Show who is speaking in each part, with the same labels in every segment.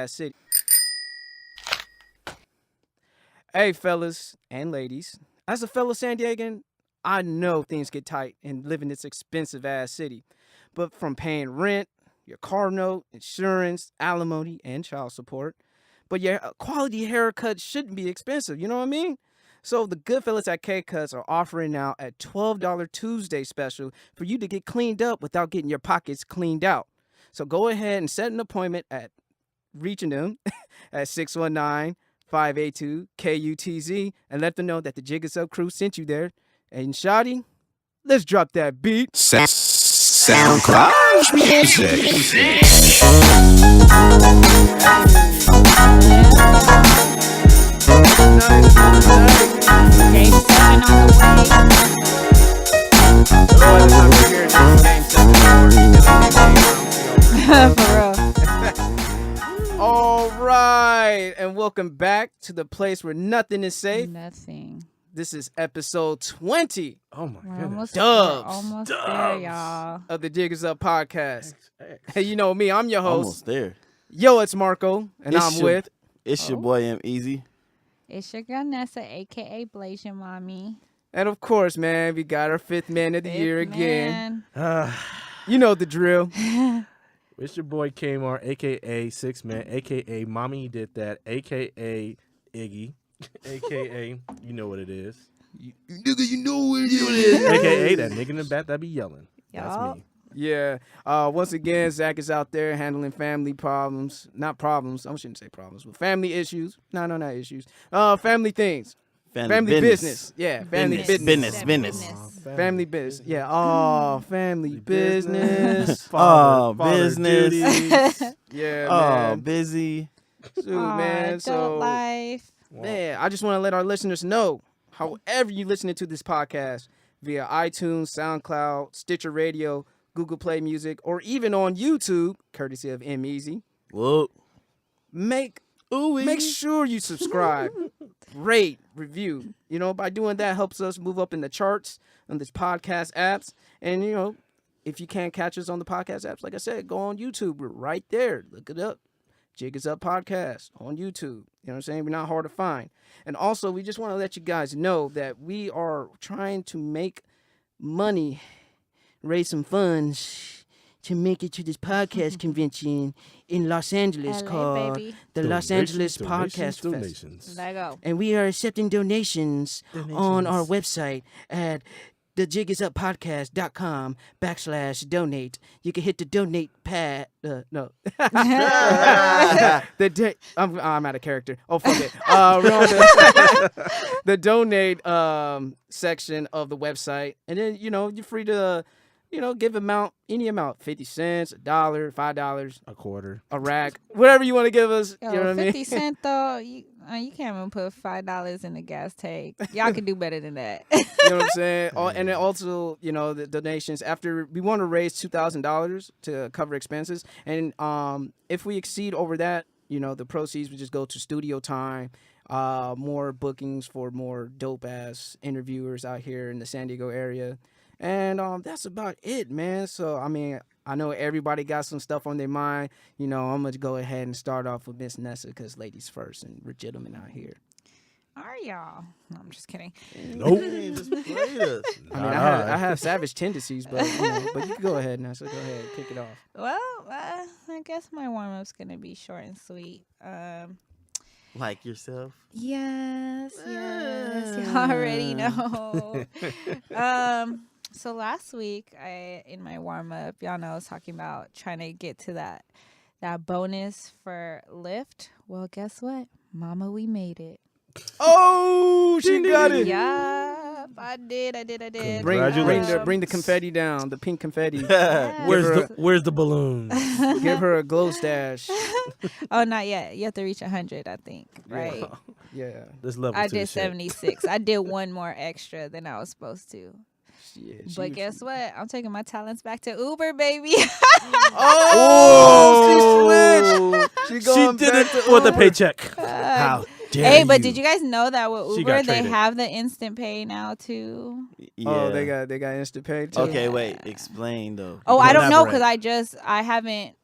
Speaker 1: city. Hey, fellas and ladies. As a fellow San Diegan, I know things get tight in living this expensive ass city. But from paying rent, your car note, insurance, alimony, and child support. But your quality haircut shouldn't be expensive, you know what I mean? So the good fellas at K-Cutz are offering now a $12 Tuesday special for you to get cleaned up without getting your pockets cleaned out. So go ahead and set an appointment at reaching them at 619-582-KUTZ and let them know that the Jig Is Up crew sent you there. And Shaady, let's drop that beat.
Speaker 2: SoundCloud music.
Speaker 3: Game 7 on the way. For real.
Speaker 1: All right, and welcome back to the place where nothing is safe.
Speaker 3: Nothing.
Speaker 1: This is episode 20.
Speaker 4: Oh my
Speaker 3: We're
Speaker 4: goodness.
Speaker 3: almost there, y'all.
Speaker 1: Of the Jig Is Up podcast. Hey, you know me, I'm your host.
Speaker 2: Almost there.
Speaker 1: Yo, it's Marco, and I'm with.
Speaker 2: It's your boy M Easy.
Speaker 3: It's your girl Nessa, a.k.a. Blasian Mommy.
Speaker 1: And of course, man, we got our fifth man of the year again.
Speaker 3: Man.
Speaker 1: You know the drill.
Speaker 4: It's your boy Kmart, a.k.a. Six Man, a.k.a. Mommy Did That, a.k.a. Iggy, a.k.a. You know what it is.
Speaker 2: Nigga, you know what it is.
Speaker 4: a.k.a. that nigga in the back that be yelling. That's
Speaker 3: Yup.
Speaker 4: me.
Speaker 1: Yeah. Once again, Zach is out there handling family problems. Not problems. I shouldn't say problems, but family issues. No, not issues. Family things. Family business. Yeah. Family business.
Speaker 2: Business.
Speaker 1: Family business. Yeah. Oh, family business.
Speaker 2: Father
Speaker 4: business.
Speaker 2: duties.
Speaker 1: Yeah,
Speaker 2: Oh,
Speaker 1: man.
Speaker 2: busy.
Speaker 1: Shoot, man.
Speaker 3: Adult
Speaker 1: So,
Speaker 3: life.
Speaker 1: man, I just want to let our listeners know, however you listening to this podcast, via iTunes, SoundCloud, Stitcher Radio, Google Play Music, or even on YouTube, courtesy of M Easy,
Speaker 2: Whoa.
Speaker 1: make sure you subscribe, rate, review. You know, by doing that helps us move up in the charts on this podcast apps. And, you know, if you can't catch us on the podcast apps, like I said, go on YouTube. We're right there. Look it up. Jig Is Up Podcast on YouTube. You know what I'm saying? We're not hard to find. And also, we just want to let you guys know that we are trying to make money, raise some funds to make it to this podcast convention in Los Angeles
Speaker 3: LA,
Speaker 1: called
Speaker 3: baby.
Speaker 1: the Los Angeles Podcast Fest.
Speaker 4: Donations.
Speaker 3: Let go.
Speaker 1: And we are accepting donations on our website at thejigisuppodcast.com/donate. You can hit the donate pad. No. I'm out of character. Oh, fuck it. We're on the donate section of the website. And then, you know, you're free to, you know, give any amount, 50 cents, $1, $5,
Speaker 4: A quarter.
Speaker 1: a rack, whatever you want to give us.
Speaker 3: Yo,
Speaker 1: you know what I mean?
Speaker 3: 50 cent though, you can't even put $5 in the gas tank. Y'all can do better than that.
Speaker 1: You know what I'm saying? And then also, you know, the donations. After we want to raise $2,000 to cover expenses, and if we exceed over that, you know, the proceeds would just go to studio time, more bookings for more dope ass interviewers out here in the San Diego area, and that's about it, man. So I mean, I know everybody got some stuff on their mind. You know, I'm gonna go ahead and start off with Miss Nessa because ladies first and we're gentlemen out here.
Speaker 3: Are y'all? No, I'm just kidding.
Speaker 4: Nope.
Speaker 2: Just played us.
Speaker 1: I mean, I have savage tendencies, but you know, but you can go ahead, Nessa. Go ahead, kick it off.
Speaker 3: Well, I guess my warm-up's going to be short and sweet.
Speaker 2: Like yourself.
Speaker 3: Yes. You already know. So last week, in my warm-up, y'all know I was talking about trying to get to that bonus for Lyft. Well, guess what? Mama, we made it.
Speaker 1: Oh, she got it.
Speaker 3: Yup, I did.
Speaker 1: Bring the confetti down, the pink confetti.
Speaker 4: Where's the balloon?
Speaker 1: Give her a glow stash.
Speaker 3: Oh, not yet. You have to reach 100, I think. Right?
Speaker 1: Yeah.
Speaker 4: This level
Speaker 3: I
Speaker 4: two
Speaker 3: did
Speaker 4: shit.
Speaker 3: 76. I did one more extra than I was supposed to.
Speaker 1: Yeah,
Speaker 3: But guess what? I'm taking my talents back to Uber, baby.
Speaker 1: Oh, she switched.
Speaker 4: She did it for the paycheck. How dare
Speaker 3: Hey, but
Speaker 4: you.
Speaker 3: did you guys know that with
Speaker 4: She
Speaker 3: Uber
Speaker 4: got
Speaker 3: they
Speaker 4: traded.
Speaker 3: have the instant pay now too?
Speaker 2: Yeah.
Speaker 1: Oh, they got instant pay too.
Speaker 2: Okay, wait. Explain though.
Speaker 3: Oh, I don't know
Speaker 4: Elaborate.
Speaker 3: because I haven't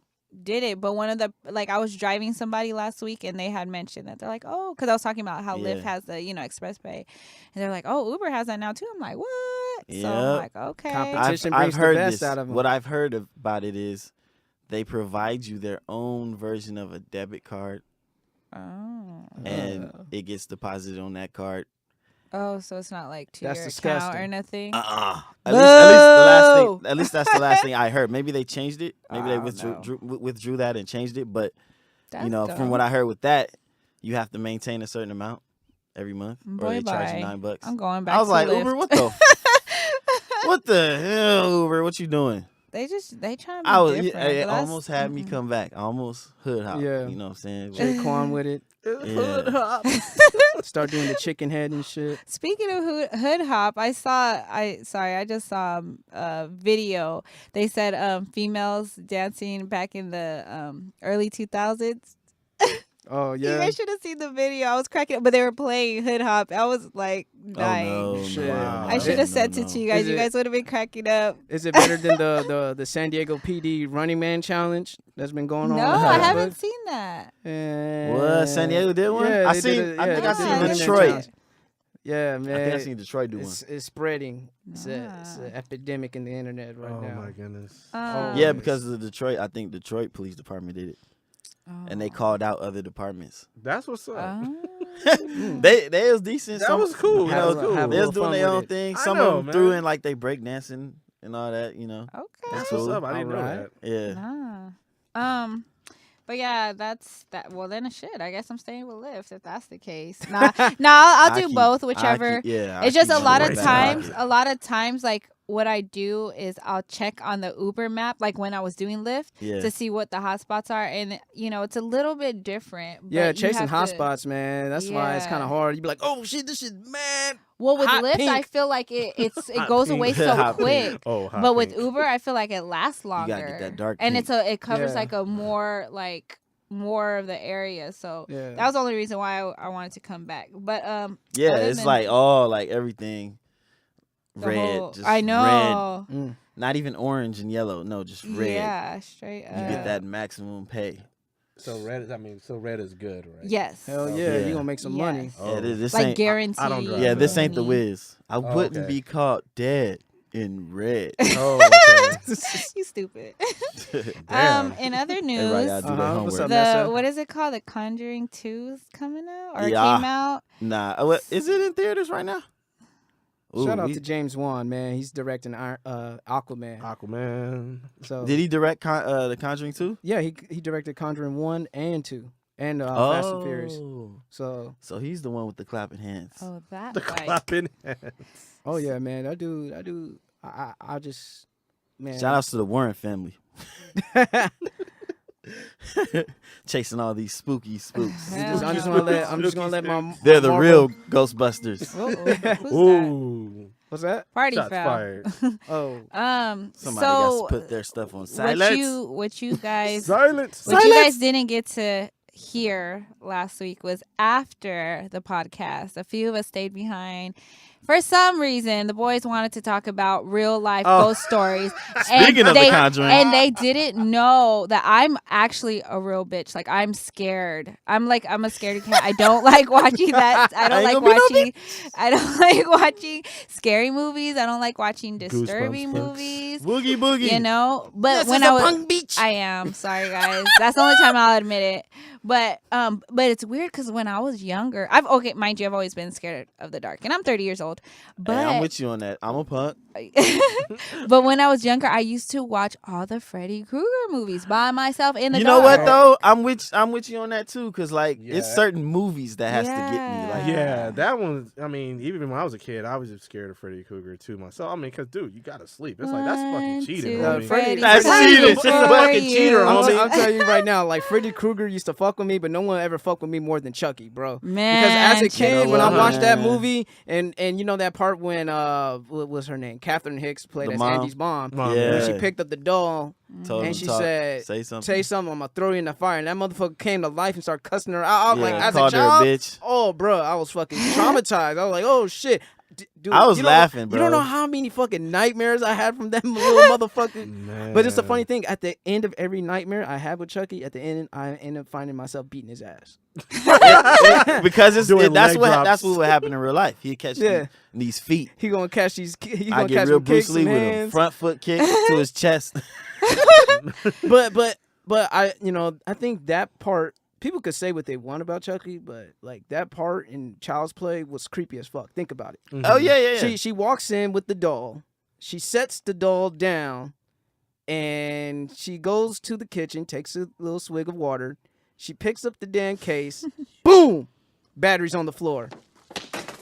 Speaker 3: did it, but one of the I was driving somebody last week and they had mentioned that they're like, oh, because I was talking about how Lyft has the Express Pay, and they're like, oh, Uber has that now too. I'm like, what? So I'm like, okay.
Speaker 1: Competition
Speaker 2: I've
Speaker 1: brings
Speaker 2: heard
Speaker 1: the best
Speaker 2: this.
Speaker 1: out of them.
Speaker 2: What I've heard about it is they provide you their own version of a debit card, and it gets deposited on that card.
Speaker 3: Oh, so it's not like to
Speaker 1: That's
Speaker 3: your
Speaker 1: disgusting.
Speaker 3: account or nothing.
Speaker 2: At least that's the last thing I heard. Maybe they changed it. Maybe they withdrew that and changed it. But
Speaker 3: That's
Speaker 2: from
Speaker 3: dumb.
Speaker 2: what I heard with that, you have to maintain a certain amount every month, or they charge you $9.
Speaker 3: I'm going back.
Speaker 2: I was
Speaker 3: to
Speaker 2: like,
Speaker 3: Lyft.
Speaker 2: Uber, what the hell, Uber? What you doing?
Speaker 3: They trying to be different.
Speaker 2: It
Speaker 3: but
Speaker 2: almost had me come back. I almost hood hop.
Speaker 1: Yeah.
Speaker 2: You know what I'm saying?
Speaker 1: Jaquan with it.
Speaker 2: Yeah.
Speaker 1: Start doing the chicken head and shit.
Speaker 3: Speaking of hood hop, I just saw a video. They said females dancing back in the early 2000s.
Speaker 1: Oh
Speaker 3: You
Speaker 1: yeah.
Speaker 3: guys should have seen the video. I was cracking up, but they were playing hood hop. I was like dying.
Speaker 2: Oh, no,
Speaker 1: Shit.
Speaker 2: no,
Speaker 1: Wow.
Speaker 3: I should have sent it to you guys.
Speaker 1: Is
Speaker 3: You
Speaker 1: it-
Speaker 3: guys would have been cracking up.
Speaker 1: Is it better than the San Diego PD Running Man challenge that's been going on?
Speaker 3: No,
Speaker 1: on
Speaker 3: I
Speaker 1: Facebook?
Speaker 3: haven't seen that.
Speaker 2: What? San Diego did one?
Speaker 1: Yeah,
Speaker 2: I
Speaker 1: they
Speaker 2: seen.
Speaker 1: did it.
Speaker 2: I
Speaker 1: Yeah,
Speaker 2: think
Speaker 1: they
Speaker 2: I
Speaker 1: did
Speaker 2: seen
Speaker 1: the Running Man
Speaker 2: Detroit.
Speaker 1: challenge. Yeah, man.
Speaker 2: I think I seen Detroit do one.
Speaker 1: It's spreading. It's
Speaker 3: Ah.
Speaker 1: an epidemic in the internet right
Speaker 4: Oh
Speaker 1: now.
Speaker 4: my goodness.
Speaker 2: Yeah, because of the Detroit. I think Detroit Police Department did it, and they called out other departments.
Speaker 4: That's what's up.
Speaker 2: They was decent.
Speaker 4: That was cool.
Speaker 2: You
Speaker 4: That
Speaker 2: know,
Speaker 4: was cool.
Speaker 1: have a
Speaker 2: they was
Speaker 1: little
Speaker 2: doing
Speaker 1: fun
Speaker 2: their
Speaker 1: with
Speaker 2: own
Speaker 1: it.
Speaker 2: thing.
Speaker 4: I
Speaker 2: Some
Speaker 4: know,
Speaker 2: of them threw
Speaker 4: man.
Speaker 2: in like they breakdancing and all that. You know.
Speaker 3: Okay.
Speaker 4: That's
Speaker 2: cool.
Speaker 4: what's up. I didn't know
Speaker 1: Alright.
Speaker 4: that.
Speaker 2: Yeah.
Speaker 3: Nah. But yeah, that's that. Well, then shit. I guess I'm staying with Lyft if that's the case. Nah, I'll do both, whichever. It's just a lot of times. Like what I do is I'll check on the Uber map, like when I was doing Lyft, to see what the hotspots are, and it's a little bit different.
Speaker 1: Yeah,
Speaker 3: but you
Speaker 1: chasing
Speaker 3: have to-
Speaker 1: hotspots, man. That's why it's kind of
Speaker 3: Yeah.
Speaker 1: hard. You be like, oh shit, this shit mad.
Speaker 3: Well, with
Speaker 1: Hot
Speaker 3: Lyft,
Speaker 1: pink.
Speaker 3: I feel like it
Speaker 4: Hot
Speaker 3: goes
Speaker 4: pink.
Speaker 3: away so
Speaker 2: Hot
Speaker 3: quick.
Speaker 2: pink.
Speaker 4: Oh, hot
Speaker 3: But with
Speaker 4: pink.
Speaker 3: Uber, I feel like it lasts longer.
Speaker 2: gotta get that dark
Speaker 3: and
Speaker 2: pink.
Speaker 3: it covers
Speaker 1: Yeah.
Speaker 3: like a more of the area. So
Speaker 1: Yeah.
Speaker 3: that was the only reason why I wanted to come back. But
Speaker 2: Yeah,
Speaker 3: other
Speaker 2: it's
Speaker 3: than
Speaker 2: like everything
Speaker 3: the
Speaker 2: red.
Speaker 3: whole-
Speaker 2: Just
Speaker 3: I know.
Speaker 1: Mm.
Speaker 2: Not even orange and yellow. No, just red.
Speaker 3: Yeah, straight up.
Speaker 2: You get that maximum pay.
Speaker 4: So red is good, right?
Speaker 3: Yes.
Speaker 1: Hell yeah,
Speaker 2: Yeah.
Speaker 1: you gonna make some money.
Speaker 3: Yes.
Speaker 2: Yeah, this
Speaker 3: Like
Speaker 2: ain't.
Speaker 3: guaranteed.
Speaker 4: I don't drive.
Speaker 2: Yeah, this ain't the
Speaker 3: money.
Speaker 2: whiz. I wouldn't
Speaker 4: okay.
Speaker 2: be caught dead in red.
Speaker 4: Oh, okay.
Speaker 3: You stupid.
Speaker 4: Damn.
Speaker 3: In other
Speaker 2: Everybody
Speaker 3: news,
Speaker 2: gotta do their
Speaker 1: What's
Speaker 2: homework.
Speaker 1: up, Nessa?
Speaker 3: what is it called? The Conjuring 2 is coming out or
Speaker 2: Yeah.
Speaker 3: came out.
Speaker 2: Nah, is it in theaters right now? Ooh,
Speaker 1: Shout out to James Wan, man. He's directing Aquaman.
Speaker 4: Aquaman.
Speaker 1: So
Speaker 2: Did he direct The Conjuring 2?
Speaker 1: yeah, he directed Conjuring 1 and 2 and Fast and Furious. So
Speaker 2: So he's the one with the clapping hands.
Speaker 3: Oh, that
Speaker 4: The
Speaker 3: like,
Speaker 4: clapping.
Speaker 1: oh yeah, man. I just man.
Speaker 2: Shout outs to the Warren family. Chasing all these spooky spooks.
Speaker 3: Hell
Speaker 1: I'm just
Speaker 3: no.
Speaker 1: gonna let my
Speaker 2: They're the
Speaker 1: Marvel-
Speaker 2: real Ghostbusters.
Speaker 3: Uh-oh. Who's that?
Speaker 4: Ooh.
Speaker 1: What's that?
Speaker 3: Party
Speaker 4: Shots
Speaker 3: foul.
Speaker 4: fired.
Speaker 1: Oh,
Speaker 2: Somebody
Speaker 3: so
Speaker 2: got to put their stuff on silence.
Speaker 3: what you guys
Speaker 4: Silence.
Speaker 3: what you guys didn't get to hear last week was after the podcast. A few of us stayed behind. For some reason, the boys wanted to talk about real life ghost stories.
Speaker 2: Speaking of The Conjuring.
Speaker 3: And they didn't know that I'm actually a real bitch. Like, I'm scared. I'm a scaredy cat. I don't like watching that. I don't like watching scary movies. I don't like watching disturbing
Speaker 4: Goosebumps.
Speaker 3: movies.
Speaker 2: Boogie boogie.
Speaker 3: You know? But
Speaker 1: this
Speaker 3: when
Speaker 1: is
Speaker 3: I
Speaker 1: a
Speaker 3: was
Speaker 1: punk beach.
Speaker 3: I am. Sorry, guys. That's the only time I'll admit it. But it's weird because when I was younger, mind you, I've always been scared of the dark, and I'm 30 years old. But
Speaker 2: Hey, I'm with you on that. I'm a punk.
Speaker 3: but when I was younger, I used to watch all the Freddy Krueger movies by myself in the
Speaker 2: You
Speaker 3: dark.
Speaker 2: know what though? I'm with you on that too, cause like it's
Speaker 4: Yeah.
Speaker 2: certain movies that has to get me. Like
Speaker 4: Yeah, that one. I mean, even when I was a kid, I was just scared of Freddy Krueger too myself. I mean, cause dude, you gotta sleep. It's like that's fucking
Speaker 3: 1,
Speaker 4: cheating,
Speaker 3: 2,
Speaker 4: homie.
Speaker 1: Freddy-
Speaker 2: That's
Speaker 3: coming
Speaker 2: cheating.
Speaker 3: for
Speaker 2: She's a fucking
Speaker 3: you.
Speaker 2: cheater,
Speaker 1: I'm
Speaker 2: homie.
Speaker 1: telling you right now, like Freddy Krueger used to fuck with me, but no one ever fucked with me more than Chucky, bro.
Speaker 3: Man,
Speaker 1: Because as a kid, when I
Speaker 2: what,
Speaker 1: watched that
Speaker 2: man?
Speaker 1: movie, and you know that part when what was her name? Catherine Hicks played
Speaker 2: The
Speaker 1: as
Speaker 2: mom?
Speaker 1: Andy's mom.
Speaker 4: Mom,
Speaker 2: Yeah.
Speaker 1: When she picked up the doll
Speaker 2: Told
Speaker 1: and
Speaker 2: him
Speaker 1: she
Speaker 2: talk,
Speaker 1: said,
Speaker 2: say something.
Speaker 1: "Say something, I'm gonna throw you in the fire." And that motherfucker came to life and started cussing her out. I was like, as a
Speaker 2: called her a
Speaker 1: child,
Speaker 2: bitch.
Speaker 1: oh, bro, I was fucking traumatized. I was like, oh shit. Dude,
Speaker 2: I was
Speaker 1: you don't
Speaker 2: laughing,
Speaker 1: You don't
Speaker 2: bro.
Speaker 1: know how many fucking nightmares I had from that little motherfucker.
Speaker 4: Man.
Speaker 1: But it's a funny thing. At the end of every nightmare I had with Chucky, at the end, I end up finding myself beating his ass.
Speaker 2: Because
Speaker 4: Doing
Speaker 2: that's
Speaker 4: leg
Speaker 2: what
Speaker 4: drops.
Speaker 2: that's what would happen in real life. He'd catch
Speaker 1: Yeah.
Speaker 2: these feet.
Speaker 1: He gonna catch these. He
Speaker 2: I
Speaker 1: gonna
Speaker 2: get
Speaker 1: catch
Speaker 2: real
Speaker 1: some
Speaker 2: Bruce
Speaker 1: kicks
Speaker 2: Lee
Speaker 1: and
Speaker 2: with a
Speaker 1: hands.
Speaker 2: front foot kick to his chest.
Speaker 1: But I I think that part, people could say what they want about Chucky, but like that part in Child's Play was creepy as fuck. Think about it.
Speaker 4: Mhm.
Speaker 2: Oh yeah.
Speaker 1: She walks in with the doll. She sets the doll down, and she goes to the kitchen, takes a little swig of water. She picks up the damn case. Boom! Batteries on the floor,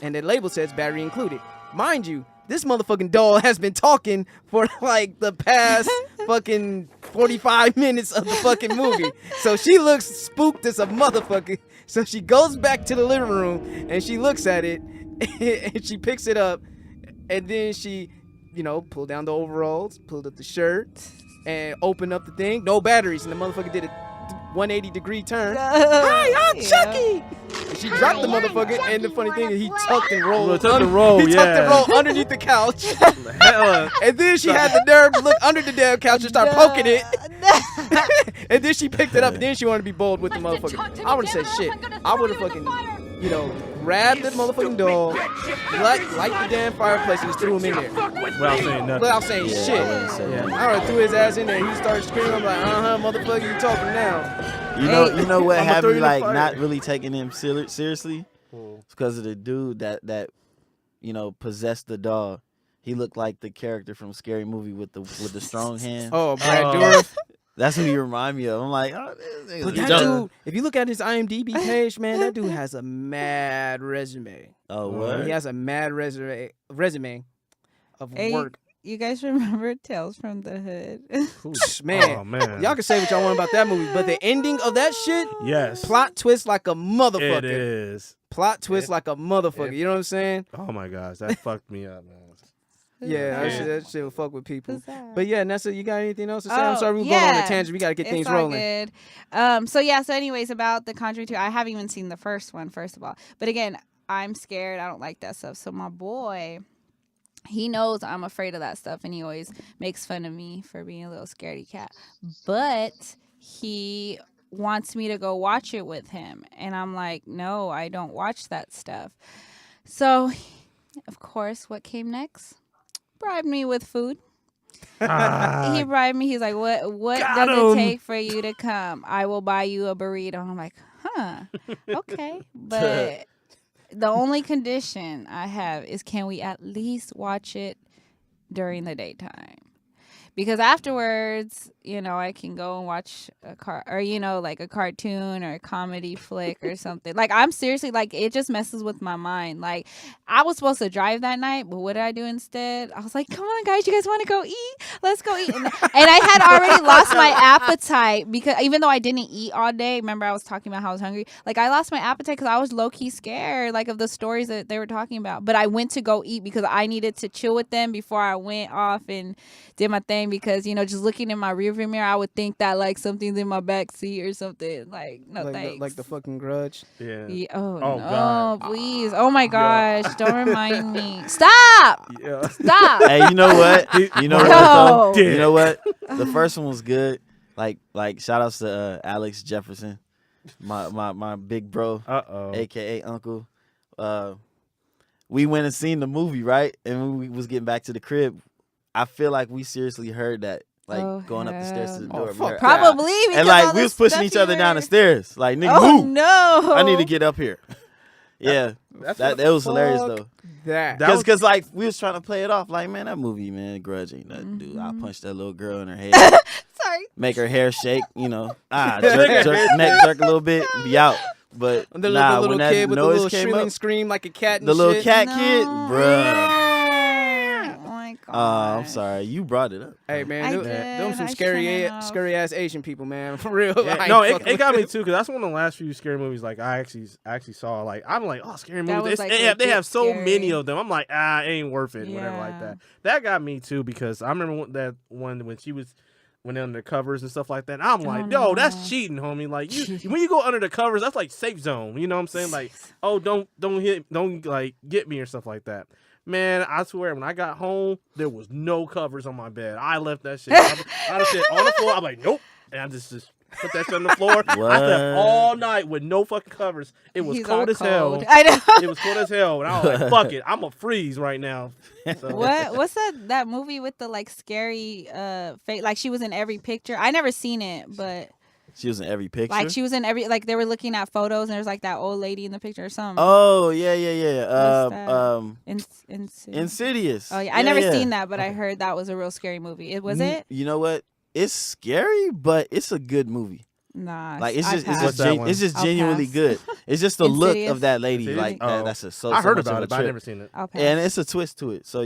Speaker 1: and the label says battery included. Mind you, this motherfucking doll has been talking for like the past fucking 45 minutes of the fucking movie. So she looks spooked as a motherfucker. So she goes back to the living room and she looks at it and she picks it up, and then she, pulled down the overalls, pulled up the shirt, and opened up the thing. No batteries, and the motherfucker did a 180-degree turn. Hi, I'm Chucky. And she dropped the motherfucker, and the funny thing is he tucked and rolled.
Speaker 4: Well, tucked and rolled,
Speaker 1: He tucked and
Speaker 4: yeah.
Speaker 1: rolled underneath the couch.
Speaker 4: Hella.
Speaker 1: And then she had the nerve to look under the damn couch and start poking it. And then she picked it up, and then she wanted to be bold with the motherfucker. I would have said shit. I would have fucking, grabbed the motherfucking doll, light the damn fireplace, and just threw him in there.
Speaker 4: Without saying nothing.
Speaker 1: Without saying
Speaker 2: Yeah,
Speaker 1: shit.
Speaker 2: I wouldn't say
Speaker 4: Yeah.
Speaker 2: that.
Speaker 1: I would have threw his ass in there, and he started screaming. I'm like, motherfucker, you talking now?
Speaker 2: You know what
Speaker 4: I'ma
Speaker 2: had
Speaker 4: throw
Speaker 2: me
Speaker 4: you in the
Speaker 2: like
Speaker 4: fire.
Speaker 2: not really taking him seriously?
Speaker 4: Cool.
Speaker 2: It's because of the dude that possessed the doll. He looked like the character from Scary Movie with the strong hand.
Speaker 1: Oh, Brad
Speaker 4: Oh.
Speaker 1: Dourif.
Speaker 2: That's who you remind me of. I'm like, oh, this
Speaker 1: But
Speaker 2: nigga's
Speaker 1: that
Speaker 2: dope.
Speaker 1: dude, if you look at his IMDb page, man, that dude has a mad resume.
Speaker 2: Oh, what?
Speaker 1: He has a mad resume of
Speaker 3: Hey,
Speaker 1: work.
Speaker 3: You guys remember Tales from the Hood?
Speaker 4: Cool.
Speaker 1: Man,
Speaker 4: Oh, man.
Speaker 1: y'all can say what y'all want about that movie, but the ending of that shit,
Speaker 4: Yes.
Speaker 1: plot twist like a motherfucker.
Speaker 4: It is.
Speaker 1: Plot twist like a motherfucker. You know what I'm saying?
Speaker 4: Oh, my gosh. That fucked me up, man.
Speaker 1: Yeah,
Speaker 4: Yeah.
Speaker 1: that shit will fuck with people.
Speaker 3: Who's that?
Speaker 1: But yeah, Nessa, you got anything else to say? I'm
Speaker 3: Oh,
Speaker 1: sorry, we're going on a
Speaker 3: yeah.
Speaker 1: tangent. We got to get
Speaker 3: It's
Speaker 1: things
Speaker 3: all
Speaker 1: rolling.
Speaker 3: good. So anyways, about the Conjuring 2, I haven't even seen the first one, first of all. But again, I'm scared. I don't like that stuff. So my boy, he knows I'm afraid of that stuff, and he always makes fun of me for being a little scaredy cat. But he wants me to go watch it with him. And I'm like, no, I don't watch that stuff. So, of course, what came next? Bribed me with food. He bribed me. He's like, what
Speaker 4: Got
Speaker 3: does
Speaker 4: him.
Speaker 3: it take for you to come? I will buy you a burrito. I'm like, okay. But the only condition I have is, can we at least watch it during the daytime? Because afterwards, I can go and watch a like a cartoon or a comedy flick or something. Like, I'm seriously, like, it just messes with my mind. Like, I was supposed to drive that night, but what did I do instead? I was like, come on, guys, you guys want to go eat? Let's go eat. And I had already lost my appetite, because even though I didn't eat all day, remember I was talking about how I was hungry? Like, I lost my appetite because I was low-key scared, like, of the stories that they were talking about. But I went to go eat because I needed to chill with them before I went off and did my thing, because just looking in my rearview mirror, I would think that like something's in my back seat or something. Like, no thanks.
Speaker 1: Like the fucking Grudge.
Speaker 4: Yeah.
Speaker 3: Oh,
Speaker 4: Oh,
Speaker 3: no,
Speaker 4: God.
Speaker 3: please. Oh my gosh, don't remind me. Stop.
Speaker 4: Yeah.
Speaker 3: Stop.
Speaker 2: Hey, you know what? You know what?
Speaker 3: No.
Speaker 2: Though? You know what? The first one was good. Like shout outs to Alex Jefferson, my big bro,
Speaker 4: Uh-oh.
Speaker 2: aka Uncle. We went and seen the movie, right? And when we was getting back to the crib, I feel like we seriously heard that, like going up the stairs to the
Speaker 1: hell
Speaker 2: door.
Speaker 1: no. Oh, fuck
Speaker 3: Probably.
Speaker 2: And
Speaker 3: because
Speaker 2: like
Speaker 3: all
Speaker 2: we
Speaker 3: the
Speaker 2: was pushing
Speaker 3: stuff
Speaker 2: each
Speaker 3: you
Speaker 2: other down the
Speaker 3: heard.
Speaker 2: stairs. Like, nigga,
Speaker 3: Oh
Speaker 2: move!
Speaker 3: no!
Speaker 2: I need to get up here. Yeah,
Speaker 4: That's
Speaker 2: that
Speaker 4: what-
Speaker 2: was hilarious
Speaker 1: Fuck
Speaker 2: though.
Speaker 1: That.
Speaker 4: That was-
Speaker 2: Cause like we was trying to play it off, like, man, that movie, man, Grudge ain't nothing, dude. I punched that little girl in her head,
Speaker 3: Sorry.
Speaker 2: make her hair shake, jerk neck jerk a little bit, be out. But
Speaker 1: The
Speaker 2: nah,
Speaker 1: little
Speaker 2: when that
Speaker 1: kid with the
Speaker 2: noise
Speaker 1: little
Speaker 2: came
Speaker 1: shrilling
Speaker 2: up,
Speaker 1: scream like a cat and
Speaker 2: the little
Speaker 1: shit.
Speaker 2: cat
Speaker 3: No.
Speaker 2: kid, bruh.
Speaker 3: Oh my god.
Speaker 2: I'm sorry, you brought it up.
Speaker 1: Hey man,
Speaker 3: I
Speaker 1: them,
Speaker 3: did.
Speaker 1: them some
Speaker 3: I
Speaker 1: scary
Speaker 3: shouldn't have.
Speaker 1: scary ass Asian people, man. For real.
Speaker 4: Yeah,
Speaker 1: I
Speaker 4: no,
Speaker 1: ain't fucking
Speaker 4: it got
Speaker 1: with
Speaker 4: me
Speaker 1: them.
Speaker 4: too, because that's one of the last few scary movies. Like, I actually saw. Like, I'm like, oh, scary
Speaker 3: That
Speaker 4: movies.
Speaker 3: was, like,
Speaker 4: They have
Speaker 3: legit
Speaker 4: so
Speaker 3: scary.
Speaker 4: many of them. I'm like, it ain't worth it. Whatever like
Speaker 3: Yeah.
Speaker 4: that. That got me too, because I remember that one when she was went under the covers and stuff like that. And I'm like, yo,
Speaker 3: no.
Speaker 4: that's cheating, homie. Like, when you go under the covers, that's like safe zone. You know what I'm saying? Like, oh, don't like get me or stuff like that. Man, I swear, when I got home, there was no covers on my bed. I left that shit. I just shit on the floor. I'm like, nope. And I just put that shit on the floor. I slept all night with no fucking covers. It was cold as hell.
Speaker 3: I know.
Speaker 4: It was cold as hell. And I was like, fuck it. I'm a freeze right now. So.
Speaker 3: What's that movie with the like scary fake? Like she was in every picture. I never seen it, but
Speaker 2: She was in every picture.
Speaker 3: like she was in every, like they were looking at photos and there's like that old lady in the picture or something.
Speaker 2: Oh yeah.
Speaker 3: Insidious.
Speaker 2: Insidious.
Speaker 3: Oh yeah, I never seen that, but I heard that was a real scary movie. Was it?
Speaker 2: You know what? It's scary, but it's a good movie.
Speaker 3: Nah,
Speaker 2: Like
Speaker 3: I'll pass.
Speaker 2: it's just
Speaker 3: I'll
Speaker 2: genuinely
Speaker 3: pass.
Speaker 2: good. It's just the look
Speaker 3: Insidious.
Speaker 2: of that lady.
Speaker 4: Insidious?
Speaker 2: Like
Speaker 4: Oh.
Speaker 2: that's a so.
Speaker 4: I
Speaker 2: so
Speaker 4: heard
Speaker 2: much
Speaker 4: about
Speaker 2: of a
Speaker 4: it, but I
Speaker 2: trip.
Speaker 4: never seen it.
Speaker 3: I'll pass.
Speaker 2: And it's a twist to it. So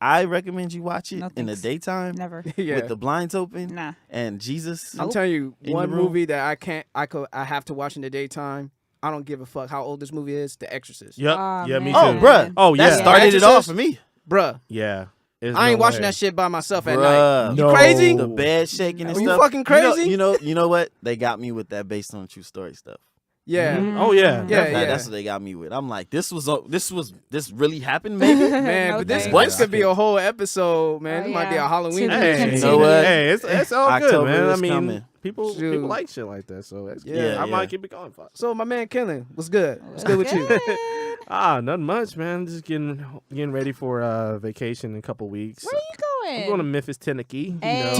Speaker 2: I recommend you watch it
Speaker 3: No,
Speaker 2: in the
Speaker 3: thanks.
Speaker 2: daytime
Speaker 3: Never.
Speaker 1: Yeah.
Speaker 2: with the blinds open
Speaker 3: Nah.
Speaker 2: and Jesus.
Speaker 1: I'm telling you,
Speaker 2: In
Speaker 1: one
Speaker 2: the room.
Speaker 1: movie that I have to watch in the daytime. I don't give a fuck how old this movie is. The Exorcist.
Speaker 4: Yep.
Speaker 3: Oh,
Speaker 4: Yeah, me
Speaker 3: man.
Speaker 2: Oh,
Speaker 4: too.
Speaker 2: bruh.
Speaker 4: Oh, yeah.
Speaker 2: That started it
Speaker 1: Exorcist?
Speaker 2: off for me.
Speaker 1: Bruh,
Speaker 4: Yeah. There's
Speaker 1: I ain't
Speaker 4: no
Speaker 1: watching
Speaker 4: way.
Speaker 1: that shit by myself at
Speaker 2: Bruh.
Speaker 1: night.
Speaker 4: No.
Speaker 1: You crazy?
Speaker 2: The bed shaking and
Speaker 1: Are you
Speaker 2: stuff.
Speaker 1: fucking crazy?
Speaker 2: You know what? They got me with that based on true story stuff.
Speaker 1: Yeah.
Speaker 4: Mhm. Oh, yeah.
Speaker 1: Yeah,
Speaker 2: That's what they got me with. I'm like, this really happened, maybe.
Speaker 1: Man,
Speaker 3: No
Speaker 1: but this
Speaker 3: thanks.
Speaker 1: could be a whole episode, man.
Speaker 3: Oh,
Speaker 1: It might be
Speaker 3: yeah.
Speaker 1: a Halloween.
Speaker 3: To be
Speaker 4: Hey,
Speaker 1: episode.
Speaker 2: You know what?
Speaker 4: Hey, it's all
Speaker 2: October
Speaker 4: good, man. I
Speaker 2: is
Speaker 4: mean,
Speaker 2: coming.
Speaker 4: people
Speaker 1: Shoot.
Speaker 4: like shit like that, so that's good.
Speaker 1: Yeah,
Speaker 4: I
Speaker 2: yeah.
Speaker 4: might keep it going. Fuck.
Speaker 1: So my man Killen, what's good? What's good with you?
Speaker 4: Nothing much, man. Just getting ready for vacation in a couple weeks.
Speaker 3: Where you going?
Speaker 4: I'm going to Memphis, Tennessee. You
Speaker 3: Hey.
Speaker 4: know.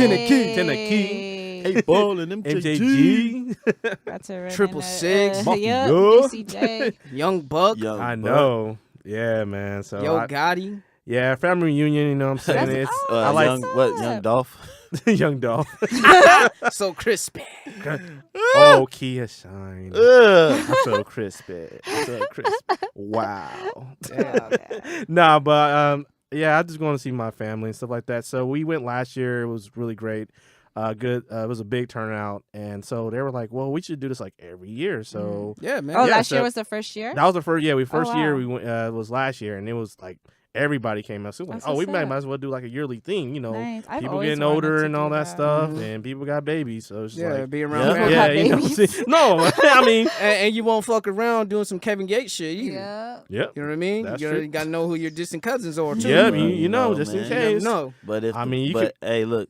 Speaker 3: Tennessee.
Speaker 2: Hey, ball and MJG.
Speaker 4: MJG.
Speaker 3: That's a
Speaker 1: Triple six.
Speaker 3: Yeah,
Speaker 4: Mafia.
Speaker 3: UCJ.
Speaker 1: Young Buck,
Speaker 2: Young
Speaker 4: I
Speaker 2: Buck.
Speaker 4: know. Yeah, man. So
Speaker 1: Yo Gotti.
Speaker 4: yeah, family reunion. You know what I'm saying?
Speaker 3: That's-
Speaker 4: It's
Speaker 3: oh,
Speaker 4: I like
Speaker 2: Young Dolph.
Speaker 4: Young Dolph.
Speaker 1: So crispy.
Speaker 4: Oh, Kia Shine.
Speaker 2: Ugh.
Speaker 4: I'm so crispy. So crispy. Wow.
Speaker 3: Okay.
Speaker 4: Nah, but yeah, I just going to see my family and stuff like that. So we went last year. It was really great. Good. It was a big turnout, and so they were like, "Well, we should do this like every year." So
Speaker 1: Yeah, man.
Speaker 3: Oh,
Speaker 4: Yeah,
Speaker 3: last year
Speaker 4: so-
Speaker 3: was the first year?
Speaker 4: that was the first. Yeah, first
Speaker 3: wow.
Speaker 4: year we went was last year, and it was like everybody came out. So it was like,
Speaker 3: That's
Speaker 4: oh, we
Speaker 3: what's up.
Speaker 4: might as well do like a yearly thing, you know.
Speaker 3: Nice. I've
Speaker 4: People
Speaker 3: always
Speaker 4: getting
Speaker 3: wanted
Speaker 4: older
Speaker 3: to
Speaker 4: and
Speaker 3: do
Speaker 4: all that stuff,
Speaker 1: Mhm.
Speaker 4: and people got babies, so it's just
Speaker 1: Yeah,
Speaker 4: like,
Speaker 1: be around
Speaker 2: Yeah.
Speaker 1: family.
Speaker 4: yeah,
Speaker 3: Have
Speaker 4: you know.
Speaker 3: babies.
Speaker 4: No, I mean,
Speaker 1: And you won't fuck around doing some Kevin Gates shit either.
Speaker 3: Yeah.
Speaker 4: yep,
Speaker 1: You know what I mean?
Speaker 4: That's
Speaker 1: You
Speaker 4: true.
Speaker 1: gotta know who your distant cousins are too.
Speaker 4: yeah,
Speaker 2: Well,
Speaker 4: you know,
Speaker 2: no,
Speaker 4: just in
Speaker 2: man.
Speaker 1: You never
Speaker 4: case.
Speaker 1: know.
Speaker 2: But if,
Speaker 4: I mean, you
Speaker 2: but hey, look,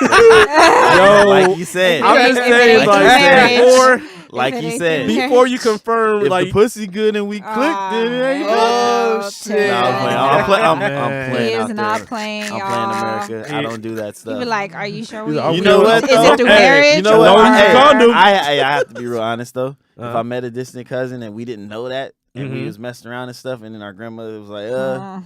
Speaker 4: Yo,
Speaker 2: like you said,
Speaker 3: I'm
Speaker 4: I'm
Speaker 3: If
Speaker 4: just
Speaker 3: it
Speaker 4: saying,
Speaker 3: ain't
Speaker 4: like,
Speaker 3: marriage.
Speaker 4: before,
Speaker 2: like
Speaker 3: If it
Speaker 2: you
Speaker 3: ain't
Speaker 2: said,
Speaker 3: marriage.
Speaker 4: before you confirm,
Speaker 2: if
Speaker 4: like,
Speaker 2: the pussy good and we click, then it ain't
Speaker 1: Oh,
Speaker 2: good.
Speaker 1: shit.
Speaker 2: Nah, I'm playing. I'm
Speaker 4: Man.
Speaker 2: playing
Speaker 3: He is
Speaker 2: out
Speaker 3: not
Speaker 2: there.
Speaker 3: playing,
Speaker 2: I'm
Speaker 3: y'all.
Speaker 2: playing America. I don't do that
Speaker 3: You
Speaker 2: stuff.
Speaker 3: be like, are you sure we
Speaker 4: He's like,
Speaker 2: You know what,
Speaker 3: Is
Speaker 2: though?
Speaker 3: it through
Speaker 4: Hey,
Speaker 3: marriage?
Speaker 2: You know what?
Speaker 4: Don't
Speaker 3: or-
Speaker 4: use a condom.
Speaker 2: I have to be real honest though. If
Speaker 4: Uh-huh.
Speaker 2: I met a distant cousin and we didn't know that, and we
Speaker 4: Mhm.
Speaker 2: was messing around and stuff, and then our grandmother was like,
Speaker 3: Oh.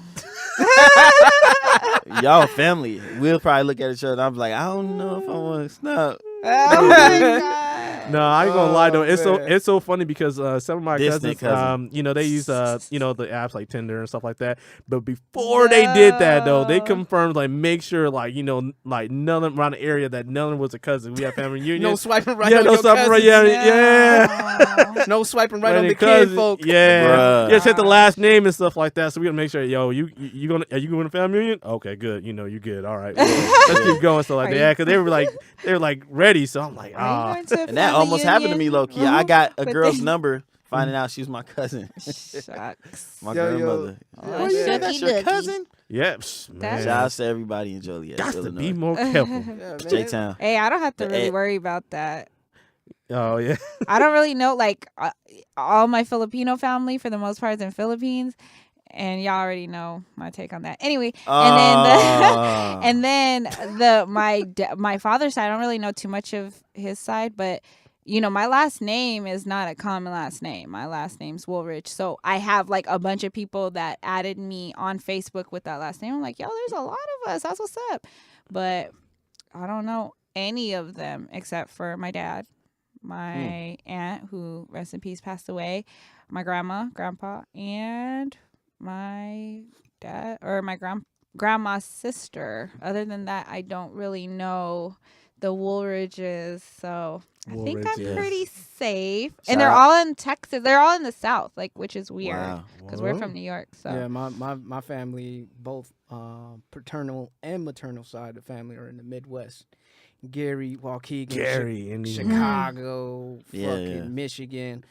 Speaker 2: y'all family. We'll probably look at each other. And I'm like, I don't know if I want to snap.
Speaker 3: Oh my God.
Speaker 4: No, I ain't gonna lie though.
Speaker 1: Oh, man.
Speaker 4: It's so funny because some of my
Speaker 2: Distant
Speaker 4: cousins,
Speaker 2: cousin.
Speaker 4: you know, they use you know, the apps like Tinder and stuff like that. But before they did that though, they
Speaker 3: No.
Speaker 4: confirmed like make sure like you know like none of around the area that none was a cousin. We have family reunion.
Speaker 1: No swiping right
Speaker 4: yeah,
Speaker 1: on
Speaker 4: no
Speaker 1: your
Speaker 4: stuff right.
Speaker 1: cousins.
Speaker 4: Yeah.
Speaker 1: No swiping right on the
Speaker 4: cousin.
Speaker 1: kid folk.
Speaker 4: Yeah,
Speaker 2: Bruh.
Speaker 4: yeah. Check the last name and stuff like that. So we gotta make sure. Yo, you gonna are you going to family reunion? Okay, good. You know you good. All right, let's keep going. So like
Speaker 3: Are
Speaker 4: yeah,
Speaker 3: you-
Speaker 4: because they were like ready. So I'm like
Speaker 3: Are you
Speaker 4: ah.
Speaker 3: going to a
Speaker 2: And that
Speaker 3: family
Speaker 2: almost happened to me,
Speaker 3: reunion?
Speaker 2: low key. I got a
Speaker 3: But
Speaker 2: girl's
Speaker 3: they-
Speaker 2: number, finding out she was my cousin,
Speaker 3: Shucks.
Speaker 2: my
Speaker 1: Yo, yo.
Speaker 2: grandmother.
Speaker 3: Oh,
Speaker 2: Oh, yeah, that's
Speaker 3: shucky
Speaker 2: your
Speaker 3: ducky.
Speaker 2: cousin.
Speaker 4: Yeah,
Speaker 3: That's-
Speaker 4: man.
Speaker 2: Shout out to everybody in Joliet,
Speaker 4: Got to
Speaker 2: Illinois.
Speaker 4: be more careful.
Speaker 1: Yeah, man.
Speaker 2: J-Town.
Speaker 3: Hey, I don't have to
Speaker 2: The
Speaker 3: really
Speaker 2: ed-
Speaker 3: worry about that.
Speaker 4: Oh yeah.
Speaker 3: I don't really know, like, all my Filipino family, for the most part, is in Philippines. And y'all already know my take on that. Anyway,
Speaker 2: Ah.
Speaker 3: and then my father's side, I don't really know too much of his side, but you know, my last name is not a common last name. My last name's Woolrich. So I have like a bunch of people that added me on Facebook with that last name. I'm like, yo, there's a lot of us. That's what's up. But I don't know any of them except for my dad, my aunt, who rest in peace passed away, my grandma, grandpa, and my dad or my grandma's sister. Other than that, I don't really know the Woolridges, so I think I'm
Speaker 2: Woolridges.
Speaker 3: pretty safe.
Speaker 2: Shout
Speaker 3: And they're
Speaker 2: out-
Speaker 3: all in Texas. They're all in the South, like, which is weird
Speaker 2: Wow.
Speaker 3: because we're from New York. So
Speaker 1: Yeah, my family, both paternal and maternal side of the family, are in the Midwest. Gary, Waukegan,
Speaker 4: Gary, Indiana.
Speaker 1: Chicago,
Speaker 2: Yeah,
Speaker 1: fucking
Speaker 2: yeah.
Speaker 1: Michigan.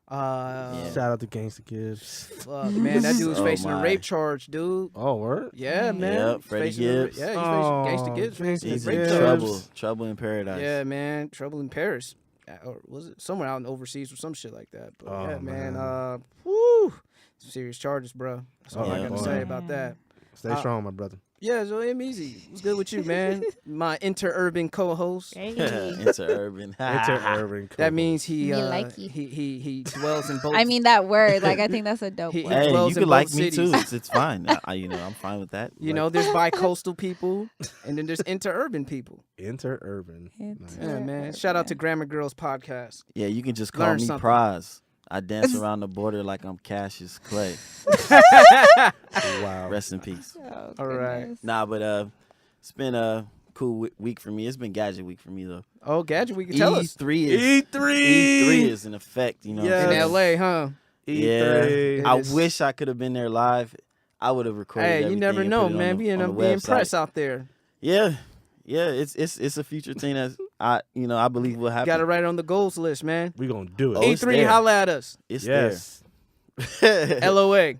Speaker 4: Shout out to Gangsta Gibbs.
Speaker 1: Fuck, man, that dude's
Speaker 2: Oh,
Speaker 1: facing a
Speaker 2: my.
Speaker 1: rape charge, dude.
Speaker 4: Oh, word?
Speaker 1: Yeah, man.
Speaker 2: Yep,
Speaker 1: He's
Speaker 2: Freddie
Speaker 1: facing a-
Speaker 2: Gibbs.
Speaker 1: Yeah, he's
Speaker 4: Oh,
Speaker 1: facing Gangsta Gibbs facing
Speaker 2: He's
Speaker 1: a
Speaker 2: in
Speaker 1: rape
Speaker 4: Gibbs.
Speaker 1: charge.
Speaker 2: trouble in paradise.
Speaker 1: Yeah, man, trouble in Paris. Or was it somewhere out in overseas or some shit like that? But
Speaker 4: Oh,
Speaker 1: yeah, man.
Speaker 4: man.
Speaker 1: Woo, some serious charges, bro. That's all I
Speaker 2: Yeah,
Speaker 1: gotta
Speaker 2: boy.
Speaker 1: say about that.
Speaker 4: Stay strong, my brother.
Speaker 1: Yeah, so I'm easy. What's good with you, man? My interurban co-host.
Speaker 3: Hey.
Speaker 2: Interurban.
Speaker 4: Interurban.
Speaker 1: That means he
Speaker 3: Me like you.
Speaker 1: he dwells in both.
Speaker 3: I mean that word. Like I think that's a dope
Speaker 1: He-
Speaker 3: word.
Speaker 2: Hey,
Speaker 1: dwells
Speaker 2: you
Speaker 1: in
Speaker 2: can like
Speaker 1: both
Speaker 2: me too.
Speaker 1: cities.
Speaker 2: It's fine. I'm fine with that.
Speaker 1: you know, there's bi-coastal people, and then there's interurban people.
Speaker 4: interurban.
Speaker 3: It's-
Speaker 1: Yeah, man. Shout out to Grammar Girls podcast.
Speaker 2: Yeah, you can just call
Speaker 1: Learn
Speaker 2: me
Speaker 1: something.
Speaker 2: Prize. I dance around the border like I'm Cassius Clay.
Speaker 4: Wow.
Speaker 2: Rest in peace.
Speaker 3: Oh,
Speaker 1: All right.
Speaker 3: goodness.
Speaker 2: Nah, but it's been a cool week for me. It's been gadget week for me though.
Speaker 1: Oh, Gadget, we can tell us.
Speaker 2: E3 is
Speaker 4: E3.
Speaker 2: is in effect. You know, what I'm
Speaker 4: Yes.
Speaker 1: In
Speaker 2: saying?
Speaker 1: LA, huh?
Speaker 2: Yeah,
Speaker 4: E3.
Speaker 1: It
Speaker 2: I
Speaker 1: is-
Speaker 2: wish I could have been there live. I would have recorded.
Speaker 1: Hey, you
Speaker 2: everything
Speaker 1: never
Speaker 2: and
Speaker 1: know,
Speaker 2: put it on
Speaker 1: man.
Speaker 2: the-
Speaker 1: We end
Speaker 2: on
Speaker 1: up
Speaker 2: the
Speaker 1: being
Speaker 2: website.
Speaker 1: press out there.
Speaker 2: Yeah, it's a future thing that I believe will happen.
Speaker 1: Got it right on the goals list, man.
Speaker 4: We gonna do it.
Speaker 2: Oh, it's
Speaker 1: E3,
Speaker 2: there.
Speaker 1: holla at us.
Speaker 2: It's
Speaker 4: yes.
Speaker 2: there.
Speaker 1: LOA.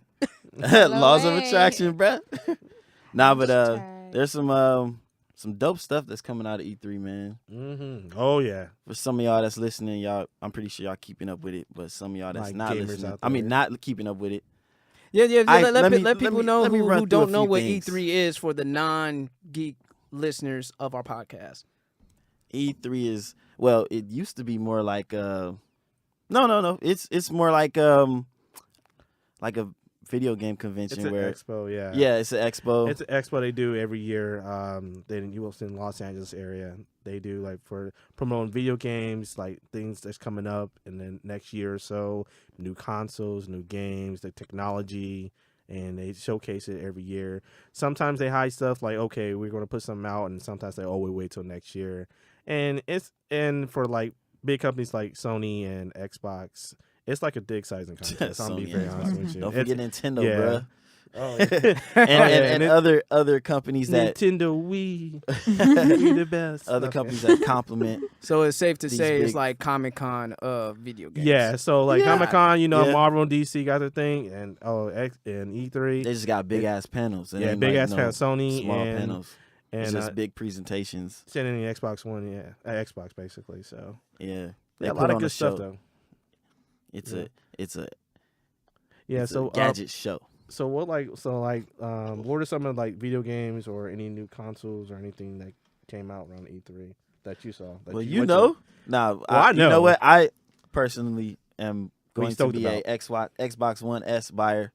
Speaker 2: Laws of
Speaker 3: LOA.
Speaker 2: attraction, bruh. Nah, but
Speaker 3: Hashtag.
Speaker 2: there's some dope stuff that's coming out of E3, man.
Speaker 4: Mm-hmm. Oh yeah.
Speaker 2: For some of y'all that's listening, y'all, I'm pretty sure y'all keeping up with it. But some of y'all that's
Speaker 4: Like
Speaker 2: not
Speaker 4: gamers
Speaker 2: listening,
Speaker 4: out
Speaker 2: I mean,
Speaker 4: there.
Speaker 2: not keeping up with it.
Speaker 1: Yeah. Let
Speaker 2: let
Speaker 1: people
Speaker 2: me-
Speaker 1: know
Speaker 2: let me run
Speaker 1: who
Speaker 2: through a
Speaker 1: don't know
Speaker 2: few
Speaker 1: what
Speaker 2: things.
Speaker 1: E3 is for the non-geek listeners of our podcast.
Speaker 2: E3 is, well, it used to be more like no. It's more like a video game convention
Speaker 4: It's an
Speaker 2: where
Speaker 4: expo. Yeah.
Speaker 2: yeah, it's an expo.
Speaker 4: It's an expo they do every year. Then you will see in Los Angeles area. They do like for promoting video games, like things that's coming up, and then next year or so, new consoles, new games, the technology, and they showcase it every year. Sometimes they hide stuff like, okay, we're going to put something out, and sometimes they wait till next year. And for like big companies like Sony and Xbox, it's like a dick sizing contest. I'm gonna be
Speaker 2: Sony
Speaker 4: very
Speaker 2: and
Speaker 4: honest with you.
Speaker 2: Don't
Speaker 4: It's-
Speaker 2: forget Nintendo,
Speaker 4: yeah.
Speaker 2: bruh.
Speaker 4: Oh,
Speaker 2: and
Speaker 4: and
Speaker 2: other companies that
Speaker 4: Nintendo Wii, we the best.
Speaker 2: other
Speaker 4: Okay.
Speaker 2: companies that complement.
Speaker 1: So it's safe to
Speaker 2: These
Speaker 1: say it's
Speaker 2: big-
Speaker 1: like Comic-Con of video games.
Speaker 4: Yeah, so like
Speaker 2: Yeah.
Speaker 4: Comic-Con, you know,
Speaker 2: Yeah.
Speaker 4: Marvel and DC got their thing, and and E3,
Speaker 2: They just got big ass panels. It
Speaker 4: yeah,
Speaker 2: ain't
Speaker 4: big
Speaker 2: like
Speaker 4: ass
Speaker 2: no
Speaker 4: panels, Sony
Speaker 2: small
Speaker 4: and
Speaker 2: panels. It's
Speaker 4: and
Speaker 2: just big presentations.
Speaker 4: sending the Xbox One, Xbox basically. So
Speaker 2: Yeah, they
Speaker 4: yeah, a
Speaker 2: put
Speaker 4: lot of
Speaker 2: on
Speaker 4: good stuff
Speaker 2: show.
Speaker 4: though.
Speaker 2: It's
Speaker 4: Yeah.
Speaker 2: a it's a
Speaker 4: So
Speaker 2: gadget show.
Speaker 4: So what what are some of like video games or any new consoles or anything that came out around E3 that you saw? That
Speaker 2: Well,
Speaker 4: you
Speaker 2: you
Speaker 4: went
Speaker 2: know, nah,
Speaker 4: I
Speaker 2: you know
Speaker 4: know.
Speaker 2: what? I personally am
Speaker 4: What you
Speaker 2: going to
Speaker 4: stoked
Speaker 2: be a Xbox One S buyer.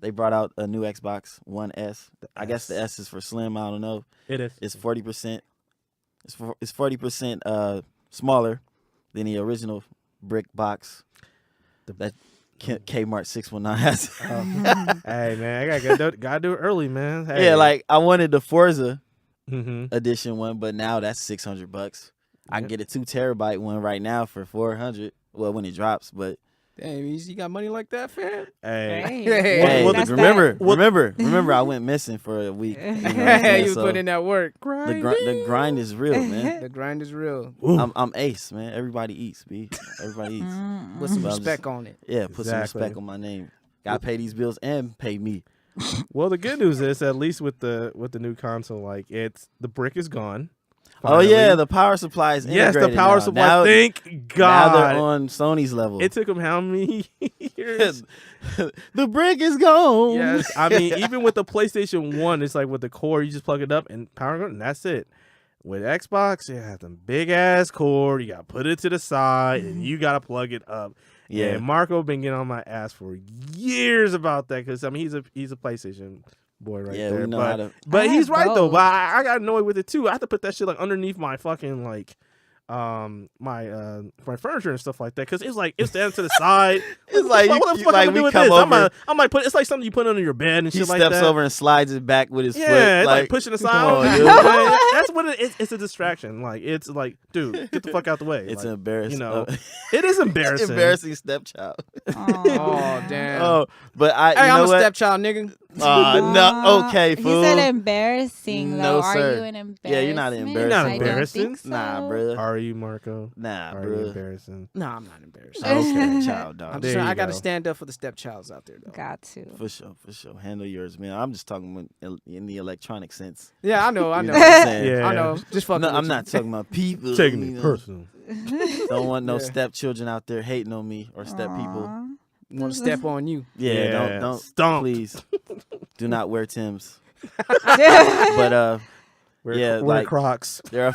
Speaker 2: They brought out a new Xbox One S. I guess the S is for slim. I don't know.
Speaker 4: to? It is.
Speaker 2: It's 40%. It's 40% smaller than the original brick box that Kmart 619 has.
Speaker 4: Hey man, I gotta do it early, man. Hey.
Speaker 2: Yeah, like I wanted the Forza
Speaker 4: Mm-hmm.
Speaker 2: edition one, but now that's $600. I can get a 2 terabyte one right now for $400. Well, when it drops, but
Speaker 1: Damn, you got money like that, fam?
Speaker 4: Hey.
Speaker 1: Hey,
Speaker 2: hey,
Speaker 4: well,
Speaker 3: that's
Speaker 2: remember, I went missing for a week. You know what I'm saying?
Speaker 1: you
Speaker 2: So
Speaker 1: put in that work.
Speaker 2: the grind is real, man.
Speaker 1: The grind is real.
Speaker 2: I'm ace, man. Everybody eats, B. Everybody eats.
Speaker 1: Put some
Speaker 2: But I'm
Speaker 1: respect on it.
Speaker 2: Yeah, put some
Speaker 4: Exactly.
Speaker 2: respect on my name. Gotta pay these bills and pay me.
Speaker 4: Well, the good news is at least with the new console, like the brick is gone.
Speaker 2: Oh yeah,
Speaker 4: Finally.
Speaker 2: the power supply is
Speaker 4: yes, the
Speaker 2: integrated
Speaker 4: power
Speaker 2: now.
Speaker 4: supply.
Speaker 2: Now,
Speaker 4: Thank
Speaker 2: now
Speaker 4: God.
Speaker 2: they're on Sony's level.
Speaker 4: It took them how many years?
Speaker 2: The brick is gone.
Speaker 4: Yes, I mean even with the PlayStation 1, it's like with the core, you just plug it up and power goes, and that's it. With Xbox, you have the big ass cord. You got to put it to the side, and you got to plug it up.
Speaker 2: Yeah.
Speaker 4: And Marco been getting on my ass for years about that because I mean he's a PlayStation boy right
Speaker 2: Yeah,
Speaker 4: there.
Speaker 2: we know
Speaker 4: but
Speaker 2: how to.
Speaker 4: but
Speaker 3: I
Speaker 4: he's
Speaker 3: have
Speaker 4: right though.
Speaker 3: both.
Speaker 4: But I got annoyed with it too. I have to put that shit like underneath my fucking like my furniture and stuff like that because it's down to the side.
Speaker 2: It's like
Speaker 4: what the
Speaker 2: you-
Speaker 4: fuck
Speaker 2: like
Speaker 4: I'm gonna
Speaker 2: we
Speaker 4: do with
Speaker 2: come
Speaker 4: this?
Speaker 2: over.
Speaker 4: I'm like it's like something you put under your bed and
Speaker 2: He
Speaker 4: shit like
Speaker 2: steps
Speaker 4: that.
Speaker 2: over and slides it back with his
Speaker 4: Yeah,
Speaker 2: foot.
Speaker 4: it's like pushing the side.
Speaker 2: on, dude.
Speaker 4: That's what it is. It's a distraction. Like it's like, dude, get the fuck out the way.
Speaker 2: It's
Speaker 4: like,
Speaker 2: embarrassing.
Speaker 4: you know, it is embarrassing.
Speaker 2: Embarrassing stepchild.
Speaker 1: Oh, damn.
Speaker 2: Oh, but I.
Speaker 1: Hey,
Speaker 2: you know
Speaker 1: I'm a
Speaker 2: what?
Speaker 1: stepchild, nigga.
Speaker 2: No, okay,
Speaker 3: He
Speaker 2: fool.
Speaker 3: said embarrassing, though.
Speaker 2: No, sir.
Speaker 3: Are you an embarrassment?
Speaker 2: Yeah, you're not embarrassing.
Speaker 4: You're not
Speaker 3: I don't
Speaker 4: embarrassing.
Speaker 3: think so.
Speaker 2: Nah, bro.
Speaker 4: Are you, Marco?
Speaker 2: Nah,
Speaker 4: Are you
Speaker 2: bro.
Speaker 4: embarrassing?
Speaker 1: No, I'm not embarrassed.
Speaker 2: Okay, child, dog.
Speaker 4: There
Speaker 1: I
Speaker 4: you
Speaker 1: got to
Speaker 4: go.
Speaker 1: stand up for the stepchilds out there, though.
Speaker 3: Got to.
Speaker 2: For sure. Handle yours, man. I'm just talking in the electronic sense.
Speaker 1: Yeah, I know.
Speaker 2: You know what I'm saying?
Speaker 4: Yeah.
Speaker 1: I know. Just fucking
Speaker 2: No,
Speaker 1: with
Speaker 2: I'm
Speaker 1: you.
Speaker 2: not talking about people.
Speaker 4: Taking
Speaker 2: you
Speaker 4: it
Speaker 2: know.
Speaker 4: personal.
Speaker 2: Don't want no
Speaker 1: Yeah.
Speaker 2: stepchildren out there hating on me or step people.
Speaker 3: Aw.
Speaker 1: Want to step on you.
Speaker 2: Yeah, don't
Speaker 4: Stomped.
Speaker 2: please. Do not wear Timbs. But
Speaker 4: Wear
Speaker 2: like-
Speaker 4: Crocs.
Speaker 2: there are a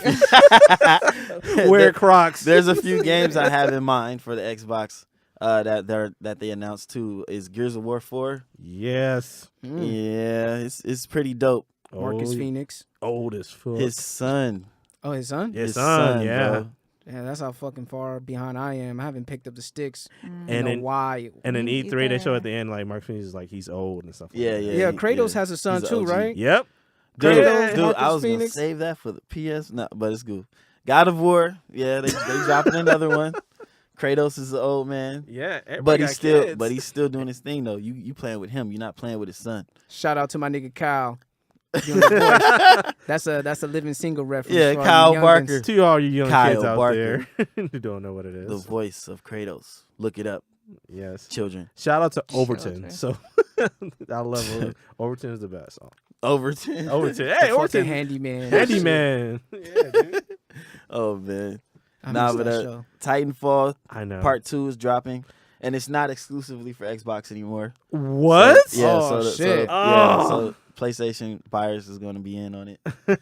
Speaker 2: few
Speaker 4: Wear Crocs.
Speaker 2: there's a few games I have in mind for the Xbox that they announced too. Is Gears of War 4.
Speaker 4: Yes.
Speaker 2: Yeah, it's pretty dope.
Speaker 1: Marcus
Speaker 4: Old-
Speaker 1: Phoenix.
Speaker 4: Old as fuck.
Speaker 2: His son.
Speaker 1: Oh, his son?
Speaker 4: His
Speaker 2: His
Speaker 4: son, yeah.
Speaker 2: bro.
Speaker 1: Yeah, that's how fucking far behind I am. I haven't picked up the sticks
Speaker 3: Mm.
Speaker 1: in
Speaker 4: And
Speaker 1: a
Speaker 4: in-
Speaker 1: while.
Speaker 4: And then
Speaker 3: Me
Speaker 4: E3, they show
Speaker 3: either.
Speaker 4: at the end, like, Mark Phoenix is like, he's old and stuff like
Speaker 2: Yeah,
Speaker 4: that.
Speaker 2: yeah.
Speaker 1: Yeah,
Speaker 2: he-
Speaker 1: Kratos
Speaker 2: yeah.
Speaker 1: has a son
Speaker 2: He's
Speaker 1: too,
Speaker 2: OG.
Speaker 1: right?
Speaker 4: Yep.
Speaker 2: Dude,
Speaker 1: Kratos,
Speaker 2: I
Speaker 1: Marcus
Speaker 2: was
Speaker 1: Phoenix.
Speaker 2: gonna save that for the PS. No, but it's cool. God of War, yeah, they dropping another one. Kratos is the old man,
Speaker 4: Yeah.
Speaker 2: but he's still doing his thing though. You playing with him, you're not playing with his son.
Speaker 1: Shout out to my nigga Kyle. Doing the voice. That's a living single reference.
Speaker 2: Yeah,
Speaker 1: for all
Speaker 2: Kyle
Speaker 1: you youngins.
Speaker 2: Barker.
Speaker 4: To all you young
Speaker 2: Kyle
Speaker 4: kids out
Speaker 2: Barker.
Speaker 4: there who don't know what it is.
Speaker 2: The voice of Kratos. Look it up,
Speaker 4: Yes.
Speaker 2: children.
Speaker 4: Shout out to Overton.
Speaker 3: Children.
Speaker 4: So I love Overton. Overton is the best.
Speaker 2: Overton.
Speaker 4: Overton.
Speaker 1: The
Speaker 4: Hey,
Speaker 1: fucking
Speaker 4: Overton.
Speaker 1: handyman.
Speaker 4: Handyman. Yeah, dude.
Speaker 2: Oh man,
Speaker 1: I
Speaker 2: Nah,
Speaker 1: miss
Speaker 2: but,
Speaker 1: that show.
Speaker 2: Titanfall
Speaker 4: I know.
Speaker 2: Part 2 is dropping, and it's not exclusively for Xbox anymore.
Speaker 4: What?
Speaker 2: Yeah,
Speaker 1: Oh,
Speaker 2: so
Speaker 1: shit.
Speaker 2: so PlayStation buyers is going to be in on it.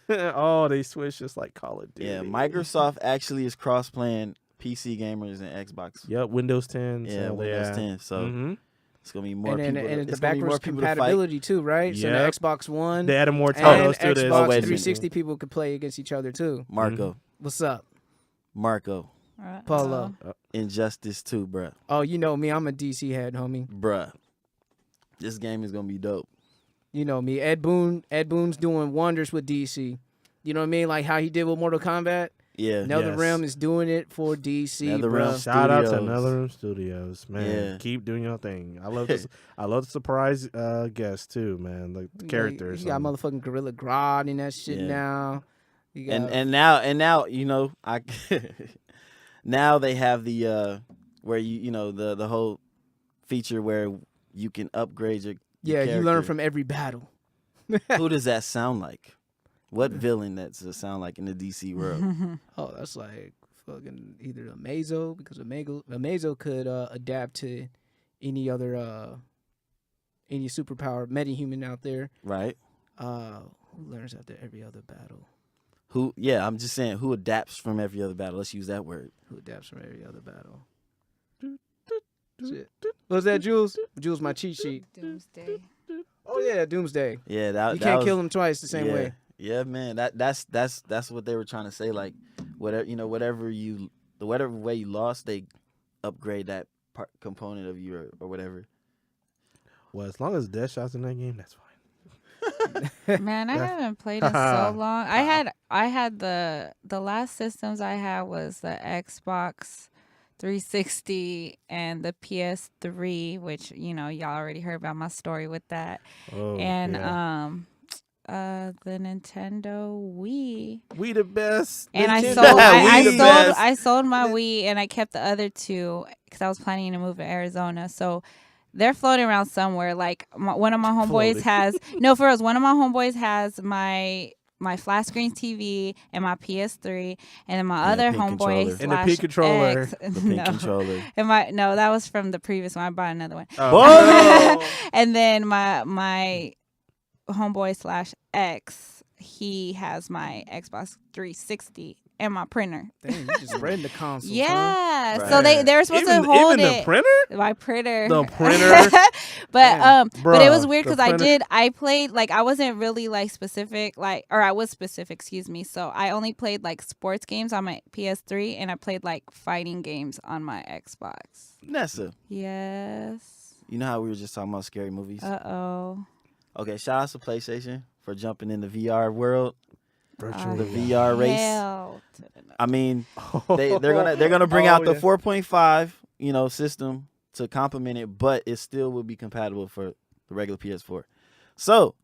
Speaker 4: Oh, they switch just like Call of Duty.
Speaker 2: Yeah, Microsoft actually is cross-playing PC gamers and Xbox.
Speaker 4: Yep, Windows 10.
Speaker 2: Yeah,
Speaker 4: so
Speaker 2: Windows 10. So
Speaker 4: hmm
Speaker 2: it's gonna be more
Speaker 1: And
Speaker 2: people.
Speaker 1: the
Speaker 2: It's gonna be more
Speaker 1: backwards
Speaker 2: people to fight.
Speaker 1: compatibility too, right? So
Speaker 4: Yep.
Speaker 1: the Xbox One
Speaker 4: They added more
Speaker 1: and
Speaker 4: titles to this.
Speaker 1: Xbox
Speaker 2: Oh, wait a minute.
Speaker 1: 360 people could play against each other too.
Speaker 2: Marco,
Speaker 1: What's up,
Speaker 2: Marco,
Speaker 1: Polo?
Speaker 2: Injustice 2, bruh.
Speaker 1: Oh, you know me. I'm a DC head, homie.
Speaker 2: Bruh. This game is gonna be dope.
Speaker 1: You know me. Ed Boon's doing wonders with DC. You know what I mean? Like how he did with Mortal Kombat.
Speaker 2: Yeah.
Speaker 1: NetherRealm is doing it for DC,
Speaker 2: NetherRealm.
Speaker 1: bro.
Speaker 4: Shout out to
Speaker 2: Studios.
Speaker 4: NetherRealm Studios, man.
Speaker 2: Yeah.
Speaker 4: Keep doing your thing. I love this. I love the surprise guests too, man. Like the characters.
Speaker 1: You got motherfucking Gorilla Grodd in that shit
Speaker 2: Yeah.
Speaker 1: now. You got,
Speaker 2: And now you know I now they have the where you know the whole feature where you can upgrade your
Speaker 1: yeah, you learn
Speaker 2: character.
Speaker 1: from every battle.
Speaker 2: Who does that sound like? What villain does it sound like in the DC world?
Speaker 1: Oh, that's like fucking either Amazo, because Amazo could adapt to any other any superpower metahuman out there.
Speaker 2: Right?
Speaker 1: Who learns after every other battle?
Speaker 2: Who? Yeah, I'm just saying who adapts from every other battle. Let's use that word.
Speaker 1: Who adapts from every other battle? Shit. What's that, Jules? Jules, my cheat sheet.
Speaker 3: Doomsday.
Speaker 1: Oh yeah, Doomsday.
Speaker 2: Yeah, that
Speaker 1: You
Speaker 2: that
Speaker 1: can't
Speaker 2: was-
Speaker 1: kill him twice the same
Speaker 2: yeah.
Speaker 1: way.
Speaker 2: Yeah, man. That's what they were trying to say. Like, whatever way you lost, they upgrade that component of you or whatever.
Speaker 4: Well, as long as Death Shot's in that game, that's fine.
Speaker 3: Man, I haven't played in so long. I had the last systems I had was the Xbox 360 and the PS3, which y'all already heard about my story with that.
Speaker 4: Oh,
Speaker 3: And
Speaker 4: yeah.
Speaker 3: The Nintendo Wii.
Speaker 4: We the best.
Speaker 3: And I
Speaker 4: Nintendo.
Speaker 3: sold
Speaker 2: We the best.
Speaker 3: I sold my Wii and I kept the other two because I was planning to move to Arizona. So they're floating around somewhere. Like one of my homeboys
Speaker 4: Floating.
Speaker 3: has for us. One of my homeboys has my flat screen TV and my PS3, and then my
Speaker 2: And the
Speaker 3: other
Speaker 2: pink
Speaker 3: homeboy
Speaker 2: controller.
Speaker 4: And the pink controller.
Speaker 2: The pink controller.
Speaker 3: no, that was from the previous one. I bought another one.
Speaker 4: Oh.
Speaker 3: And then my homeboy / ex, he has my Xbox 360 and my printer.
Speaker 1: Damn, you just spreading the console.
Speaker 3: Yeah,
Speaker 2: Right.
Speaker 3: so they were supposed to hold
Speaker 4: even
Speaker 3: it.
Speaker 4: the printer?
Speaker 3: My printer.
Speaker 4: The printer?
Speaker 3: But but it was
Speaker 4: Bruh,
Speaker 3: weird
Speaker 4: the
Speaker 3: because
Speaker 4: printer-
Speaker 3: I played like I wasn't really like specific or I was specific, excuse me. So I only played like sports games on my PS3 and I played like fighting games on my Xbox.
Speaker 2: Nessa,
Speaker 3: Yes.
Speaker 2: you know how we were just talking about scary movies?
Speaker 3: Uh-oh.
Speaker 2: Okay, shout out to PlayStation for jumping in the VR world,
Speaker 4: Virtual
Speaker 2: the
Speaker 4: reality.
Speaker 2: VR race.
Speaker 3: Hell to the no.
Speaker 2: I mean, they're gonna bring out the
Speaker 4: yeah.
Speaker 2: 4.5 system to complement it, but it still will be compatible for the regular PS4. So,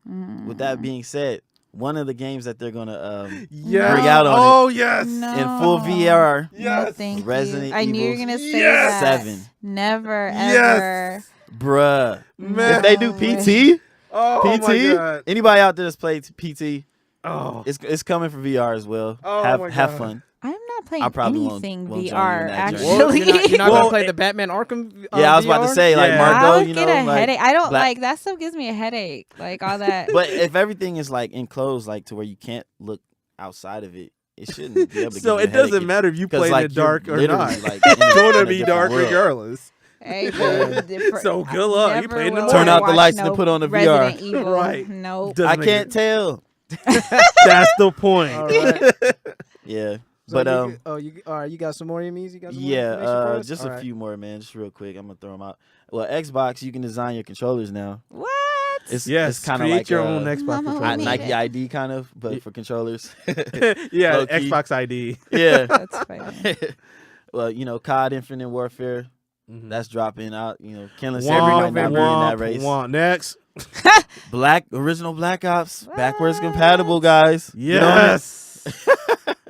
Speaker 2: with that being said, one of the games that they're gonna
Speaker 4: Yes.
Speaker 2: bring out on
Speaker 4: Oh yes.
Speaker 3: No.
Speaker 2: in full VR,
Speaker 3: No,
Speaker 4: Yes.
Speaker 3: thank
Speaker 2: Resident
Speaker 3: you. I knew you were
Speaker 2: Evil
Speaker 3: gonna say
Speaker 4: Yes.
Speaker 3: that.
Speaker 2: 7.
Speaker 3: Never,
Speaker 4: Yes.
Speaker 3: ever.
Speaker 2: Bruh.
Speaker 4: Man.
Speaker 2: If they do
Speaker 3: No
Speaker 2: PT,
Speaker 4: Oh my
Speaker 2: PT,
Speaker 4: god.
Speaker 2: anybody out there that's played PT,
Speaker 4: Oh.
Speaker 2: it's coming for VR as well.
Speaker 4: Oh
Speaker 2: have
Speaker 4: my
Speaker 2: have
Speaker 4: God.
Speaker 2: fun.
Speaker 3: I'm not playing
Speaker 2: I probably
Speaker 3: anything
Speaker 2: won't join you in
Speaker 3: VR.
Speaker 2: that journey.
Speaker 1: Well,
Speaker 3: Actually,
Speaker 1: you're not
Speaker 4: Well,
Speaker 1: gonna play the Batman Arkham.
Speaker 2: Yeah, I was about to
Speaker 1: VR?
Speaker 2: say like
Speaker 4: Yeah.
Speaker 2: Margot,
Speaker 3: I would
Speaker 2: you
Speaker 3: get
Speaker 2: know,
Speaker 3: a
Speaker 2: like
Speaker 3: headache. I don't
Speaker 2: Black-
Speaker 3: like that stuff. Gives me a headache. Like all that.
Speaker 2: But if everything is like enclosed, like to where you can't look outside of it, it shouldn't be able to.
Speaker 4: So
Speaker 2: give
Speaker 4: it
Speaker 2: you a
Speaker 4: doesn't
Speaker 2: headache.
Speaker 4: matter if you
Speaker 2: 'Cause,
Speaker 4: play
Speaker 2: like,
Speaker 4: in the dark
Speaker 2: you're
Speaker 4: or
Speaker 2: literally,
Speaker 4: not.
Speaker 2: like,
Speaker 4: It's
Speaker 2: in a
Speaker 4: gonna be
Speaker 2: different
Speaker 4: dark
Speaker 2: world.
Speaker 4: regardless.
Speaker 3: Hey, but different-
Speaker 4: So good luck. You
Speaker 3: never
Speaker 4: play in the
Speaker 3: will
Speaker 2: Turn
Speaker 3: I
Speaker 2: out the
Speaker 3: watch
Speaker 2: lights and
Speaker 3: no
Speaker 2: then put on the
Speaker 3: Resident
Speaker 2: VR.
Speaker 3: Evil.
Speaker 4: Right.
Speaker 3: Nope.
Speaker 4: Doesn't
Speaker 2: I
Speaker 4: make
Speaker 2: can't
Speaker 4: it-
Speaker 2: tell.
Speaker 4: That's the point.
Speaker 1: All right.
Speaker 2: Yeah,
Speaker 1: So
Speaker 2: but
Speaker 1: all right. You got some more Emmys? You got some more
Speaker 2: yeah,
Speaker 1: information for us?
Speaker 2: just
Speaker 1: All
Speaker 2: a
Speaker 1: right.
Speaker 2: few more, man. Just real quick, I'm gonna throw them out. Well, Xbox, you can design your controllers now.
Speaker 3: What?
Speaker 2: It's
Speaker 4: Yes.
Speaker 2: it's kind of
Speaker 4: Create
Speaker 2: like
Speaker 4: your own Xbox
Speaker 3: Mama, we
Speaker 4: controller.
Speaker 3: need
Speaker 2: Nike
Speaker 3: it.
Speaker 2: ID kind of, but
Speaker 4: Ye-
Speaker 2: for controllers.
Speaker 4: Yeah,
Speaker 2: Low-key.
Speaker 4: Xbox ID.
Speaker 2: Yeah.
Speaker 3: That's funny.
Speaker 2: Well, COD Infinite Warfare,
Speaker 4: Mhm.
Speaker 2: that's dropping out. Killing
Speaker 1: Every
Speaker 2: Saber might not
Speaker 1: November.
Speaker 2: be in that race.
Speaker 4: Next.
Speaker 2: Original Black Ops, backwards compatible, guys. Get on it.
Speaker 4: Yes.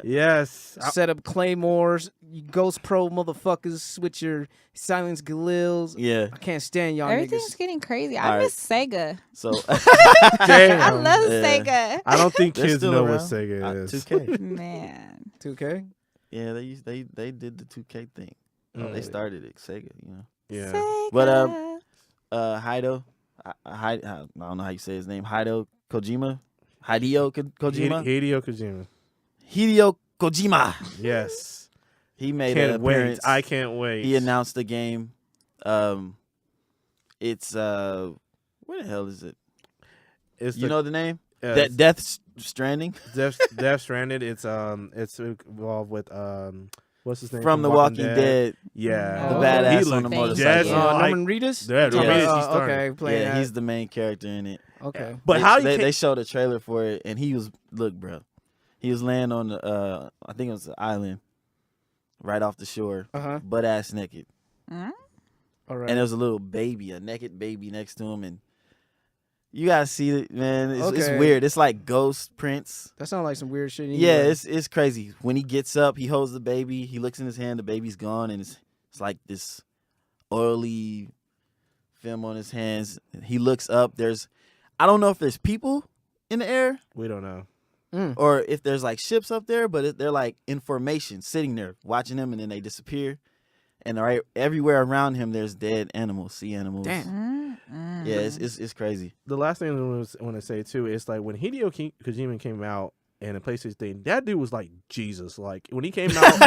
Speaker 4: Yes.
Speaker 1: Set up claymores, you Ghost Pro motherfuckers with your Silence Galils.
Speaker 2: Yeah.
Speaker 1: I can't stand y'all
Speaker 3: Everything's
Speaker 1: niggas.
Speaker 3: getting crazy.
Speaker 2: All
Speaker 3: I
Speaker 2: right.
Speaker 3: miss Sega.
Speaker 2: So
Speaker 4: Damn.
Speaker 3: I love
Speaker 2: Yeah.
Speaker 3: Sega.
Speaker 4: I don't think
Speaker 2: They're
Speaker 4: kids
Speaker 2: still
Speaker 4: know
Speaker 2: around.
Speaker 4: what Sega is.
Speaker 2: 2K.
Speaker 3: Man.
Speaker 1: 2K.
Speaker 2: Yeah, they did the 2K thing.
Speaker 4: Mm.
Speaker 2: They started it, Sega.
Speaker 4: Yeah.
Speaker 3: Sega.
Speaker 2: But, Hideo, I don't know how you say his name. Hideo Kojima.
Speaker 4: Hideo Kojima.
Speaker 2: Hideo Kojima.
Speaker 4: Yes.
Speaker 2: He made an
Speaker 4: Can't wait.
Speaker 2: appearance.
Speaker 4: I can't wait.
Speaker 2: He announced the game. It's where the hell is it?
Speaker 4: It's
Speaker 2: You know the name?
Speaker 4: it's
Speaker 2: Death Stranding
Speaker 4: Death Stranded. It's involved with what's his name
Speaker 2: from The Walking Dead.
Speaker 4: Yeah,
Speaker 3: The
Speaker 4: He
Speaker 2: badass
Speaker 4: looked
Speaker 2: on the
Speaker 3: Thank
Speaker 2: motorcycle.
Speaker 3: you.
Speaker 4: like-
Speaker 1: Norman Reedus?
Speaker 4: Yeah, Norman
Speaker 2: Yes.
Speaker 4: Reedus, he started.
Speaker 1: Okay, playing
Speaker 2: Yeah,
Speaker 1: that.
Speaker 2: he's the main character in it.
Speaker 1: Okay.
Speaker 4: But how
Speaker 2: they
Speaker 4: you
Speaker 2: showed a trailer for it, and he was bro. He was laying on the I think it was the island, right off the shore,
Speaker 1: Uh-huh.
Speaker 2: butt ass naked,
Speaker 3: Mm?
Speaker 1: All right.
Speaker 2: and there was a little baby, a naked baby next to him, and you gotta see it, man. It's
Speaker 1: Okay.
Speaker 2: weird. It's like Ghost Prince.
Speaker 1: That sounds like some weird shit.
Speaker 2: Yeah,
Speaker 1: anyway.
Speaker 2: it's crazy. When he gets up, he holds the baby. He looks in his hand. The baby's gone, and it's like this oily film on his hands. He looks up. I don't know if there's people in the air
Speaker 4: we don't know.
Speaker 2: or if there's like ships up there, but they're like in formation, sitting there watching him, and then they disappear. And right everywhere around him, there's dead animals, sea animals.
Speaker 1: Damn.
Speaker 2: Yeah, it's crazy.
Speaker 4: The last thing I want to say too is like when Hideo Kojima came out and the PlayStation thing, that dude was like Jesus. Like when he came out,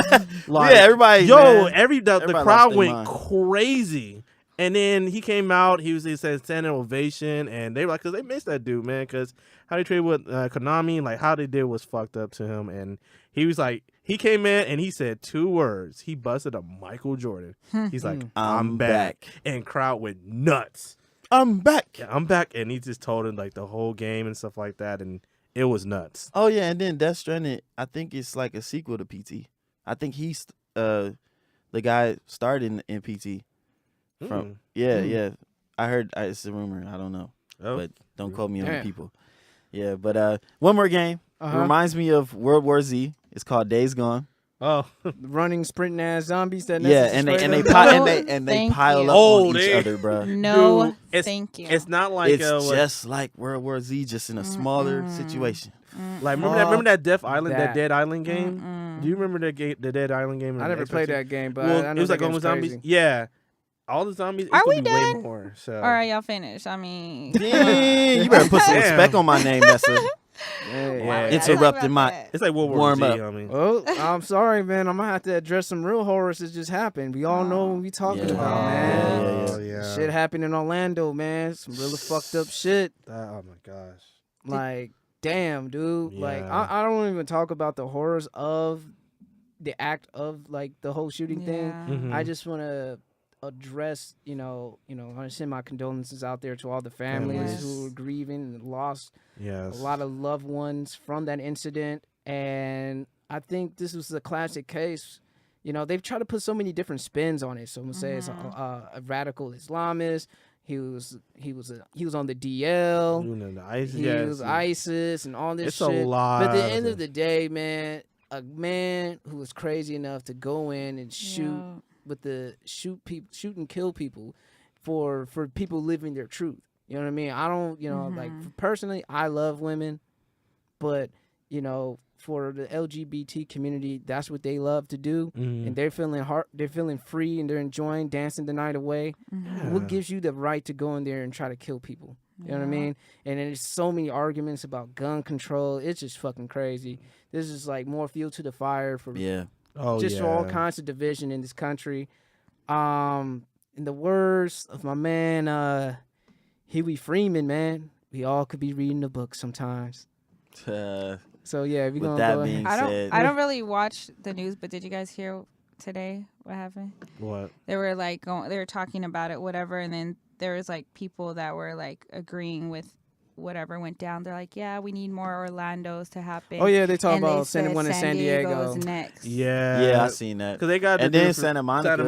Speaker 4: like
Speaker 2: Yeah, everybody.
Speaker 4: yo,
Speaker 2: man.
Speaker 4: the
Speaker 2: Everybody
Speaker 4: crowd
Speaker 2: lost their
Speaker 4: went
Speaker 2: mind.
Speaker 4: crazy. And then he came out, he said standing ovation, and they were like, because they missed that dude, man, because how they traded with Konami, like how they did was fucked up to him, and he was like, he came in and he said 2 words, he busted a Michael Jordan. He's like, I'm back, and crowd went nuts.
Speaker 2: I'm back.
Speaker 4: Yeah, I'm back, and he just told him like the whole game and stuff like that, and it was nuts.
Speaker 2: Oh yeah, and then Death Stranding, I think it's like a sequel to PT. I think he's the guy started in PT. From yeah. I heard it's a rumor. I don't know, but don't quote me on the
Speaker 1: Damn.
Speaker 2: people. Yeah, but one more game.
Speaker 1: Uh-huh.
Speaker 2: It reminds me of World War Z. It's called Days Gone.
Speaker 4: Oh,
Speaker 1: Running, sprinting ass zombies that
Speaker 2: Yeah,
Speaker 1: Nessus
Speaker 2: and
Speaker 1: is
Speaker 2: they and they
Speaker 1: afraid
Speaker 2: pi-
Speaker 1: of?
Speaker 2: and they and they
Speaker 3: Thank
Speaker 2: pile
Speaker 3: you.
Speaker 2: up
Speaker 4: Oh,
Speaker 2: on each
Speaker 4: they-
Speaker 2: other, bro.
Speaker 3: No,
Speaker 4: Dude, it's-
Speaker 3: thank you.
Speaker 4: it's not like
Speaker 2: It's
Speaker 4: what-
Speaker 2: just like World War Z, just in a smaller situation.
Speaker 4: like remember that Death Island, that
Speaker 1: that.
Speaker 4: Dead Island game. Do you remember the Dead Island game?
Speaker 1: I never played that game, but
Speaker 4: Well,
Speaker 1: I
Speaker 4: it
Speaker 1: know
Speaker 4: was
Speaker 1: that
Speaker 4: like almost
Speaker 1: game's
Speaker 4: zombies.
Speaker 1: crazy.
Speaker 4: Yeah, all the zombies. It's
Speaker 3: Are
Speaker 4: gonna
Speaker 3: we
Speaker 4: be way
Speaker 3: done?
Speaker 4: more. So
Speaker 3: All right, y'all finished. I mean,
Speaker 2: Dang, you better put some
Speaker 4: Damn.
Speaker 2: respect on my name, Nessa.
Speaker 1: Yeah.
Speaker 4: Wow.
Speaker 2: Interrupting my.
Speaker 4: it's like World War
Speaker 2: Warm
Speaker 4: Z.
Speaker 2: up.
Speaker 4: I mean,
Speaker 1: Well, I'm sorry, man. I'm gonna have to address some real horrors that just happened. We all know what we talking
Speaker 2: Yeah.
Speaker 1: about, man.
Speaker 4: Oh, yeah.
Speaker 1: Shit happened in Orlando, man. Some really fucked up shit.
Speaker 4: Oh my gosh.
Speaker 1: Like, damn, dude. Like,
Speaker 4: Yeah.
Speaker 1: I don't even talk about the horrors of the act of like the whole shooting thing.
Speaker 4: Mhm.
Speaker 1: I just want to address, I want to send my condolences out there to all the families
Speaker 3: Yes.
Speaker 1: who are grieving and lost
Speaker 4: Yes.
Speaker 1: a lot of loved ones from that incident. And I think this was a classic case. They've tried to put so many different spins on it. So I'm gonna say it's a radical Islamist. He was on the DL.
Speaker 4: Doing the ISIS.
Speaker 1: He was ISIS and all this
Speaker 4: It's
Speaker 1: shit.
Speaker 4: a lot.
Speaker 1: But at the end of the day, man, a man who was crazy enough to go in and shoot shoot and kill people for people living their truth. You know what I mean? I don't, like personally, I love women, but for the LGBT community, that's what they love to do, and they're feeling free, and they're enjoying dancing the night away. What gives you the right to go in there and try to kill people? You know what I mean? And there's so many arguments about gun control. It's just fucking crazy. This is like more fuel to the fire for for all kinds of division in this country. In the words of my man Huey Freeman, man, we all could be reading a book sometimes. So yeah, we're gonna go ahead.
Speaker 3: I don't really watch the news, but did you guys hear today what happened?
Speaker 4: What?
Speaker 3: They were like they were talking about it, whatever, and then there was like people that were like agreeing with whatever went down. They're like, yeah, we need more Orlandos to happen.
Speaker 1: Oh yeah, they talk
Speaker 3: and
Speaker 1: about
Speaker 3: they
Speaker 1: sending one in San Diego.
Speaker 3: Next.
Speaker 4: Yeah,
Speaker 2: I seen that.
Speaker 4: Because they got
Speaker 2: and then Santa Monica.
Speaker 4: They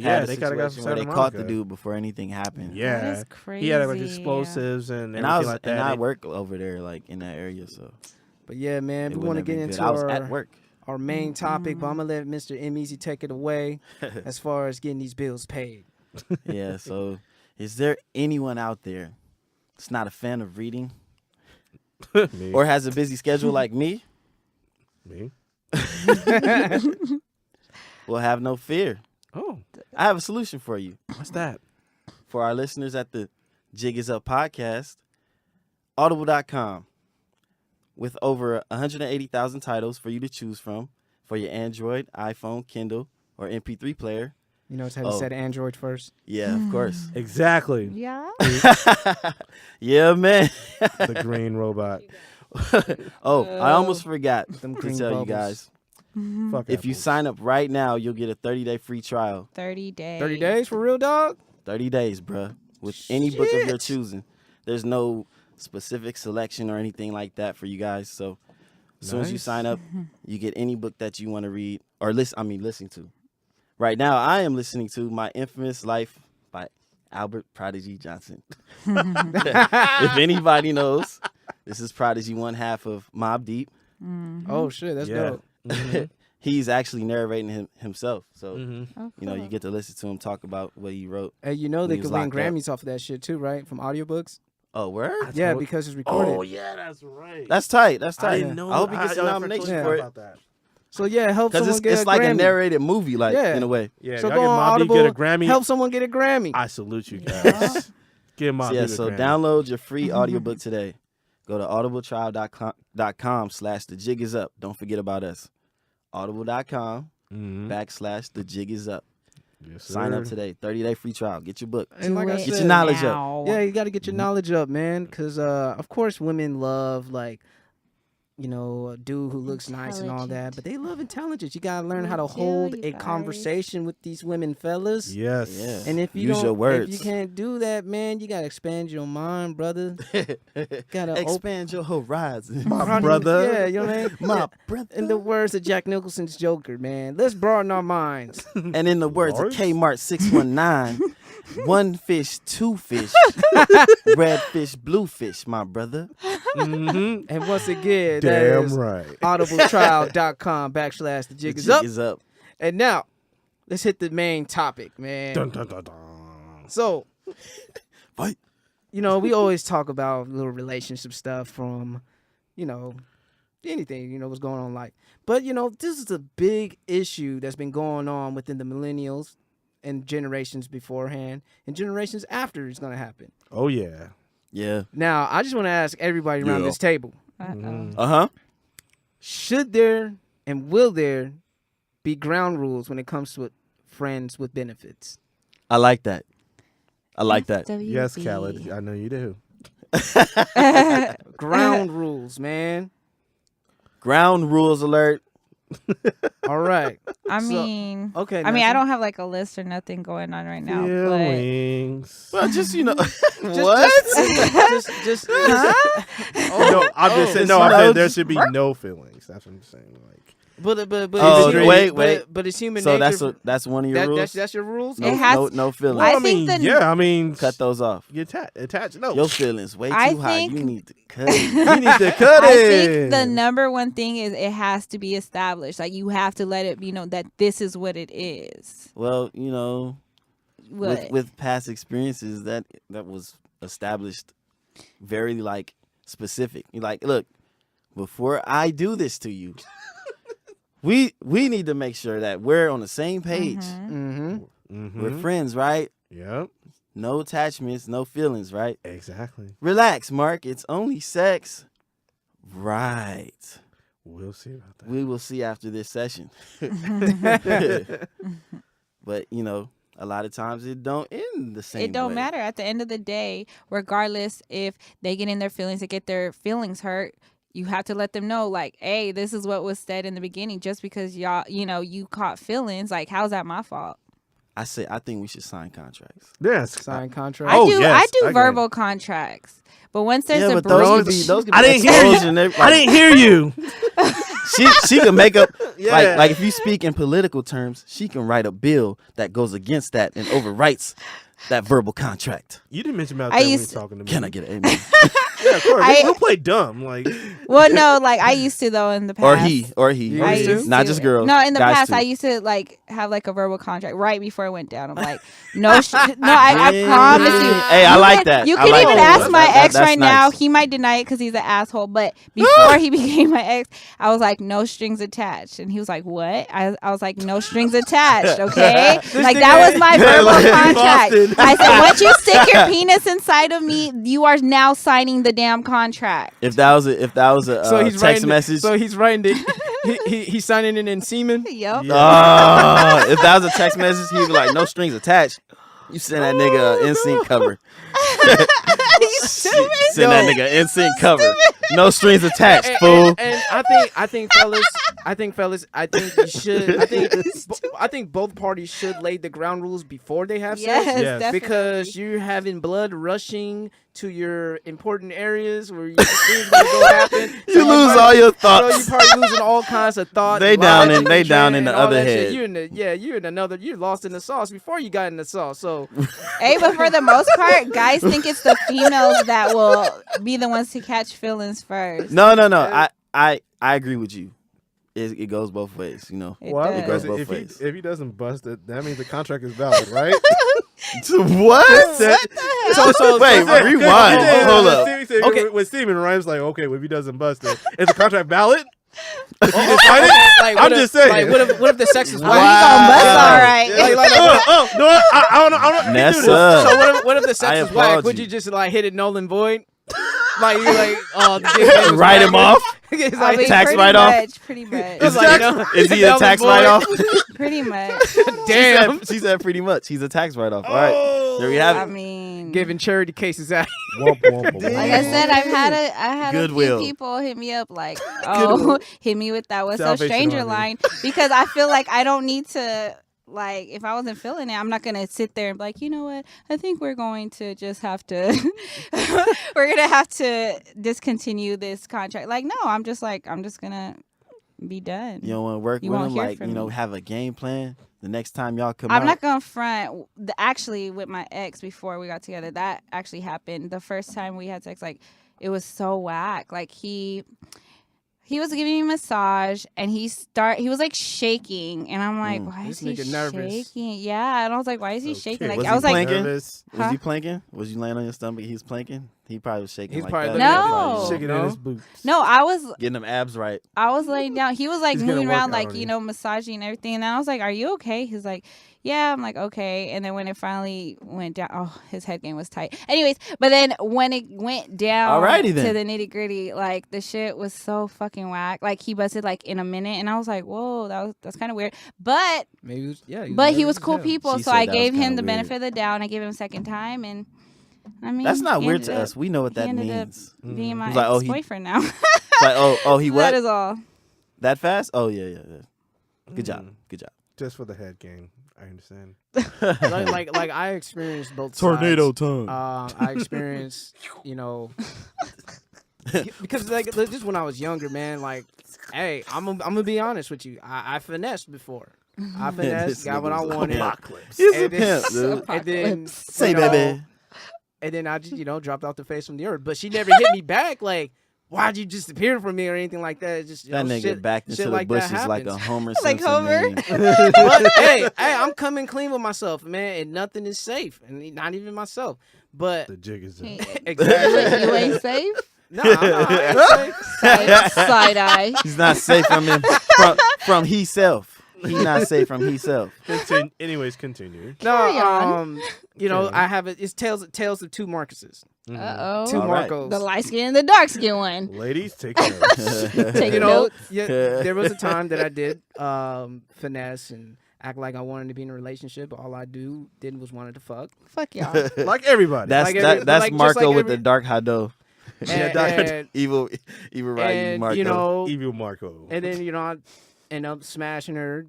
Speaker 4: got from Santa Monica.
Speaker 2: They caught the dude before anything happened.
Speaker 4: Yeah,
Speaker 3: that is crazy.
Speaker 4: He had like explosives and everything like that.
Speaker 2: And I work over there, like in that area, so.
Speaker 1: But yeah, man, we want to get into our main topic, but I'm gonna let Mr. M Easy take it away as far as getting these bills paid.
Speaker 2: Yeah. So, is there anyone out there that's not a fan of reading? Or has a busy schedule like me?
Speaker 4: Me?
Speaker 2: Well, have no fear.
Speaker 4: Oh.
Speaker 2: I have a solution for you.
Speaker 4: What's that?
Speaker 2: For our listeners at the Jig Is Up podcast, audible.com, with over 180,000 titles for you to choose from for your Android, iPhone, Kindle, or MP3 player.
Speaker 1: You know, it's how you said Android first.
Speaker 2: Yeah, of course.
Speaker 4: Exactly.
Speaker 3: Yeah.
Speaker 2: Yeah, man.
Speaker 4: The green robot.
Speaker 2: I almost forgot to
Speaker 1: green
Speaker 2: tell
Speaker 1: bubbles.
Speaker 2: you guys.
Speaker 4: Fuck
Speaker 2: If you
Speaker 4: apples.
Speaker 2: sign up right now, you'll get a 30-day free trial.
Speaker 3: 30 days.
Speaker 1: 30 days for real, dog?
Speaker 2: 30 days, bruh. With any book of your choosing. There's no specific selection or anything like that for you guys. So as soon as you sign up, you get any book that you want to read or listen to. Right now, I am listening to My Infamous Life by Albert Prodigy Johnson. If anybody knows, this is Prodigy, one half of Mobb Deep.
Speaker 1: Oh shit, that's dope.
Speaker 2: He's actually narrating himself. So,
Speaker 3: Oh,
Speaker 2: you get to listen to him talk about what he wrote.
Speaker 1: Hey, they
Speaker 2: he
Speaker 1: could
Speaker 2: was
Speaker 1: win
Speaker 2: locked up.
Speaker 1: Grammys off of that shit too, right? From audiobooks.
Speaker 2: Oh, word?
Speaker 1: Yeah, because it's recorded.
Speaker 4: Oh yeah, that's right.
Speaker 2: That's tight. That's
Speaker 4: I
Speaker 2: tight.
Speaker 4: didn't know
Speaker 2: I hope he
Speaker 4: that.
Speaker 2: gets a
Speaker 4: I
Speaker 2: nomination
Speaker 4: forgot
Speaker 2: for it.
Speaker 4: about that.
Speaker 1: So yeah, help
Speaker 2: Because
Speaker 1: someone get
Speaker 2: it's
Speaker 1: a
Speaker 2: like
Speaker 1: Grammy.
Speaker 2: a narrated movie, like, in a way.
Speaker 4: Yeah,
Speaker 1: So
Speaker 4: y'all
Speaker 1: go
Speaker 4: get
Speaker 1: on
Speaker 4: Mobb Deep
Speaker 1: Audible,
Speaker 4: get a Grammy.
Speaker 1: help someone get a Grammy.
Speaker 4: I salute you guys. Give Mobb Deep a
Speaker 2: So
Speaker 4: Grammy.
Speaker 2: download your free audiobook today. Go to audibletrial.com/the jig is up. Don't forget about us. Audible.com /the jig is up.
Speaker 4: Yes,
Speaker 2: Sign up
Speaker 4: sir.
Speaker 2: today. 30-day free trial. Get your book.
Speaker 1: And like I
Speaker 2: Get your
Speaker 1: said,
Speaker 2: knowledge up.
Speaker 3: now.
Speaker 1: yeah, you got to get your knowledge up, man. Because of course, women love like, a dude who looks nice and all that, but they love intelligence. You gotta learn how to hold a conversation with these women, fellas.
Speaker 4: Yes.
Speaker 2: Yeah.
Speaker 1: And if you
Speaker 2: Use your words.
Speaker 1: if you can't do that, man, you gotta expand your mind, brother. Gotta
Speaker 2: Expand your horizon.
Speaker 4: My brother.
Speaker 1: Yeah, you know what I mean?
Speaker 2: My brother.
Speaker 1: In the words of Jack Nicholson's Joker, man, let's broaden our minds.
Speaker 2: And in the words of
Speaker 4: Lords?
Speaker 2: Kmart 619, one fish, two fish, red fish, blue fish, my brother.
Speaker 4: Mm-hmm.
Speaker 1: And once again, that
Speaker 4: Damn
Speaker 1: is
Speaker 4: right.
Speaker 1: audibletrial.com /the jig is up.
Speaker 2: Is up.
Speaker 1: And now, let's hit the main topic, man.
Speaker 4: Dun, dun, dun, dun.
Speaker 1: So,
Speaker 2: Fight.
Speaker 1: we always talk about little relationship stuff from, anything, what's going on in life. But, this is a big issue that's been going on within the millennials and generations beforehand and generations after it's going to happen.
Speaker 4: Oh yeah.
Speaker 2: Yeah.
Speaker 1: Now, I just want to ask everybody around this table,
Speaker 2: Uh-huh.
Speaker 1: should there and will there be ground rules when it comes to friends with benefits?
Speaker 2: I like that. I like that.
Speaker 4: Yes, Khaled. I know you do.
Speaker 1: Ground rules, man.
Speaker 2: Ground rules alert.
Speaker 1: All right.
Speaker 3: I
Speaker 1: So-
Speaker 3: mean,
Speaker 1: Okay.
Speaker 3: I
Speaker 1: Nancy.
Speaker 3: don't have like a list or nothing going on right now.
Speaker 4: Feelings.
Speaker 2: Well, just, what?
Speaker 1: Just
Speaker 4: No, I'm just saying. No, I'm saying there should be no feelings. That's what I'm saying. Like,
Speaker 1: But
Speaker 2: Oh,
Speaker 1: it's human-
Speaker 2: wait.
Speaker 1: But it's human
Speaker 2: So
Speaker 1: nature.
Speaker 2: that's one of your rules.
Speaker 1: That's your rules.
Speaker 2: No,
Speaker 3: It has-
Speaker 2: no feelings.
Speaker 3: I
Speaker 4: Well,
Speaker 3: think the-
Speaker 4: yeah, I mean,
Speaker 2: Cut those off.
Speaker 4: you attach. No,
Speaker 2: Your feelings way too
Speaker 3: I
Speaker 2: high.
Speaker 3: think-
Speaker 2: You need to cut it.
Speaker 4: you need to cut
Speaker 3: I
Speaker 4: it.
Speaker 3: think the number one thing is it has to be established. Like you have to let it be known that this is what it is.
Speaker 2: Well,
Speaker 3: What?
Speaker 2: with past experiences that was established very like specific. You're like, look, before I do this to you, we need to make sure that we're on the same page.
Speaker 1: Mm-hmm.
Speaker 2: We're friends, right?
Speaker 4: Yep,
Speaker 2: No attachments, no feelings, right?
Speaker 4: exactly.
Speaker 2: Relax, Mark. It's only sex. Right.
Speaker 4: We'll see about that.
Speaker 2: We will see after this session. But, a lot of times it don't end the same
Speaker 3: It don't
Speaker 2: way.
Speaker 3: matter. At the end of the day, regardless if they get in their feelings, they get their feelings hurt, you have to let them know, like, hey, this is what was said in the beginning. Just because y'all, you caught feelings, like, how's that my fault?
Speaker 2: I think we should sign contracts.
Speaker 4: Yes,
Speaker 1: Sign contract.
Speaker 4: Oh,
Speaker 3: I
Speaker 4: yes,
Speaker 3: do
Speaker 4: I get
Speaker 3: verbal contracts, but once there's a
Speaker 2: but those
Speaker 3: breach,
Speaker 2: could be
Speaker 4: I didn't hear you.
Speaker 2: exposure.
Speaker 4: I didn't hear you.
Speaker 2: She can make up
Speaker 4: Yeah.
Speaker 2: like if you speak in political terms, she can write a bill that goes against that and overwrites that verbal contract.
Speaker 4: You didn't mention about
Speaker 3: I
Speaker 4: that when you
Speaker 3: used
Speaker 4: were talking to me.
Speaker 2: Can I get an amen?
Speaker 4: Yeah, of course.
Speaker 3: I-
Speaker 4: We'll play dumb. Like,
Speaker 3: well, no, like I used to though in the past.
Speaker 2: or he.
Speaker 1: You
Speaker 3: I
Speaker 1: used to?
Speaker 3: used
Speaker 2: Not
Speaker 3: to.
Speaker 2: just girls.
Speaker 3: No, in the
Speaker 2: guys
Speaker 3: past,
Speaker 2: too.
Speaker 3: I used to like have like a verbal contract right before it went down. I'm like, no, I promise you.
Speaker 2: Hey, I
Speaker 3: You
Speaker 2: like
Speaker 3: can-
Speaker 2: that.
Speaker 3: You
Speaker 2: I
Speaker 3: can
Speaker 2: like
Speaker 3: even
Speaker 2: that.
Speaker 3: ask my ex
Speaker 2: That's
Speaker 3: right now.
Speaker 2: nice.
Speaker 3: He might deny it because he's an asshole. But before he became my ex, I was like, no strings attached, and he was like, what? I was like, no strings attached. Okay, like that was my verbal
Speaker 2: Like,
Speaker 3: contract.
Speaker 4: Boston.
Speaker 3: I said, once you stick your penis inside of me, you are now signing the damn contract.
Speaker 2: If that was a
Speaker 1: So he's
Speaker 2: text
Speaker 1: writing.
Speaker 2: message.
Speaker 1: So he's writing it. He's signing it in semen.
Speaker 3: Yep.
Speaker 2: If that was a text message, he'd be like, no strings attached. You send that nigga an NSYNC cover.
Speaker 3: You stupid.
Speaker 2: Send that nigga an NSYNC cover. No strings attached,
Speaker 1: And,
Speaker 2: fool.
Speaker 1: and I think fellas, you should. I think both parties should lay the ground rules before they have
Speaker 3: Yes,
Speaker 1: sex.
Speaker 4: Yes.
Speaker 3: definitely.
Speaker 1: Because you're having blood rushing to your important areas where things gonna go happen. So
Speaker 2: You lose
Speaker 1: probably-
Speaker 2: all your
Speaker 1: So
Speaker 2: thoughts.
Speaker 1: you probably losing all kinds of thoughts.
Speaker 2: They down in-
Speaker 1: logic,
Speaker 2: they down
Speaker 1: and
Speaker 2: in the
Speaker 1: all
Speaker 2: other
Speaker 1: that shit.
Speaker 2: head.
Speaker 1: You're lost in the sauce before you got in the sauce. So
Speaker 3: Hey, but for the most part, guys think it's the females that will be the ones to catch feelings first.
Speaker 2: No. I agree with you. It goes both ways,
Speaker 3: It
Speaker 4: well,
Speaker 3: does.
Speaker 4: because
Speaker 2: both
Speaker 4: if
Speaker 2: ways.
Speaker 4: he doesn't bust it, that means the contract is valid, right?
Speaker 2: What?
Speaker 1: so
Speaker 2: Wait,
Speaker 1: so-
Speaker 2: rewind.
Speaker 4: Yeah,
Speaker 2: Hold
Speaker 4: with
Speaker 2: up.
Speaker 4: Steven said-
Speaker 1: Okay.
Speaker 4: With Steven, Ryan's like, okay, well, if he doesn't bust it, is the contract valid? If he just signed it?
Speaker 1: Like,
Speaker 4: I'm
Speaker 1: what
Speaker 4: just
Speaker 1: if-
Speaker 4: saying.
Speaker 1: Like, what if the sex is
Speaker 3: Oh,
Speaker 1: whack?
Speaker 3: he gonna bust
Speaker 2: Wow.
Speaker 3: all right.
Speaker 1: Like,
Speaker 4: No, I don't know.
Speaker 2: Mess
Speaker 4: He do this.
Speaker 2: up.
Speaker 1: So what if the
Speaker 2: I
Speaker 1: sex is
Speaker 2: applaud
Speaker 1: whack? Would
Speaker 2: you.
Speaker 1: you just like hit it null and void? Like you're like, oh, the dick was
Speaker 2: Write
Speaker 1: whack.
Speaker 2: him off?
Speaker 1: It's
Speaker 3: I
Speaker 1: like,
Speaker 3: mean,
Speaker 2: tax
Speaker 3: pretty
Speaker 2: write-off?
Speaker 3: much, pretty much.
Speaker 1: it's like, you know,
Speaker 2: Is he a
Speaker 1: null
Speaker 2: tax
Speaker 1: and void.
Speaker 2: write-off?
Speaker 3: Pretty much.
Speaker 1: Damn,
Speaker 2: She said pretty much. He's a tax write-off. All right. There we have
Speaker 3: I
Speaker 2: it.
Speaker 3: mean,
Speaker 1: giving charity cases out.
Speaker 4: Womp, womp, womp.
Speaker 3: like I said, I had
Speaker 2: Goodwill.
Speaker 3: a few people hit me up like, oh, hit me with that What's Up
Speaker 4: Salvation
Speaker 3: Stranger
Speaker 4: Army.
Speaker 3: line, because I feel like I don't need to. Like, if I wasn't feeling it, I'm not gonna sit there and be like, you know what? I think we're going to just have to, we're gonna have to discontinue this contract. Like, no, I'm just gonna be done.
Speaker 2: You don't want to work
Speaker 3: You
Speaker 2: with
Speaker 3: won't
Speaker 2: him,
Speaker 3: hear
Speaker 2: like,
Speaker 3: from me.
Speaker 2: have a game plan the next time y'all come
Speaker 3: I'm
Speaker 2: out.
Speaker 3: not gonna front. Actually, with my ex before we got together, that actually happened. The first time we had sex, like, it was so whack. Like he was giving me a massage and he was like shaking, and I'm like, why
Speaker 1: This
Speaker 3: is he
Speaker 1: nigga nervous.
Speaker 3: shaking? Yeah, and I was like, why is he shaking?
Speaker 4: Okay.
Speaker 3: Like
Speaker 2: Was
Speaker 3: I
Speaker 2: he
Speaker 3: was like,
Speaker 2: planking?
Speaker 4: Nervous,
Speaker 2: Was he
Speaker 3: Huh?
Speaker 2: planking? Was you laying on your stomach? He was planking. He probably was shaking.
Speaker 1: He's
Speaker 2: like
Speaker 1: probably
Speaker 2: that.
Speaker 1: looking
Speaker 3: No.
Speaker 1: at you,
Speaker 4: shaking in his boots.
Speaker 3: no,
Speaker 2: Getting them abs right.
Speaker 3: I was laying down. He was like
Speaker 4: He's gonna
Speaker 3: moving
Speaker 4: work
Speaker 3: around,
Speaker 4: out
Speaker 3: like,
Speaker 4: on
Speaker 3: you
Speaker 4: you.
Speaker 3: know, massaging and everything. And I was like, are you okay? He's like, yeah. I'm like, okay. And then when it finally went down, oh, his head game was tight. Anyways, but then when it went down
Speaker 2: Alrighty then.
Speaker 3: to the nitty gritty, like, the shit was so fucking whack. Like, he busted like in a minute, and I was like, whoa, that's kind of weird. But
Speaker 1: Maybe it was, yeah.
Speaker 3: but he
Speaker 1: nervous
Speaker 3: was
Speaker 1: as
Speaker 3: cool
Speaker 1: hell.
Speaker 3: people,
Speaker 2: She
Speaker 3: so
Speaker 2: said
Speaker 3: I
Speaker 2: that
Speaker 3: gave
Speaker 2: was
Speaker 3: him
Speaker 2: kinda
Speaker 3: the
Speaker 2: weird.
Speaker 3: benefit of the doubt, and I gave him a second time, and I mean,
Speaker 2: That's not
Speaker 3: he
Speaker 2: weird to
Speaker 3: ended
Speaker 2: us. We know what
Speaker 3: he
Speaker 2: that
Speaker 3: ended up
Speaker 2: means.
Speaker 3: being my
Speaker 2: He's like, oh, he-
Speaker 3: ex-boyfriend now.
Speaker 2: It's like, oh, he
Speaker 3: That
Speaker 2: what?
Speaker 3: is all.
Speaker 2: That fast? Oh, yeah. Good job.
Speaker 4: Mm.
Speaker 2: Good job.
Speaker 4: Just for the head game. I understand.
Speaker 1: like I experienced both sides.
Speaker 2: tongue.
Speaker 1: I experienced, because like just when I was younger, man, like, hey, I'm gonna be honest with you. I finessed before. I finessed,
Speaker 2: This
Speaker 1: got what I
Speaker 2: nigga was
Speaker 1: wanted.
Speaker 4: Apocalypse.
Speaker 2: He's a
Speaker 1: And then-
Speaker 2: pimp, dude.
Speaker 1: And then
Speaker 2: Say,
Speaker 1: you know,
Speaker 2: baby.
Speaker 1: And then I just dropped off the face from the earth. But she never hit me back like, why'd you disappear from me or anything like that. It's just
Speaker 2: That nigga
Speaker 1: shit,
Speaker 2: backed into
Speaker 1: shit
Speaker 2: the
Speaker 1: like that
Speaker 2: bushes like a
Speaker 1: happens.
Speaker 2: Homer
Speaker 3: Like
Speaker 2: Simpson
Speaker 3: Homer.
Speaker 2: meme.
Speaker 1: But hey, I'm coming clean with myself, man, and nothing is safe, and not even myself. But
Speaker 4: The jig is up.
Speaker 1: exactly,
Speaker 3: You ain't safe.
Speaker 1: no, I ain't safe.
Speaker 3: Side eye.
Speaker 2: He's not safe from him from himself. He not safe from himself.
Speaker 4: Anyways, continue.
Speaker 3: Carry
Speaker 1: No,
Speaker 3: on.
Speaker 1: I have it. It's tales of two Marcuses,
Speaker 4: Mhm.
Speaker 3: Uh
Speaker 1: two
Speaker 3: oh.
Speaker 2: All right.
Speaker 1: Marcos.
Speaker 3: The light skin and the dark skin one.
Speaker 4: Ladies, take notes.
Speaker 3: Take
Speaker 1: You know,
Speaker 3: notes.
Speaker 1: yeah, there was a time that I did finesse and act like I wanted to be in a relationship, but all I did was wanted to fuck.
Speaker 3: Fuck y'all.
Speaker 4: Like everybody.
Speaker 2: That's
Speaker 1: Like every-
Speaker 2: that's
Speaker 1: like- just
Speaker 2: Marco
Speaker 1: like
Speaker 2: with
Speaker 1: every-
Speaker 2: the dark hado.
Speaker 1: And,
Speaker 4: Doc-
Speaker 1: and,
Speaker 2: Evil Ryu
Speaker 1: and,
Speaker 2: Marco.
Speaker 1: you know,
Speaker 4: Evil Marco.
Speaker 1: and then I end up smashing her,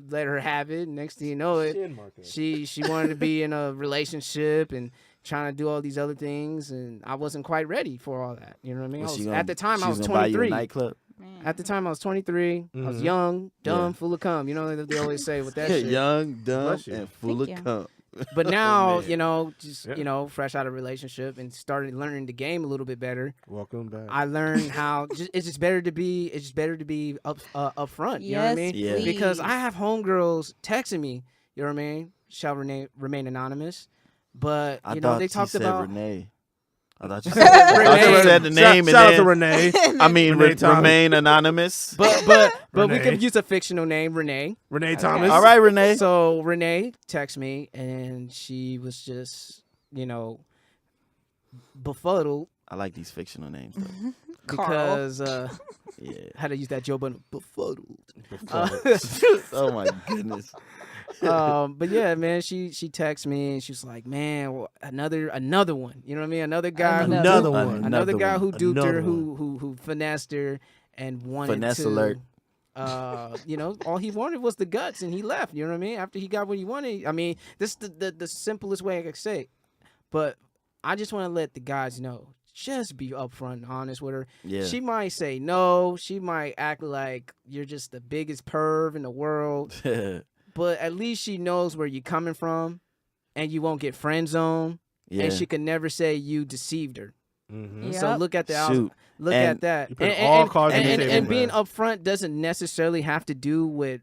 Speaker 1: let her have it. Next thing you know it,
Speaker 4: Shin Marco.
Speaker 1: she wanted to be in a relationship and trying to do all these other things, and I wasn't quite ready for all that. You know what I mean?
Speaker 2: Was
Speaker 1: I
Speaker 2: she
Speaker 1: was,
Speaker 2: gonna-
Speaker 1: at the time I
Speaker 2: she
Speaker 1: was
Speaker 2: gonna buy you a
Speaker 1: 23.
Speaker 2: nightclub.
Speaker 3: Man.
Speaker 1: At the time I was 23. I was
Speaker 4: Mhm.
Speaker 1: young, dumb,
Speaker 2: Yeah.
Speaker 1: full of cum. You know what they always say with that shit.
Speaker 2: Young, dumb,
Speaker 4: Bless you.
Speaker 2: and full of
Speaker 3: Thank you.
Speaker 2: cum.
Speaker 1: But now,
Speaker 2: man.
Speaker 1: just
Speaker 4: Yeah.
Speaker 1: fresh out of a relationship and started learning the game a little bit better.
Speaker 4: Welcome back.
Speaker 1: I learned how it's just better to be up front. You know what I
Speaker 3: Yes,
Speaker 1: mean?
Speaker 2: Yeah.
Speaker 1: Because I
Speaker 3: please.
Speaker 1: have homegirls texting me. You know what I mean? Shall remain anonymous. But
Speaker 2: I
Speaker 1: you know
Speaker 2: thought
Speaker 1: they
Speaker 2: you
Speaker 1: talked
Speaker 2: said
Speaker 1: about
Speaker 2: Renee. I thought you said, I thought you
Speaker 1: Renee.
Speaker 2: said the name
Speaker 4: Shout out to
Speaker 2: and then
Speaker 4: Renee.
Speaker 2: I mean
Speaker 4: Renee Thomas.
Speaker 2: remain anonymous.
Speaker 1: but we
Speaker 4: Renee.
Speaker 1: could use a fictional name, Renee.
Speaker 4: Renee
Speaker 3: Okay.
Speaker 4: Thomas.
Speaker 2: All right, Renee.
Speaker 1: So Renee texted me and she was just befuddled
Speaker 2: I like these fictional names though.
Speaker 3: Carl.
Speaker 1: because
Speaker 2: Yeah.
Speaker 1: how to use that Joe Budden befuddled.
Speaker 2: Oh my goodness.
Speaker 1: But yeah, man, she texted me and she was like, man, another one. You know what I mean? Another guy,
Speaker 4: Another one.
Speaker 1: another guy who duped her,
Speaker 4: Another
Speaker 1: who finessed her and wanted
Speaker 2: Finesse
Speaker 1: to.
Speaker 2: alert.
Speaker 1: All he wanted was the guts, and he left. You know what I mean? After he got what he wanted. I mean, this is the simplest way I could say it. But I just want to let the guys know. Just be upfront and honest with her.
Speaker 2: Yeah.
Speaker 1: She might say no. She might act like you're just the biggest perv in the world. But at least she knows where you're coming from, and you won't get friend zoned.
Speaker 2: yeah.
Speaker 1: And she can never say you deceived her.
Speaker 4: Mm-hmm.
Speaker 3: Yeah.
Speaker 1: So
Speaker 3: Yep.
Speaker 1: look at the
Speaker 2: Shoot.
Speaker 1: look
Speaker 2: And
Speaker 1: at that.
Speaker 4: you put all cards on the
Speaker 1: and,
Speaker 4: table,
Speaker 1: and being
Speaker 4: man.
Speaker 1: upfront doesn't necessarily have to do with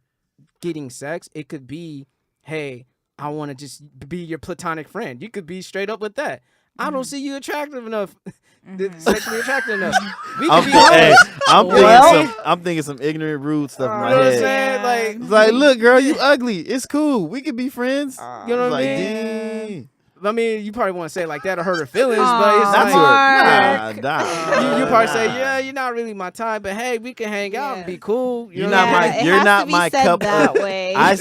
Speaker 1: getting sex. It could be, hey, I want to just be your platonic friend. You could be straight up with that. I don't see you attractive enough, sexually attractive enough. We could be
Speaker 2: Hey,
Speaker 1: homies.
Speaker 2: I'm thinking some ignorant, rude stuff in
Speaker 1: You
Speaker 2: my
Speaker 1: know what I'm
Speaker 2: head.
Speaker 1: saying? Like,
Speaker 2: It's like, look, girl, you ugly. It's cool. We could be friends.
Speaker 1: you know what I
Speaker 2: like,
Speaker 1: mean?
Speaker 2: dang.
Speaker 1: I mean, you probably want to say it like that or hurt her feelings, but
Speaker 3: Aw,
Speaker 1: it's
Speaker 2: Not
Speaker 1: like,
Speaker 2: to
Speaker 3: Mark.
Speaker 2: her. Nah.
Speaker 1: you probably say,
Speaker 2: Nah.
Speaker 1: yeah, you're not really my type, but hey, we can hang out and
Speaker 3: Yeah.
Speaker 1: be cool. You
Speaker 2: You're
Speaker 1: know
Speaker 2: not
Speaker 1: what I
Speaker 2: my-
Speaker 1: mean?
Speaker 3: it
Speaker 2: you're
Speaker 3: has
Speaker 2: not
Speaker 3: to be
Speaker 2: my
Speaker 3: said
Speaker 2: cup
Speaker 3: that
Speaker 2: of-
Speaker 3: way.
Speaker 2: I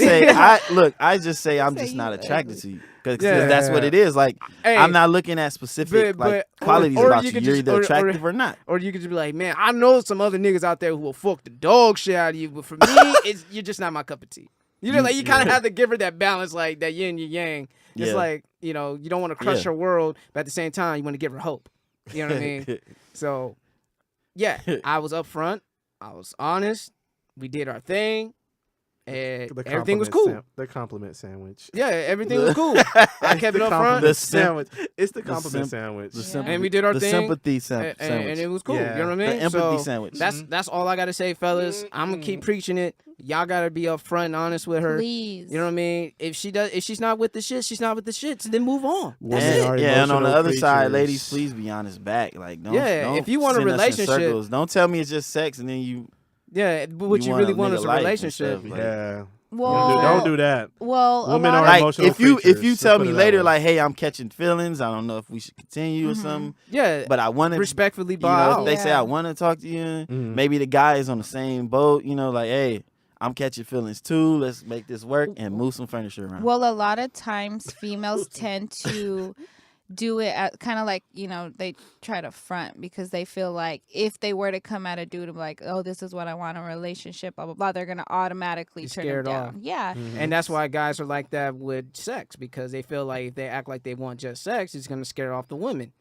Speaker 2: just say I'm
Speaker 3: Say
Speaker 2: just
Speaker 3: you
Speaker 2: not attracted
Speaker 3: ugly.
Speaker 2: to you. Because
Speaker 1: Yeah.
Speaker 2: that's what it is. Like,
Speaker 1: Hey,
Speaker 2: I'm not looking at specific
Speaker 1: but-
Speaker 2: qualities
Speaker 1: or
Speaker 2: about
Speaker 1: you
Speaker 2: you.
Speaker 1: could
Speaker 2: You're
Speaker 1: just-
Speaker 2: either
Speaker 1: or-
Speaker 2: attractive or not.
Speaker 1: Or you could just be like, man, I know some other niggas out there who will fuck the dog shit out of you, but for me, you're just not my cup of tea. You know, like you kind of have to give her that balance, like that yin and yang. It's
Speaker 2: Yeah.
Speaker 1: like, you don't want to crush
Speaker 2: Yeah.
Speaker 1: her world, but at the same time, you want to give her hope. You know what I mean? So, yeah, I was upfront. I was honest. We did our thing, and
Speaker 4: The
Speaker 1: everything was
Speaker 4: compliment
Speaker 1: cool.
Speaker 4: The compliment sandwich.
Speaker 1: Yeah, everything was cool. I kept it up front,
Speaker 2: The
Speaker 4: sandwich. It's the
Speaker 2: the
Speaker 4: compliment
Speaker 2: sim-
Speaker 4: sandwich.
Speaker 2: the
Speaker 3: Yeah.
Speaker 2: sympathy,
Speaker 1: and we did our
Speaker 2: the
Speaker 1: thing,
Speaker 2: sympathy
Speaker 1: and
Speaker 2: sandwich.
Speaker 1: it was cool.
Speaker 4: Yeah.
Speaker 1: You know what I
Speaker 2: The
Speaker 1: mean?
Speaker 2: empathy
Speaker 1: So,
Speaker 2: sandwich.
Speaker 1: That's all I gotta say, fellas. I'm gonna keep preaching it. Y'all gotta be upfront and honest with her.
Speaker 3: Please.
Speaker 1: You know what I mean? If she's not with the shit, she's not with the shit. So then move on. That's
Speaker 4: Women
Speaker 1: it.
Speaker 4: are
Speaker 2: Yeah, and on the
Speaker 4: emotional
Speaker 2: other side,
Speaker 4: creatures.
Speaker 2: ladies, please be honest back. Like, don't,
Speaker 1: Yeah,
Speaker 2: don't
Speaker 1: if you want a
Speaker 2: send us in
Speaker 1: relationship-
Speaker 2: circles. Don't tell me it's just sex and then you.
Speaker 1: Yeah, but what you
Speaker 2: want
Speaker 1: really
Speaker 2: a
Speaker 1: want
Speaker 2: nigga
Speaker 1: is a
Speaker 2: life and
Speaker 1: relationship.
Speaker 2: stuff, like-
Speaker 4: Yeah.
Speaker 3: Well,
Speaker 4: Don't do that.
Speaker 3: Well, a
Speaker 4: Women
Speaker 3: lot
Speaker 4: are
Speaker 3: of-
Speaker 2: Like,
Speaker 4: emotional
Speaker 2: if you
Speaker 4: creatures,
Speaker 2: tell
Speaker 4: let's
Speaker 2: me
Speaker 4: put it that
Speaker 2: later,
Speaker 4: way.
Speaker 2: like, hey, I'm catching feelings. I don't know if we should continue or something.
Speaker 1: Yeah,
Speaker 2: But I want to
Speaker 1: respectfully
Speaker 2: You
Speaker 1: bow
Speaker 2: know,
Speaker 1: out.
Speaker 2: if they say
Speaker 3: Yeah.
Speaker 2: I want to talk to you,
Speaker 4: Mhm.
Speaker 2: maybe the guy is on the same boat. You know, like, hey, I'm catching feelings too. Let's make this work and move some furniture around.
Speaker 3: Well, a lot of times females tend to do it at kind of like, they try to front because they feel like if they were to come at a dude and be like, oh, this is what I want in a relationship, blah, blah, blah, they're going to automatically
Speaker 1: Be
Speaker 3: turn it
Speaker 1: scared
Speaker 3: down.
Speaker 1: off.
Speaker 3: Yeah.
Speaker 1: And that's why guys are like that with sex, because they feel like if they act like they want just sex, it's gonna scare off the women.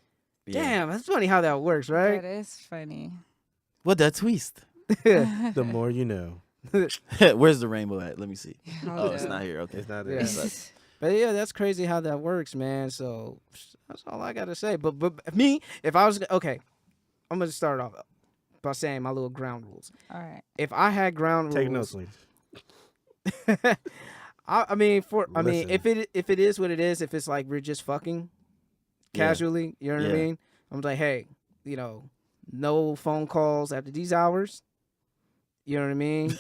Speaker 2: Yeah.
Speaker 1: Damn, that's funny how that works,
Speaker 3: That
Speaker 1: right?
Speaker 3: is funny.
Speaker 2: What that twist?
Speaker 4: The more you know.
Speaker 2: Where's the rainbow at? Let me see.
Speaker 3: Hold
Speaker 2: Oh, it's
Speaker 3: up.
Speaker 2: not here. Okay.
Speaker 4: It's not
Speaker 1: Yeah.
Speaker 4: there.
Speaker 2: Sucks.
Speaker 1: But yeah, that's crazy how that works, man. So that's all I gotta say. But me, if I was okay, I'm gonna start off by saying my little ground rules.
Speaker 3: All right.
Speaker 1: If I had ground
Speaker 4: Take
Speaker 1: rules,
Speaker 4: notes, please.
Speaker 1: I mean,
Speaker 4: Listen.
Speaker 1: if it is what it is, if it's like we're just fucking
Speaker 2: Yeah.
Speaker 1: casually, you know what I
Speaker 2: Yeah.
Speaker 1: mean? I'm like, hey, no phone calls after these hours. You know what I mean?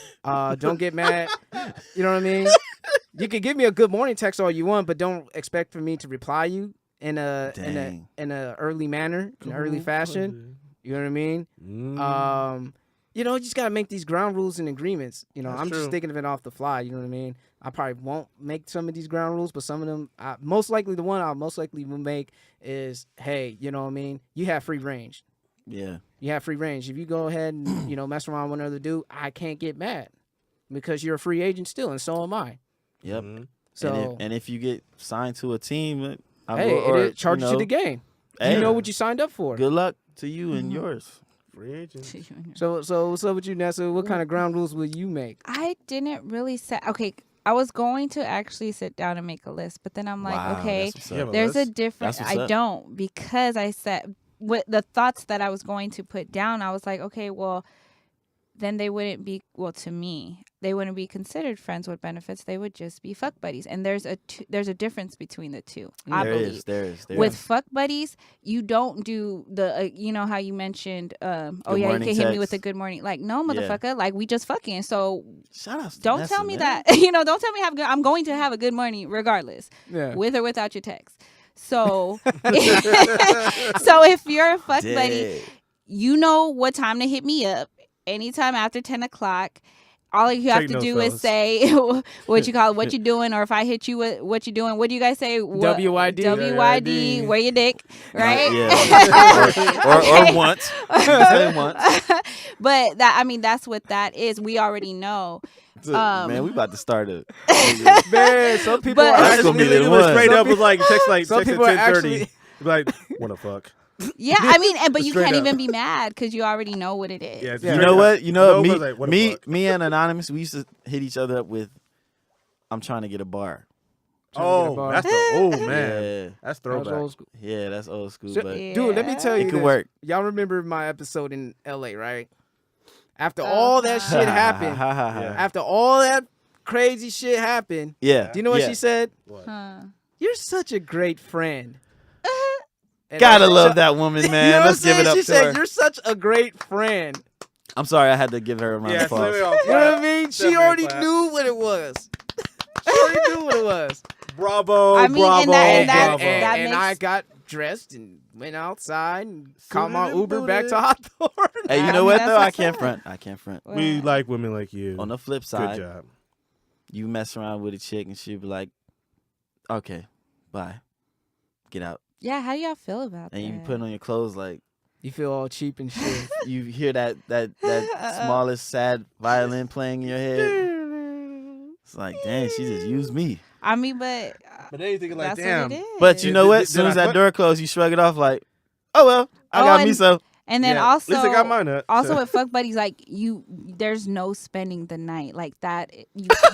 Speaker 1: Don't get mad. You know what I mean? You can give me a good morning text all you want, but don't expect for me to reply you in a
Speaker 2: Dang.
Speaker 1: early manner, in an early fashion. You know what I mean?
Speaker 4: Mm.
Speaker 1: You just gotta make these ground rules and agreements.
Speaker 4: That's
Speaker 1: I'm just
Speaker 4: true.
Speaker 1: thinking of it off the fly. You know what I mean? I probably won't make some of these ground rules, but some of them, most likely the one I most likely will make is, hey, you know what I mean? You have free range.
Speaker 2: Yeah.
Speaker 1: You have free range. If you go ahead and mess around with another dude, I can't get mad because you're a free agent still, and so am I.
Speaker 2: Yep.
Speaker 4: Mhm.
Speaker 1: So
Speaker 2: And if you get signed to a team,
Speaker 1: hey, it charges you the game.
Speaker 2: Hey,
Speaker 1: You know what you signed up for.
Speaker 2: Good luck to you and yours.
Speaker 4: Free agent.
Speaker 1: So what's up with you, Nessa? What kind of ground rules will you make?
Speaker 3: I didn't really set. Okay, I was going to actually sit down and make a list, but then I'm like,
Speaker 2: Wow,
Speaker 3: okay,
Speaker 2: that's what's
Speaker 4: You have
Speaker 2: up.
Speaker 4: a
Speaker 3: there's a
Speaker 4: list?
Speaker 3: difference.
Speaker 2: That's what's
Speaker 3: I
Speaker 2: up.
Speaker 3: don't, because I said with the thoughts that I was going to put down. I was like, okay, well, then they wouldn't be, well, to me, they wouldn't be considered friends with benefits. They would just be fuck buddies, and there's a difference between the two. I
Speaker 2: There
Speaker 3: believe.
Speaker 2: is. There is.
Speaker 3: With fuck buddies, you don't do the you know how you mentioned oh yeah, you
Speaker 2: morning
Speaker 3: can hit me with
Speaker 2: text.
Speaker 3: a good morning. Like, no,
Speaker 2: Yeah.
Speaker 3: motherfucker, like we just fucking. So
Speaker 2: Shout out. To
Speaker 3: don't
Speaker 2: Nessa,
Speaker 3: tell me
Speaker 2: man.
Speaker 3: that don't tell me I'm going to have a good morning regardless,
Speaker 1: Yeah.
Speaker 3: with or without your text. So so if you're a fuck buddy,
Speaker 2: Dead.
Speaker 3: you know what time to hit me up. Anytime after 10 o'clock. All you have
Speaker 4: Take
Speaker 3: to
Speaker 4: notes,
Speaker 3: do
Speaker 4: fellas.
Speaker 3: is say what you call it, what you doing, or if I hit you with what you doing, what do you guys say? What,
Speaker 1: WYD.
Speaker 3: WYD, where your dick, right?
Speaker 2: Yeah. or
Speaker 3: Okay.
Speaker 2: once. Say once.
Speaker 3: But that's what that is. We already know.
Speaker 2: Man, we about to start it.
Speaker 1: Man, some people
Speaker 3: But-
Speaker 1: are
Speaker 2: That's gonna be
Speaker 1: actually
Speaker 2: the
Speaker 4: It was
Speaker 2: one.
Speaker 4: straight
Speaker 1: Some
Speaker 4: up was like text
Speaker 1: some
Speaker 4: at
Speaker 1: people are
Speaker 4: 10:30.
Speaker 1: actually
Speaker 4: Like, wanna fuck?
Speaker 3: Yeah, but you
Speaker 4: Straight
Speaker 3: can't
Speaker 4: up.
Speaker 3: even be mad because you already know what it is.
Speaker 4: Yeah,
Speaker 1: Yeah.
Speaker 4: straight
Speaker 2: You know
Speaker 4: up.
Speaker 2: what? You know
Speaker 4: No,
Speaker 2: me,
Speaker 4: was like, what the
Speaker 2: me,
Speaker 4: fuck?
Speaker 2: me and Anonymous. We used to hit each other up with, "I'm trying to get a bar."
Speaker 4: Oh,
Speaker 1: bar.
Speaker 4: that's the man.
Speaker 2: Yeah,
Speaker 4: That's
Speaker 1: That was
Speaker 4: throwback.
Speaker 1: old school.
Speaker 2: yeah, that's old school.
Speaker 1: So-
Speaker 2: but
Speaker 1: Dude, let me tell you
Speaker 2: it could
Speaker 1: this.
Speaker 2: work.
Speaker 1: Y'all remember my episode in LA, right? After all that shit happened,
Speaker 4: Yeah.
Speaker 1: after all that crazy shit happened,
Speaker 2: Yeah.
Speaker 1: do you know what
Speaker 2: yeah.
Speaker 1: she said?
Speaker 4: What?
Speaker 3: Huh.
Speaker 1: You're such a great friend. And
Speaker 2: Gotta
Speaker 1: I-
Speaker 2: love that woman,
Speaker 1: You
Speaker 2: man.
Speaker 1: know what
Speaker 2: Let's
Speaker 1: I'm
Speaker 2: give it
Speaker 1: saying?
Speaker 2: up
Speaker 1: She
Speaker 2: to
Speaker 1: said,
Speaker 2: her.
Speaker 1: "You're such a great friend."
Speaker 2: I'm sorry, I had to give her a round
Speaker 4: Yeah,
Speaker 2: of
Speaker 4: so let me
Speaker 2: applause.
Speaker 4: all
Speaker 1: You know what I
Speaker 4: clap.
Speaker 1: mean? She
Speaker 4: Definitely
Speaker 1: already
Speaker 4: clap.
Speaker 1: knew what it was. She already knew what it was.
Speaker 4: Bravo,
Speaker 3: I mean, and
Speaker 4: bravo,
Speaker 3: that-
Speaker 4: bravo.
Speaker 3: that
Speaker 1: and
Speaker 3: makes-
Speaker 1: I got dressed and went outside and caught my
Speaker 4: Suited and
Speaker 1: Uber back to
Speaker 4: booted.
Speaker 1: Hawthorne.
Speaker 2: Hey, you
Speaker 3: I
Speaker 2: know
Speaker 3: mean,
Speaker 2: what
Speaker 3: that's
Speaker 2: though? I
Speaker 3: what's
Speaker 2: can't
Speaker 3: up.
Speaker 2: front. I can't front.
Speaker 4: We like women like you.
Speaker 2: On the flip
Speaker 4: Good
Speaker 2: side,
Speaker 4: job.
Speaker 2: you mess around with a chick and she'll be like, "Okay, bye, get out,"
Speaker 3: Yeah, how do y'all feel about
Speaker 2: and
Speaker 3: that?
Speaker 2: you put on your clothes like
Speaker 1: You feel all cheap and shit.
Speaker 2: you hear that smallest sad violin playing in your head. It's like, dang, she just used me.
Speaker 3: I mean, but
Speaker 4: But then you thinking like,
Speaker 3: that's
Speaker 4: damn.
Speaker 3: what it is.
Speaker 2: But you know
Speaker 4: Did-
Speaker 2: what?
Speaker 4: did-
Speaker 2: As soon
Speaker 4: did
Speaker 2: as
Speaker 4: I
Speaker 2: that
Speaker 4: fuck-
Speaker 2: door closed, you shrug it off like, "Oh well, I
Speaker 3: Oh,
Speaker 2: got me
Speaker 3: and-
Speaker 2: so."
Speaker 3: and then
Speaker 4: Yeah,
Speaker 3: also,
Speaker 4: at least I got mine up.
Speaker 3: also
Speaker 4: so.
Speaker 3: with fuck buddies, like there's no spending the night like that.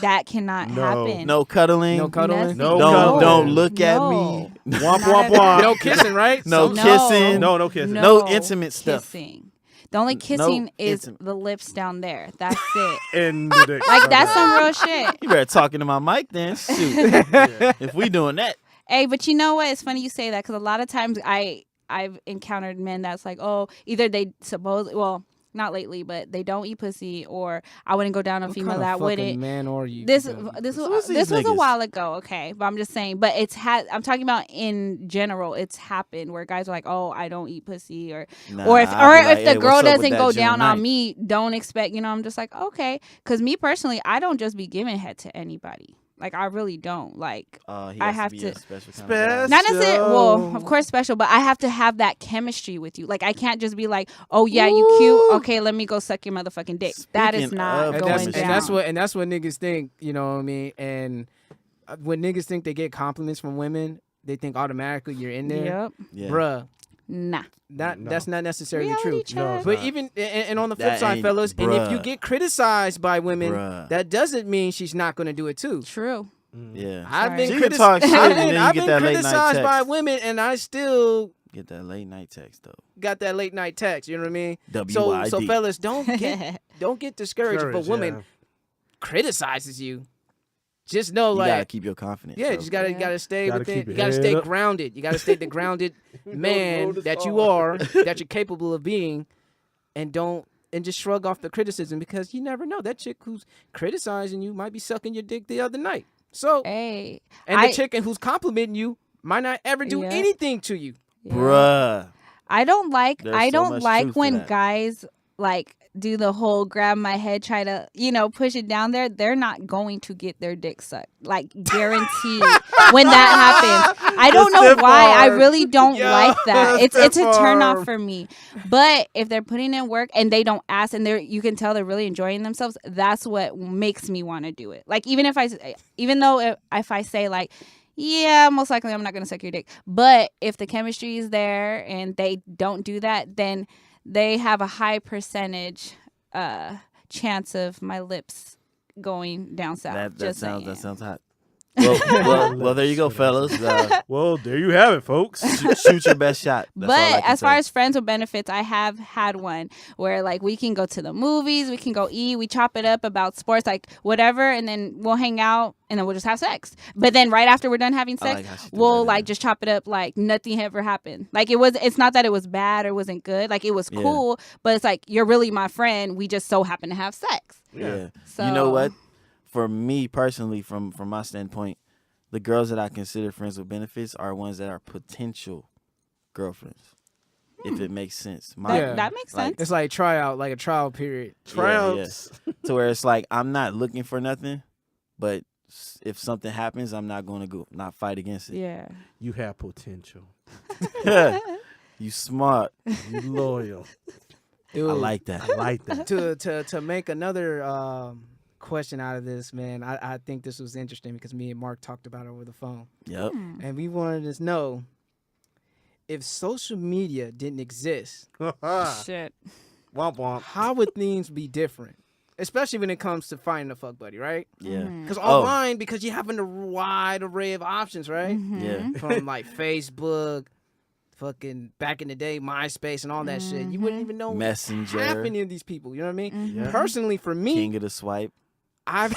Speaker 3: That cannot
Speaker 4: No.
Speaker 3: happen.
Speaker 2: No cuddling.
Speaker 1: No cuddling.
Speaker 3: Nothing.
Speaker 4: No
Speaker 2: don't
Speaker 4: cuddling.
Speaker 2: don't look at
Speaker 3: No.
Speaker 2: me.
Speaker 4: Womp
Speaker 3: Not
Speaker 4: womp
Speaker 3: at
Speaker 4: womp.
Speaker 1: No kissing, right?
Speaker 2: No
Speaker 3: No.
Speaker 2: kissing.
Speaker 4: No kissing.
Speaker 2: No intimate stuff.
Speaker 3: Kissing. The only
Speaker 2: No
Speaker 3: kissing is
Speaker 2: intimate.
Speaker 3: the lips down there. That's it.
Speaker 4: And the dick.
Speaker 3: Like that's some real shit.
Speaker 2: You better talk into my mic then. Shoot.
Speaker 4: Yeah.
Speaker 2: If we doing that,
Speaker 3: Hey, but you know what? It's funny you say that because a lot of times I've encountered men that's like, oh, either they not lately, but they don't eat pussy, or I wouldn't go down on a
Speaker 1: What
Speaker 3: female
Speaker 1: kind of
Speaker 3: that
Speaker 1: fucking
Speaker 3: wouldn't.
Speaker 1: man are you?
Speaker 3: This
Speaker 1: Don't-
Speaker 3: this
Speaker 2: Who's
Speaker 3: was
Speaker 2: these
Speaker 3: this was a
Speaker 2: niggas?
Speaker 3: while ago, okay. But I'm just saying. But I'm talking about in general. It's happened where guys are like, "Oh, I don't eat pussy," or
Speaker 2: nah,
Speaker 3: or if
Speaker 2: I'll be like,
Speaker 3: the
Speaker 2: "Hey,
Speaker 3: girl
Speaker 2: what's up with
Speaker 3: doesn't
Speaker 2: that
Speaker 3: go
Speaker 2: June
Speaker 3: down on
Speaker 2: 9th?"
Speaker 3: me, don't expect. I'm just like, okay, because me personally, I don't just be giving head to anybody. Like I really don't. Like
Speaker 2: He
Speaker 3: I
Speaker 2: has
Speaker 3: have
Speaker 2: be
Speaker 3: to-
Speaker 2: a special kind of guy.
Speaker 3: not necessarily. Well,
Speaker 4: So-
Speaker 3: of course, special, but I have to have that chemistry with you. Like I can't just be like, "Oh yeah, you cute. Okay, let me go suck your motherfucking dick." That is
Speaker 2: Speaking
Speaker 3: not
Speaker 2: of
Speaker 1: and
Speaker 3: going
Speaker 1: that's,
Speaker 2: chemistry.
Speaker 3: down.
Speaker 1: and that's what niggas think. You know what I mean? And when niggas think they get compliments from women, they think automatically you're in there.
Speaker 3: Yep.
Speaker 2: Yeah.
Speaker 1: Bruh,
Speaker 3: Nah.
Speaker 1: That's not necessarily
Speaker 3: Reality
Speaker 1: true.
Speaker 3: check.
Speaker 1: But even and on the flip
Speaker 2: That
Speaker 1: side,
Speaker 2: ain't-
Speaker 1: fellas, and if you
Speaker 2: bruh.
Speaker 1: get criticized by women,
Speaker 2: Bruh.
Speaker 1: that doesn't mean she's not going to do it too.
Speaker 3: True.
Speaker 2: Yeah.
Speaker 1: I've been
Speaker 2: She can talk shit, and then you
Speaker 1: I've
Speaker 2: get
Speaker 1: been
Speaker 2: that late night
Speaker 1: criticized by
Speaker 2: text.
Speaker 1: women, and I still
Speaker 2: Get that late night text though.
Speaker 1: got that late night text. You know what I mean?
Speaker 2: WYD.
Speaker 1: So fellas, don't get discouraged if a
Speaker 4: Courage,
Speaker 1: woman
Speaker 4: yeah.
Speaker 1: criticizes you. Just know,
Speaker 2: You
Speaker 1: like,
Speaker 2: gotta keep your confidence.
Speaker 1: yeah,
Speaker 2: bro.
Speaker 1: just gotta stay
Speaker 4: Gotta
Speaker 1: within.
Speaker 4: keep
Speaker 1: You
Speaker 4: your
Speaker 1: gotta
Speaker 4: head
Speaker 1: stay
Speaker 4: up.
Speaker 1: grounded. You gotta stay the grounded man
Speaker 4: road is
Speaker 1: that you
Speaker 4: hard.
Speaker 1: are, that you're capable of being, and just shrug off the criticism, because you never know, that chick who's criticizing you might be sucking your dick the other night. So,
Speaker 3: Hey.
Speaker 1: and the chick who's complimenting you might not ever do
Speaker 3: Yeah.
Speaker 1: anything to you.
Speaker 2: Bruh.
Speaker 3: I don't like
Speaker 2: There's so much truth to
Speaker 3: when
Speaker 2: that.
Speaker 3: guys like do the whole grab my head, try to, push it down there. They're not going to get their dick sucked. Like, guaranteed. When that happens. I don't know
Speaker 4: stiff
Speaker 3: why. I
Speaker 4: arm.
Speaker 3: really don't
Speaker 1: Yo,
Speaker 3: like that. It's a
Speaker 4: stiff
Speaker 3: turn
Speaker 4: arm.
Speaker 3: off for me. But if they're putting in work and they don't ask, and you can tell they're really enjoying themselves, that's what makes me want to do it. Like, even though if I say like, yeah, most likely I'm not going to suck your dick. But if the chemistry is there and they don't do that, then they have a high percentage chance of my lips going down south.
Speaker 2: That
Speaker 3: Just
Speaker 2: sounds
Speaker 3: saying.
Speaker 2: hot. Well, there you go, fellas.
Speaker 4: Well, there you have it, folks.
Speaker 2: Shoot your best shot. That's all I
Speaker 3: But
Speaker 2: can
Speaker 3: as far
Speaker 2: say.
Speaker 3: as friends with benefits, I have had one where like we can go to the movies, we can go eat, we chop it up about sports, like whatever, and then we'll hang out and then we'll just have sex. But then right after we're done having
Speaker 2: I
Speaker 3: sex,
Speaker 2: like how she threw
Speaker 3: we'll
Speaker 2: that in
Speaker 3: like
Speaker 2: there.
Speaker 3: just chop it up like nothing ever happened. Like it's not that it was bad or wasn't good. Like it was
Speaker 2: Yeah.
Speaker 3: cool, but it's like you're really my friend. We just so happen to have sex.
Speaker 2: Yeah.
Speaker 3: So
Speaker 2: You know what? For me personally, from my standpoint, the girls that I consider friends with benefits are ones that are potential girlfriends. If it makes sense.
Speaker 1: Yeah.
Speaker 3: That makes
Speaker 2: Like,
Speaker 3: sense.
Speaker 1: It's like like a trial period.
Speaker 4: Tryouts.
Speaker 2: To where it's like I'm not looking for nothing, but if something happens, I'm not going to not fight against it.
Speaker 3: Yeah.
Speaker 4: You have potential.
Speaker 2: You smart.
Speaker 4: You loyal.
Speaker 1: Dude,
Speaker 2: I like that.
Speaker 4: I like that.
Speaker 1: to make another question out of this, man, I think this was interesting because me and Mark talked about it over the phone,
Speaker 2: Yep.
Speaker 1: and we wanted to know if social media didn't exist,
Speaker 3: Shit.
Speaker 4: Womp womp.
Speaker 1: how would things be different? Especially when it comes to finding a fuck buddy, right?
Speaker 2: Yeah.
Speaker 1: Because
Speaker 2: Oh.
Speaker 1: online, because you have a wide array of options, right?
Speaker 2: Yeah.
Speaker 1: From like Facebook, fucking back in the day, MySpace, and all that shit. You wouldn't even know
Speaker 2: Messenger.
Speaker 1: half any of these people. You know what I mean?
Speaker 4: Yeah.
Speaker 1: Personally, for me,
Speaker 2: King of the swipe.
Speaker 1: I've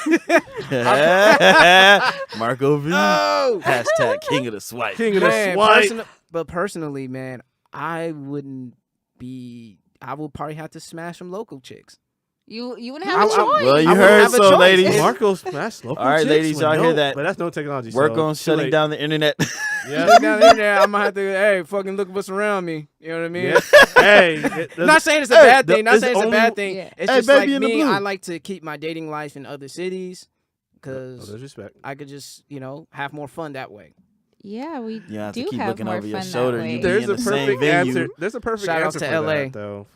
Speaker 2: Marco V.
Speaker 1: oh
Speaker 2: Hashtag King of the swipe.
Speaker 4: King of the
Speaker 1: man,
Speaker 4: swipe.
Speaker 1: but personally, man, I would probably have to smash some local chicks.
Speaker 3: You wouldn't have a
Speaker 1: I-
Speaker 3: choice.
Speaker 2: Well, you
Speaker 1: I wouldn't
Speaker 2: heard
Speaker 1: have a
Speaker 2: so,
Speaker 1: choice.
Speaker 2: ladies.
Speaker 4: Marco smashed local
Speaker 2: All right,
Speaker 4: chicks
Speaker 2: ladies,
Speaker 4: with
Speaker 2: y'all hear that?
Speaker 4: But that's no technology.
Speaker 2: Work
Speaker 4: so
Speaker 2: on
Speaker 4: too
Speaker 2: shutting
Speaker 4: late.
Speaker 2: down the internet.
Speaker 4: Yeah.
Speaker 1: Down in there, I'm gonna have to, hey, fucking look what's around me. You know what I mean?
Speaker 4: Yeah. Hey.
Speaker 1: I'm not saying it's a bad thing. Not
Speaker 4: it's
Speaker 1: saying it's a
Speaker 4: only-
Speaker 1: bad thing.
Speaker 3: Yeah.
Speaker 1: It's
Speaker 2: Hey,
Speaker 1: just
Speaker 2: baby
Speaker 1: like
Speaker 2: in the
Speaker 1: me.
Speaker 2: blue.
Speaker 1: I like to keep my dating life in other cities
Speaker 4: Oh,
Speaker 1: because
Speaker 4: there's respect.
Speaker 1: I could just, have more fun that way.
Speaker 3: Yeah, we
Speaker 2: You have to
Speaker 3: do
Speaker 2: keep
Speaker 3: have
Speaker 2: looking
Speaker 3: more
Speaker 2: over your
Speaker 3: fun that
Speaker 2: shoulder.
Speaker 3: way.
Speaker 2: You be
Speaker 4: There's
Speaker 2: in
Speaker 4: a
Speaker 2: the same
Speaker 4: perfect
Speaker 2: venue.
Speaker 4: answer. There's a perfect
Speaker 1: Shout out
Speaker 4: answer
Speaker 1: to
Speaker 4: for
Speaker 1: LA.
Speaker 4: that, though.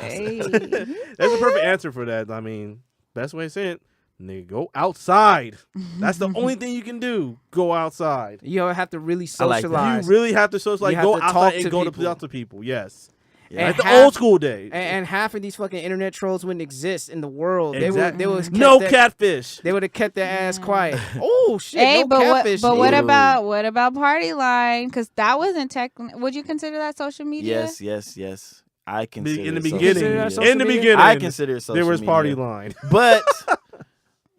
Speaker 3: Hey.
Speaker 4: There's a perfect answer for that. I mean, best way to say it, nigga, go outside. That's the only thing you can do. Go outside.
Speaker 1: You have to really
Speaker 2: I like that.
Speaker 1: socialize.
Speaker 4: You really have to socialize.
Speaker 1: You have
Speaker 4: Go
Speaker 1: to talk
Speaker 4: outside and
Speaker 1: to
Speaker 4: go
Speaker 1: people.
Speaker 4: to talk to people. Yes.
Speaker 2: Yeah.
Speaker 4: Like the
Speaker 1: half-
Speaker 4: old school days.
Speaker 1: and half of these fucking internet trolls wouldn't exist in the world.
Speaker 4: Exactly.
Speaker 1: They would
Speaker 4: No catfish.
Speaker 1: They would have kept their ass quiet. Oh shit!
Speaker 3: Hey,
Speaker 1: no
Speaker 3: but
Speaker 1: catfish.
Speaker 3: what
Speaker 2: Ew.
Speaker 3: about Party Line? Because that wasn't would you consider that social media?
Speaker 2: Yes. I consider
Speaker 4: In the
Speaker 2: it social
Speaker 4: beginning.
Speaker 1: Consider that
Speaker 2: media.
Speaker 1: social
Speaker 4: In the
Speaker 1: media?
Speaker 4: beginning.
Speaker 2: I consider it social
Speaker 4: there was
Speaker 2: media.
Speaker 4: party line.
Speaker 2: But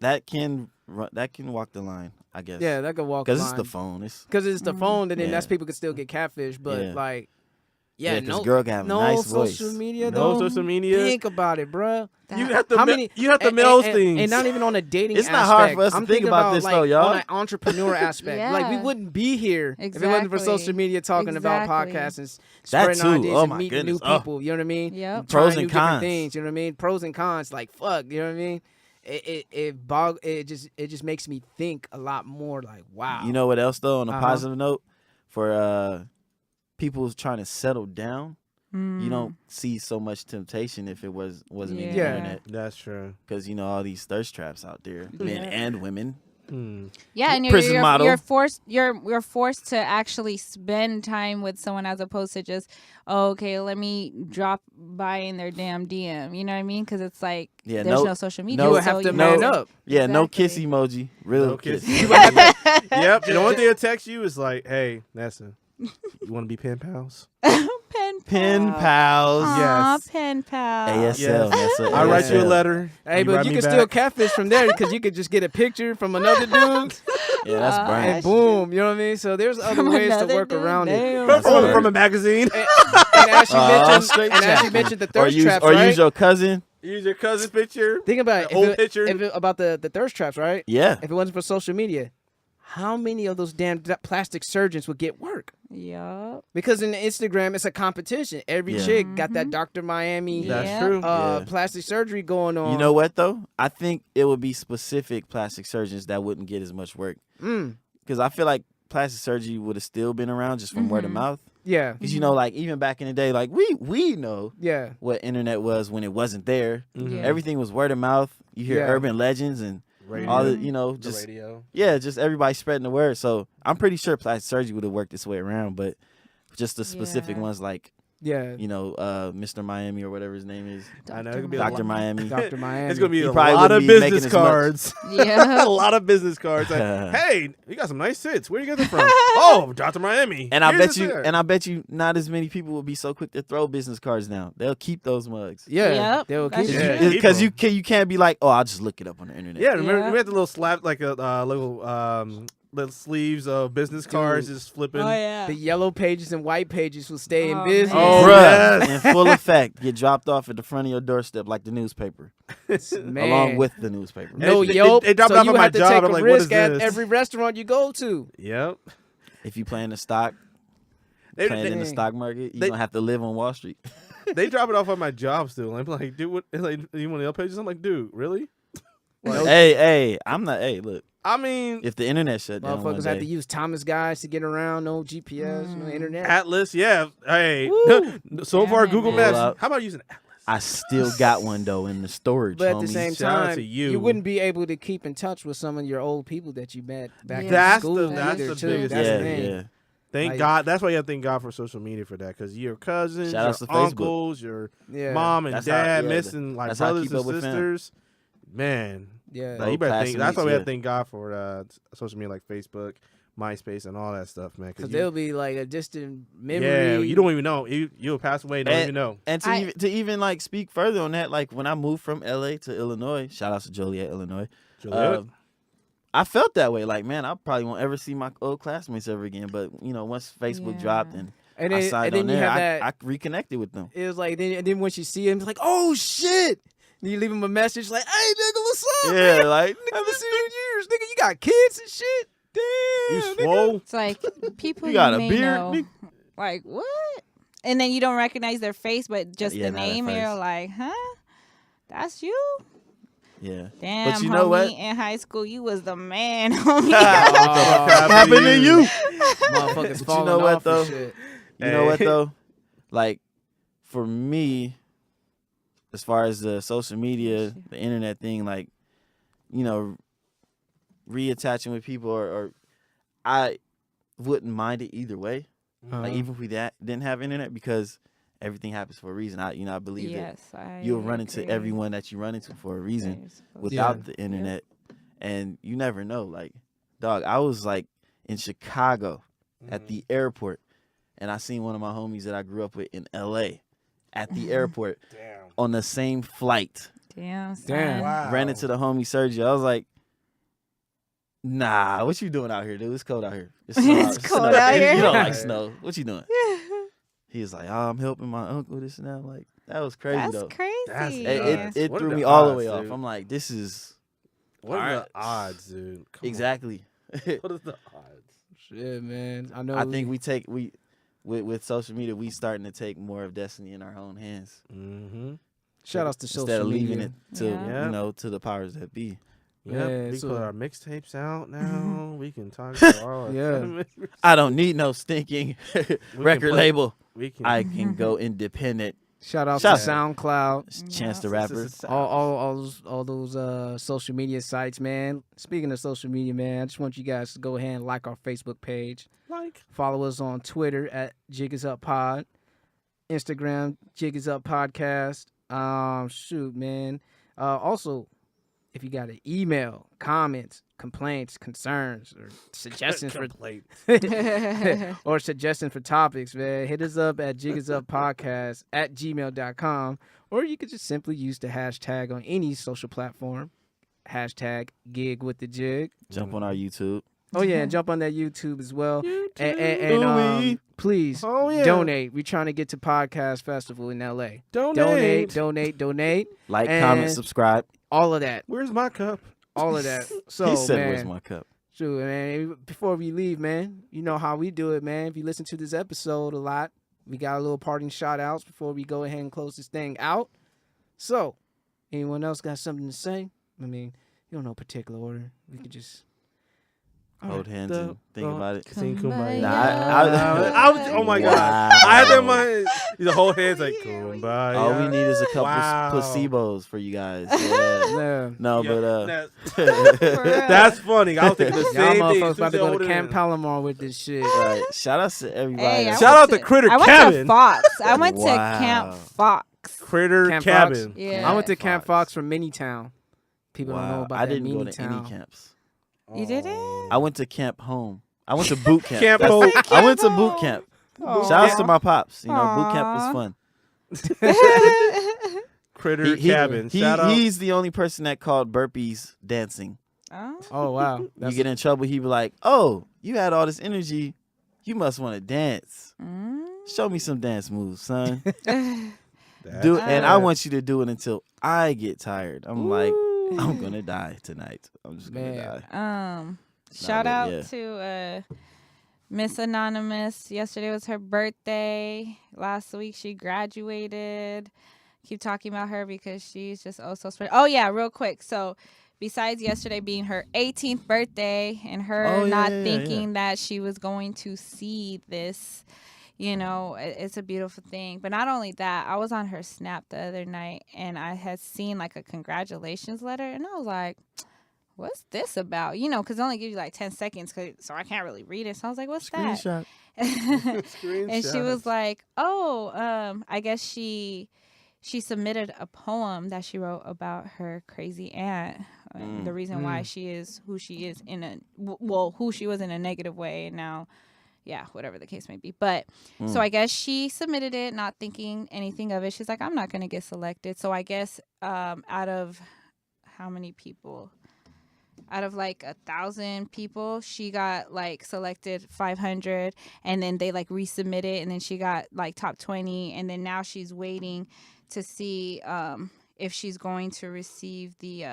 Speaker 2: that can walk the line, I guess.
Speaker 1: Yeah, that could walk.
Speaker 2: Because it's the phone.
Speaker 1: Because it's the phone, and then
Speaker 2: Yeah.
Speaker 1: that's people could still get catfish. But
Speaker 2: Yeah.
Speaker 1: like,
Speaker 2: Yeah,
Speaker 1: yeah,
Speaker 2: 'cause
Speaker 1: no,
Speaker 2: girl can have a
Speaker 1: no
Speaker 2: nice
Speaker 1: social
Speaker 2: voice.
Speaker 1: media.
Speaker 4: No
Speaker 1: though.
Speaker 4: social media.
Speaker 1: Think about it, bruh.
Speaker 4: You have to.
Speaker 1: How many?
Speaker 4: You have to
Speaker 1: and-
Speaker 4: mail
Speaker 1: and-
Speaker 4: things.
Speaker 1: and not even on a dating.
Speaker 2: It's not hard
Speaker 1: aspect.
Speaker 2: for us to
Speaker 1: I'm
Speaker 2: think
Speaker 1: thinking
Speaker 2: about this,
Speaker 1: like,
Speaker 2: though, y'all.
Speaker 1: On an entrepreneur aspect, like we
Speaker 3: Yeah.
Speaker 1: wouldn't be here if it wasn't for
Speaker 3: Exactly.
Speaker 1: social media talking about
Speaker 3: Exactly.
Speaker 1: podcasts and
Speaker 2: That
Speaker 1: spreading
Speaker 2: too.
Speaker 1: ideas
Speaker 2: Oh
Speaker 1: and
Speaker 2: my
Speaker 1: meeting
Speaker 2: goodness.
Speaker 1: new
Speaker 2: Oh.
Speaker 1: people. You know what I mean?
Speaker 3: Yep.
Speaker 1: Trying
Speaker 2: Pros
Speaker 1: new
Speaker 2: and
Speaker 1: different
Speaker 2: cons.
Speaker 1: things. You know what I mean? Pros and cons. Like fuck. You know what I mean? It just makes me think a lot more. Like wow.
Speaker 2: You know what else, though, on a
Speaker 1: Uh-huh.
Speaker 2: positive note? For people who's trying to settle down, you don't see so much temptation if it wasn't in the
Speaker 3: Yeah.
Speaker 2: internet.
Speaker 4: That's true.
Speaker 2: Because, all these thirst traps out there, men
Speaker 3: Yeah.
Speaker 2: and women.
Speaker 3: Yeah, and
Speaker 2: Prison
Speaker 3: you're,
Speaker 2: model.
Speaker 3: you're forced to actually spend time with someone as opposed to just okay, let me drop by in their damn DM. You know what I mean? Because it's like
Speaker 2: Yeah,
Speaker 3: there's
Speaker 2: no-
Speaker 3: no social media.
Speaker 2: no-
Speaker 1: You would
Speaker 3: so
Speaker 1: have to
Speaker 3: you
Speaker 1: man
Speaker 3: have
Speaker 1: up.
Speaker 2: Yeah, no kiss
Speaker 3: Exactly.
Speaker 2: emoji. Real
Speaker 4: No
Speaker 2: kiss.
Speaker 4: kiss. Yep. The only thing they'll text you is like, "Hey, Nessa, you want to be pen pals?"
Speaker 2: Pen pals.
Speaker 3: Aw,
Speaker 4: Yes.
Speaker 3: pen pal.
Speaker 2: ASL.
Speaker 4: Yes.
Speaker 2: That's what
Speaker 4: I write you a
Speaker 2: ASL.
Speaker 4: letter.
Speaker 1: Hey, but
Speaker 4: write
Speaker 1: you
Speaker 4: me
Speaker 1: can still
Speaker 4: back.
Speaker 1: catfish from there because you could just get a picture from another dude
Speaker 2: Yeah, that's
Speaker 3: Aw,
Speaker 2: brain.
Speaker 1: and boom, you know what I mean? So there's other
Speaker 3: From
Speaker 1: ways to
Speaker 3: another
Speaker 1: work
Speaker 3: dude,
Speaker 1: around it.
Speaker 3: damn.
Speaker 2: That's
Speaker 4: from,
Speaker 2: right.
Speaker 4: from a magazine.
Speaker 1: And as you mentioned,
Speaker 2: Straight
Speaker 1: and as you
Speaker 2: chatting.
Speaker 1: mentioned the
Speaker 2: or
Speaker 1: thirst
Speaker 2: use,
Speaker 1: traps,
Speaker 2: or
Speaker 1: right?
Speaker 2: use your cousin.
Speaker 4: Use your cousin's picture.
Speaker 1: Think about it.
Speaker 4: The old picture.
Speaker 1: About the thirst traps, right?
Speaker 2: Yeah.
Speaker 1: If it wasn't for social media, how many of those damn plastic surgeons would get work?
Speaker 3: Yup.
Speaker 1: Because in Instagram, it's a competition. Every
Speaker 2: Yeah.
Speaker 1: chick got that Dr. Miami
Speaker 4: That's
Speaker 3: Yeah.
Speaker 4: true.
Speaker 2: Yeah.
Speaker 1: plastic surgery going on.
Speaker 2: You know what though? I think it would be specific plastic surgeons that wouldn't get as much work
Speaker 1: Mm,
Speaker 2: because I feel like plastic surgery would have still been around just from word of mouth.
Speaker 1: yeah,
Speaker 2: Because you know, like even back in the day, like we know
Speaker 1: yeah.
Speaker 2: what internet was when it wasn't there.
Speaker 4: Mhm.
Speaker 3: Yeah.
Speaker 2: Everything was word of mouth. You hear
Speaker 1: Yeah.
Speaker 2: urban legends and
Speaker 4: Radio.
Speaker 2: all the, you know,
Speaker 4: The
Speaker 2: just
Speaker 4: radio.
Speaker 2: yeah, just everybody spreading the word. So I'm pretty sure plastic surgery would have worked its way around, but just the specific
Speaker 3: Yeah.
Speaker 2: ones like
Speaker 1: Yeah.
Speaker 2: you know, Mr. Miami or whatever his name is,
Speaker 4: I know, it could be a
Speaker 2: Dr.
Speaker 4: lot.
Speaker 2: Miami.
Speaker 1: Dr. Miami.
Speaker 4: It's gonna be
Speaker 2: He
Speaker 4: a
Speaker 2: probably
Speaker 4: lot of
Speaker 2: wouldn't be making
Speaker 4: business
Speaker 2: as much.
Speaker 4: cards.
Speaker 3: Yeah.
Speaker 4: A lot of business cards. Like, hey, you got some nice hits. Where you get them from? Oh, Dr. Miami.
Speaker 2: And I
Speaker 4: Here's
Speaker 2: bet
Speaker 4: this
Speaker 2: you,
Speaker 4: here.
Speaker 2: and I bet you, not as many people will be so quick to throw business cards now. They'll keep those mugs.
Speaker 1: Yeah.
Speaker 3: Yep,
Speaker 1: They'll
Speaker 3: that's
Speaker 1: keep
Speaker 4: true.
Speaker 1: it.
Speaker 4: Yeah.
Speaker 2: Because you can't be like, oh, I'll just look it up on the internet.
Speaker 4: Yeah, remember
Speaker 3: Yeah.
Speaker 4: we had the little slap, like a little sleeves of business cards, just flipping.
Speaker 3: Oh yeah.
Speaker 1: The yellow pages and white pages will stay in
Speaker 3: Oh,
Speaker 1: business.
Speaker 3: man.
Speaker 4: Oh,
Speaker 2: Bruh,
Speaker 4: yes.
Speaker 2: in full effect, get dropped off at the front of your doorstep like the newspaper,
Speaker 1: Man.
Speaker 2: along with the newspaper.
Speaker 1: no
Speaker 4: They-
Speaker 1: Yelp.
Speaker 4: they dropped
Speaker 1: so
Speaker 4: off
Speaker 1: you
Speaker 4: at my
Speaker 1: have to
Speaker 4: job.
Speaker 1: take
Speaker 4: I'm
Speaker 1: a
Speaker 4: like, what
Speaker 1: risk
Speaker 4: is
Speaker 1: at
Speaker 4: this?
Speaker 1: every restaurant you go to.
Speaker 4: Yep.
Speaker 2: If you play in the stock,
Speaker 4: They,
Speaker 2: playing in the
Speaker 1: they-
Speaker 2: stock market, you're
Speaker 4: they-
Speaker 2: gonna have to live on Wall Street.
Speaker 4: they drop it off at my job still. I'm like, dude, what? It's like, you want the Yelp pages? I'm like, dude, really?
Speaker 2: Hey, I'm not. Hey, look,
Speaker 4: I mean,
Speaker 2: if the internet shut down one
Speaker 1: Motherfuckers have to
Speaker 2: day,
Speaker 1: use Thomas guides to get around. No GPS, no internet.
Speaker 4: Atlas, yeah. Hey,
Speaker 1: Woo.
Speaker 4: so
Speaker 3: Yeah,
Speaker 4: far
Speaker 3: man.
Speaker 4: Google
Speaker 2: Pull
Speaker 4: Maps.
Speaker 2: up.
Speaker 4: How about using Atlas?
Speaker 2: I still got one though in the storage.
Speaker 1: But at the
Speaker 2: homie.
Speaker 1: same
Speaker 4: Shout out
Speaker 1: time,
Speaker 4: to you.
Speaker 1: you wouldn't be able to keep in touch with some of your old people that you met back in
Speaker 4: That's
Speaker 1: school.
Speaker 4: the- that's
Speaker 1: either,
Speaker 4: the
Speaker 1: too.
Speaker 4: biggest
Speaker 1: That's
Speaker 2: yeah,
Speaker 1: the thing.
Speaker 2: yeah.
Speaker 4: Thank
Speaker 1: Like-
Speaker 4: God. That's why you have to thank God for social media for that, because your cousins,
Speaker 2: Shout outs
Speaker 4: your
Speaker 2: to Facebook.
Speaker 4: uncles, your
Speaker 1: Yeah.
Speaker 4: mom and
Speaker 2: That's how-
Speaker 4: dad
Speaker 2: yeah,
Speaker 4: missing like
Speaker 2: that's how I
Speaker 4: brothers
Speaker 2: keep up
Speaker 4: and
Speaker 2: with fam.
Speaker 4: sisters. Man,
Speaker 1: Yeah.
Speaker 4: like, you better think. That's why we
Speaker 2: classmates,
Speaker 4: have to thank God for social media like Facebook, MySpace, and all that stuff, man.
Speaker 1: Because
Speaker 4: you,
Speaker 1: they'll be like a distant memory.
Speaker 4: yeah, you don't even know. You'll pass away, and don't even know.
Speaker 2: And
Speaker 3: I-
Speaker 2: to even like speak further on that, like when I moved from LA to Illinois, shout out to Joliet, Illinois.
Speaker 4: Juliet.
Speaker 2: I felt that way. Like, man, I probably won't ever see my old classmates ever again. But you know, once Facebook
Speaker 3: Yeah.
Speaker 2: dropped and
Speaker 1: And
Speaker 2: I
Speaker 1: then,
Speaker 2: signed
Speaker 1: and then
Speaker 2: on
Speaker 1: you
Speaker 2: there,
Speaker 1: have that.
Speaker 2: I reconnected with them.
Speaker 1: It was like, and then once you see him, it's like, oh shit. And you leave him a message like, hey, nigga, what's up?
Speaker 2: Yeah,
Speaker 1: man?
Speaker 2: like
Speaker 1: I haven't seen you in years. Nigga, you got kids and shit? Damn.
Speaker 4: you
Speaker 1: nigga.
Speaker 4: swole.
Speaker 3: It's like people
Speaker 2: You got a
Speaker 3: may
Speaker 2: beard,
Speaker 3: know,
Speaker 2: nigga?
Speaker 3: like what? And then you don't recognize their face, but just
Speaker 2: Yeah,
Speaker 3: the
Speaker 2: not at
Speaker 3: name. And you're
Speaker 2: first.
Speaker 3: like, huh? That's you?
Speaker 2: yeah.
Speaker 3: Damn,
Speaker 2: But you know
Speaker 3: homie,
Speaker 2: what?
Speaker 3: in high school, you was the man, homie.
Speaker 1: Oh,
Speaker 2: What happened to you?
Speaker 1: Motherfuckers
Speaker 2: But you
Speaker 1: falling
Speaker 2: know what,
Speaker 1: off
Speaker 2: though?
Speaker 1: and shit.
Speaker 2: You know what though? Like for me, as far as the social media, the internet thing, like, you know, reattaching with people or I wouldn't mind it either way. Like even if we didn't have internet, because everything happens for a reason. I believe
Speaker 3: yes,
Speaker 2: that you'll run into
Speaker 3: agree.
Speaker 2: everyone that you run into for a reason
Speaker 3: You're supposed
Speaker 2: without
Speaker 1: Yeah.
Speaker 2: the internet. And you never know. Like, dog, I was like in Chicago at the airport, and I seen one of my homies that I grew up with in LA at the airport
Speaker 4: Damn.
Speaker 2: on the same flight.
Speaker 3: Damn, son.
Speaker 1: Damn.
Speaker 4: Wow.
Speaker 2: Ran into the homie Sergio. I was like, nah, what you doing out here, dude? It's cold out here.
Speaker 3: It's
Speaker 2: snow.
Speaker 3: cold out here.
Speaker 2: You don't like snow. What you doing? He was like, oh, I'm helping my uncle, this and that. I'm like, that was crazy,
Speaker 3: That's
Speaker 2: though.
Speaker 3: crazy.
Speaker 4: That's-
Speaker 2: It
Speaker 4: What
Speaker 2: threw
Speaker 4: are the
Speaker 2: me all the
Speaker 4: odds,
Speaker 2: way off.
Speaker 4: dude?
Speaker 2: I'm like, this is
Speaker 4: What are
Speaker 2: Alright.
Speaker 4: the odds, dude? Come on.
Speaker 2: exactly.
Speaker 4: What is the odds?
Speaker 1: Shit, man. I know.
Speaker 2: I think with social media, we starting to take more of destiny in our own hands
Speaker 4: Mm-hmm.
Speaker 1: shout outs to social
Speaker 2: instead of leaving
Speaker 1: media.
Speaker 2: it to
Speaker 3: Yeah.
Speaker 2: you know, to the powers that be.
Speaker 4: Yep.
Speaker 1: Yeah,
Speaker 4: we
Speaker 1: so-
Speaker 4: put our mixtapes out now. We can talk to our
Speaker 1: Yeah.
Speaker 2: I don't need no stinking record
Speaker 4: play-
Speaker 2: label.
Speaker 4: We can.
Speaker 2: I can go independent
Speaker 1: Shout out
Speaker 2: Shout
Speaker 1: to SoundCloud.
Speaker 2: Chance the
Speaker 3: Yeah.
Speaker 2: Rapper.
Speaker 1: All those social media sites, man. Speaking of social media, man, I just want you guys to go ahead and like our Facebook page.
Speaker 4: Like,
Speaker 1: Follow us on Twitter at Jig Is Up Pod, Instagram Jig Is Up Podcast. Shoot, man. Also, if you got an email, comments, complaints, concerns, or suggestions for
Speaker 4: complaint.
Speaker 1: or suggestions for topics, man, hit us up at jigisuppodcast@gmail.com, or you could just simply use the hashtag on any social platform. Hashtag gig with the jig.
Speaker 2: Jump on our YouTube.
Speaker 1: Oh yeah, and jump on that YouTube as well. And please donate. We're trying to get to Podcast Festival in LA. Donate.
Speaker 2: Like,
Speaker 1: And-
Speaker 2: comment, subscribe.
Speaker 1: All of that.
Speaker 4: Where's my cup?
Speaker 1: All of that. So,
Speaker 2: He said,
Speaker 1: man,
Speaker 2: "Where's my cup?"
Speaker 1: Sure, man. Before we leave, man, you know how we do it, man. If you listen to this episode a lot, we got a little parting shout outs before we go ahead and close this thing out. So, anyone else got something to say? I mean, you don't know particular order. We could just
Speaker 2: Hold hands and think about it.
Speaker 4: Sing Kumbaya.
Speaker 2: Nah,
Speaker 4: Oh my God.
Speaker 2: Wow.
Speaker 4: I had that in my head. The whole head's like, Kumbaya.
Speaker 2: All we need is a couple
Speaker 4: Wow.
Speaker 2: placebos for you guys. Yeah.
Speaker 1: yeah.
Speaker 2: No,
Speaker 4: Yeah,
Speaker 2: but
Speaker 4: that's funny. I was thinking the
Speaker 1: Y'all
Speaker 4: same thing.
Speaker 1: motherfuckers about to go to Camp Palomar with this shit.
Speaker 2: right. Shout out to everybody.
Speaker 3: Hey,
Speaker 2: that's-
Speaker 4: Shout out to Critter
Speaker 3: I went to
Speaker 4: Cabin.
Speaker 3: Fox. I went to
Speaker 2: Wow.
Speaker 3: Camp Fox.
Speaker 4: Critter
Speaker 1: Camp
Speaker 4: Cabin.
Speaker 1: Fox.
Speaker 3: Yeah.
Speaker 1: I went to Camp
Speaker 2: Fox.
Speaker 1: Fox from Minitown. People don't know
Speaker 2: Wow.
Speaker 1: about
Speaker 2: I
Speaker 1: that
Speaker 2: didn't go to
Speaker 1: Minitown.
Speaker 2: any camps.
Speaker 3: You didn't?
Speaker 2: I went to Camp Home. I went to boot camp.
Speaker 4: Camp
Speaker 2: That's-
Speaker 4: Home.
Speaker 2: I went to boot camp.
Speaker 3: Aw.
Speaker 2: Shout out to my pops. You know, boot camp
Speaker 3: Aw.
Speaker 2: was fun.
Speaker 4: Critter Cabin. Shout out.
Speaker 2: He's the only person that called burpees dancing.
Speaker 3: Oh.
Speaker 1: Oh wow.
Speaker 2: You get in trouble, he'd be like, "Oh, you had all this energy. You must want to dance.
Speaker 3: Mm.
Speaker 2: Show me some dance moves, son.
Speaker 4: That's
Speaker 2: Do and I
Speaker 3: Uh.
Speaker 2: want you to do it until I get tired." I'm like, I'm gonna die tonight. I'm just gonna
Speaker 1: Man.
Speaker 2: die.
Speaker 3: Shout
Speaker 2: but
Speaker 3: out
Speaker 2: yeah.
Speaker 3: to Miss Anonymous. Yesterday was her birthday. Last week she graduated. Keep talking about her because she's just so special. Oh yeah, real quick. So besides yesterday being her 18th birthday and her
Speaker 2: Oh, yeah,
Speaker 3: not
Speaker 2: yeah, yeah,
Speaker 3: thinking that she was going to see this, you know, it's a beautiful thing. But not only that, I was on her Snap the other night and I had seen like a congratulations letter and I was like, what's this about? You know, because it only gives you like 10 seconds, so I can't really read it. So I was like, what's that?
Speaker 2: Screenshot.
Speaker 3: And she was like, oh, I guess she submitted a poem that she wrote about her crazy aunt. The reason why she is who she is who she was in a negative way. And now, yeah, whatever the case may be. But so I guess she submitted it, not thinking anything of it. She's like, I'm not going to get selected. So I guess out of how many people? Out of like 1,000 people, she got like selected 500, and then they like resubmitted, and then she got like top 20, and then now she's waiting to see if she's going to receive the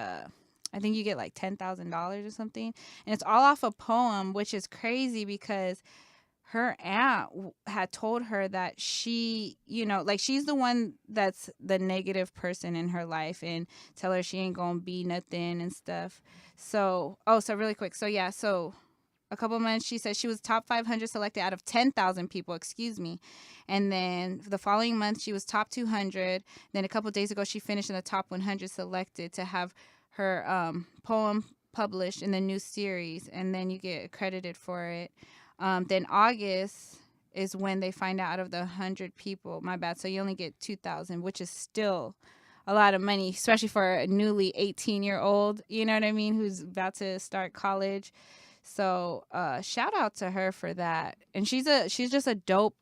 Speaker 3: I think you get like $10,000 or something, and it's all off a poem, which is crazy because her aunt had told her that she, you know, like she's the one that's the negative person in her life and tell her she ain't gonna be nothing and stuff. So, so really quick. So, yeah, so a couple months, she said she was top 500 selected out of 10,000 people, excuse me. And then the following month, she was top 200. Then a couple days ago, she finished in the top 100 selected to have her poem published in the new series. And then you get accredited for it. Then August is when they find out of the 100 people. My bad. So you only get 2,000, which is still a lot of money, especially for a newly 18-year-old, you know what I mean, who's about to start college. So shout out to her for that. And she's just a dope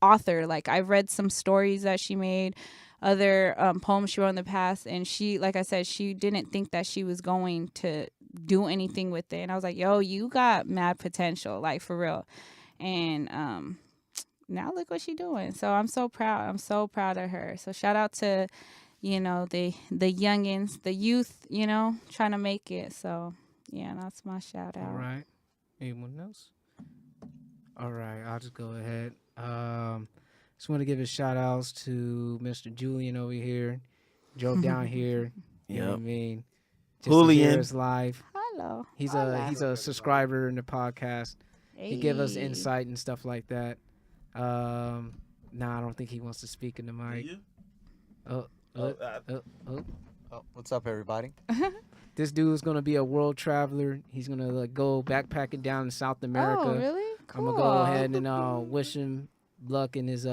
Speaker 3: author. Like I've read some stories that she made, other poems she wrote in the past, and she, like I said, she didn't think that she was going to do anything with it. And I was like, yo, you got mad potential, like for real. And now look what she's doing. So I'm so proud. I'm so proud of her. So shout out to, you know, the youngins, the youth, you know, trying to make it. So yeah, that's my shout out.
Speaker 1: All right. Anyone else? All right, I'll just go ahead. Just want to give a shout outs to Mr. Julian over here. Drove down here. You know what I mean? Just to hear
Speaker 2: Julian.
Speaker 1: his live.
Speaker 3: Hello.
Speaker 1: He's a subscriber in the podcast. He give us insight and stuff like that. Nah, I don't think he wants to speak in the mic.
Speaker 2: You?
Speaker 1: Oh.
Speaker 5: What's up, everybody?
Speaker 1: This dude's gonna be a world traveler. He's gonna go backpacking down in South America.
Speaker 3: Oh, really? Cool.
Speaker 1: I'm gonna go ahead and wish him luck in his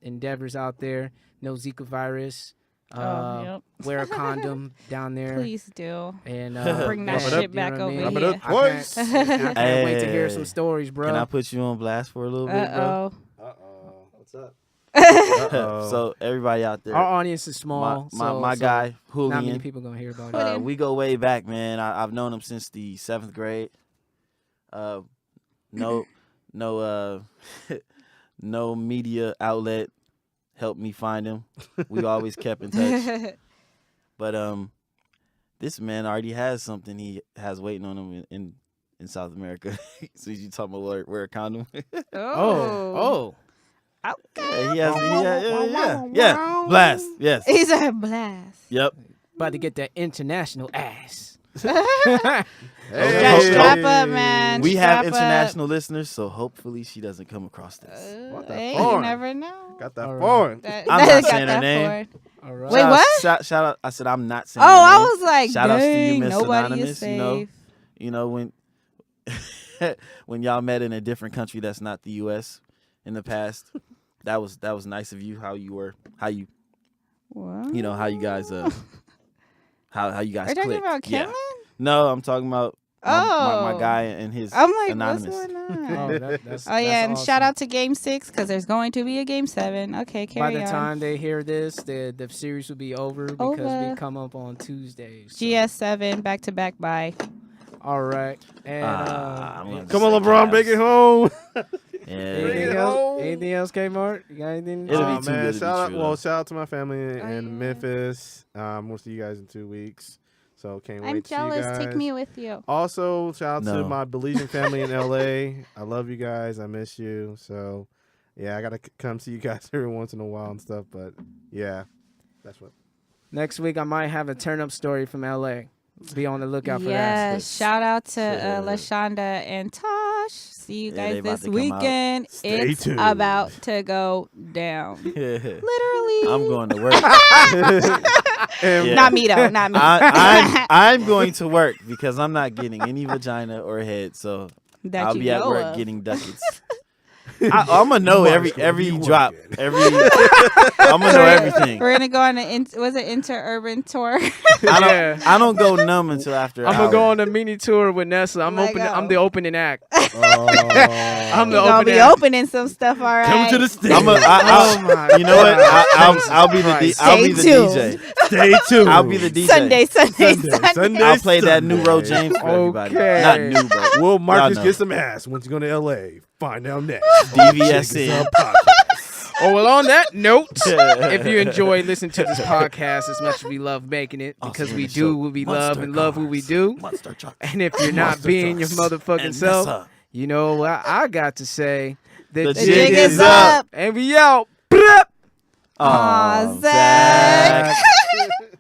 Speaker 1: endeavors out there. No Zika virus.
Speaker 3: Yep.
Speaker 1: Wear a condom down there.
Speaker 3: Please do.
Speaker 1: And
Speaker 3: Bring that
Speaker 1: you
Speaker 3: shit
Speaker 1: know
Speaker 3: back
Speaker 1: what I
Speaker 3: over
Speaker 1: mean?
Speaker 4: Rub it
Speaker 3: here.
Speaker 4: up twice.
Speaker 1: I can't wait to hear some
Speaker 2: Hey.
Speaker 1: stories, bro.
Speaker 2: Can I put you on blast for a little bit, bro?
Speaker 3: Uh-oh.
Speaker 5: What's up?
Speaker 2: So everybody out there,
Speaker 1: Our audience is small.
Speaker 2: my
Speaker 1: so
Speaker 2: guy,
Speaker 1: not many
Speaker 2: Julian.
Speaker 1: people gonna hear about it.
Speaker 2: We go way back, man. I've known him since the 7th grade. No media outlet helped me find him. We always kept in touch. But this man already has something he has waiting on him in South America. So you talking about wear a condom?
Speaker 1: Oh.
Speaker 3: Okay.
Speaker 2: Yeah. Blast. Yes.
Speaker 3: He's a blast.
Speaker 2: Yep.
Speaker 1: About to get that international ass.
Speaker 3: Strap up, man.
Speaker 2: We have
Speaker 3: Strap up.
Speaker 2: international listeners, so hopefully she doesn't come across this.
Speaker 4: What the
Speaker 3: Hey,
Speaker 4: porn?
Speaker 3: you never know.
Speaker 4: Got that
Speaker 1: All right.
Speaker 4: porn.
Speaker 3: That,
Speaker 2: I'm not
Speaker 3: got
Speaker 2: saying her
Speaker 3: that
Speaker 2: name.
Speaker 3: forward.
Speaker 1: All right.
Speaker 3: Wait, what?
Speaker 2: Shout out. I said I'm not saying.
Speaker 3: Oh,
Speaker 2: her
Speaker 3: I
Speaker 2: name.
Speaker 3: was like,
Speaker 2: Shout outs to you,
Speaker 3: dang,
Speaker 2: Miss
Speaker 3: nobody
Speaker 2: Anonymous.
Speaker 3: is safe.
Speaker 2: You know when when y'all met in a different country that's not the U.S. in the past. That was nice of you. How you
Speaker 3: What?
Speaker 2: you know how you guys how you guys
Speaker 3: Are you talking
Speaker 2: clicked.
Speaker 3: about Kellen?
Speaker 2: No, I'm talking about my
Speaker 3: Oh.
Speaker 2: guy and his
Speaker 3: I'm like,
Speaker 2: anonymous.
Speaker 3: what's going on?
Speaker 1: That's
Speaker 3: Oh, yeah, and
Speaker 1: awesome.
Speaker 3: shout out to Game 6 because there's going to be a Game 7. Okay,
Speaker 1: By
Speaker 3: carry
Speaker 1: the
Speaker 3: on.
Speaker 1: time they hear this, the series will be over because
Speaker 3: Over.
Speaker 1: we come up on Tuesdays. So.
Speaker 3: GS7, back-to-back, bye.
Speaker 1: All right. And
Speaker 2: I'm gonna
Speaker 4: Come on,
Speaker 2: say
Speaker 4: LeBron,
Speaker 2: Cavs.
Speaker 4: make it home.
Speaker 2: Yeah.
Speaker 1: anything
Speaker 4: it
Speaker 1: else?
Speaker 4: home.
Speaker 1: Anything else, Kmart? You got anything?
Speaker 2: It'll
Speaker 4: Aw,
Speaker 2: be too
Speaker 4: man,
Speaker 2: good to be
Speaker 4: shout out,
Speaker 2: true,
Speaker 4: well,
Speaker 2: though.
Speaker 4: shout out to my family in
Speaker 3: yeah.
Speaker 4: Memphis. We'll see you guys in 2 weeks. So can't
Speaker 3: I'm
Speaker 4: wait to see you
Speaker 3: jealous.
Speaker 4: guys.
Speaker 3: Take me with you.
Speaker 4: Also, shout out to
Speaker 2: No.
Speaker 4: my Belizean family in LA. I love you guys. I miss you. So, yeah, I gotta come see you guys every once in a while and stuff. But yeah, that's what.
Speaker 1: Next week, I might have a turn-up story from LA. Be on the lookout for that.
Speaker 3: Yes, shout out to
Speaker 2: Yeah.
Speaker 3: LaShonda and Tosh. See you
Speaker 2: Yeah, they
Speaker 3: guys
Speaker 2: about
Speaker 3: this
Speaker 2: to come out.
Speaker 3: weekend.
Speaker 4: Stay
Speaker 3: It's
Speaker 4: tuned.
Speaker 3: about to go down. Literally.
Speaker 2: I'm going to work.
Speaker 4: And
Speaker 2: Yeah.
Speaker 3: Not me though. Not me.
Speaker 2: I'm going to work because I'm not getting any vagina or head, so
Speaker 3: That
Speaker 2: I'll
Speaker 3: you
Speaker 2: be at
Speaker 3: know
Speaker 2: work
Speaker 3: of.
Speaker 2: getting ducats. I'm gonna know every
Speaker 4: you
Speaker 2: drop,
Speaker 4: working.
Speaker 2: I'm gonna know everything.
Speaker 3: We're gonna go on an was it interurban tour?
Speaker 1: Yeah.
Speaker 2: I don't go numb until after.
Speaker 1: I'm
Speaker 2: an
Speaker 1: gonna go
Speaker 2: hour.
Speaker 1: on a mini tour with Nessa. I'm
Speaker 3: Let
Speaker 1: opening.
Speaker 3: go.
Speaker 1: I'm the opening act.
Speaker 4: Oh.
Speaker 1: I'm
Speaker 3: You
Speaker 1: the
Speaker 3: gonna
Speaker 1: opening
Speaker 3: be
Speaker 1: act.
Speaker 3: opening some stuff, all right.
Speaker 4: Come to the stage.
Speaker 1: Oh my
Speaker 2: You know what?
Speaker 1: God.
Speaker 2: I'll be the
Speaker 1: Jesus
Speaker 2: I'll be the
Speaker 3: Christ.
Speaker 2: DJ.
Speaker 4: Stay tuned.
Speaker 2: I'll be the DJ.
Speaker 3: Sunday.
Speaker 2: I'll play that new
Speaker 4: Sunday.
Speaker 2: Ro James for everybody.
Speaker 1: Okay.
Speaker 2: Not new, but
Speaker 4: Will Marcus
Speaker 2: know.
Speaker 4: get some ass once you go to LA? Find out next.
Speaker 2: DVSN.
Speaker 1: Oh, well, on that note, if you enjoy listening to this podcast as much as we love making it, because
Speaker 2: Also
Speaker 1: we
Speaker 2: in the
Speaker 1: do
Speaker 2: show,
Speaker 1: what we
Speaker 2: Monster
Speaker 1: love and love what we
Speaker 2: Cars,
Speaker 1: do.
Speaker 2: Monster trucks.
Speaker 1: And if you're not
Speaker 2: Monster
Speaker 1: being your
Speaker 2: trucks.
Speaker 1: motherfucking
Speaker 2: And
Speaker 1: self,
Speaker 2: Nessa.
Speaker 1: you know what I got to say?
Speaker 2: The
Speaker 3: jig is up.
Speaker 1: And we out. Blah.
Speaker 3: Aw, Zach.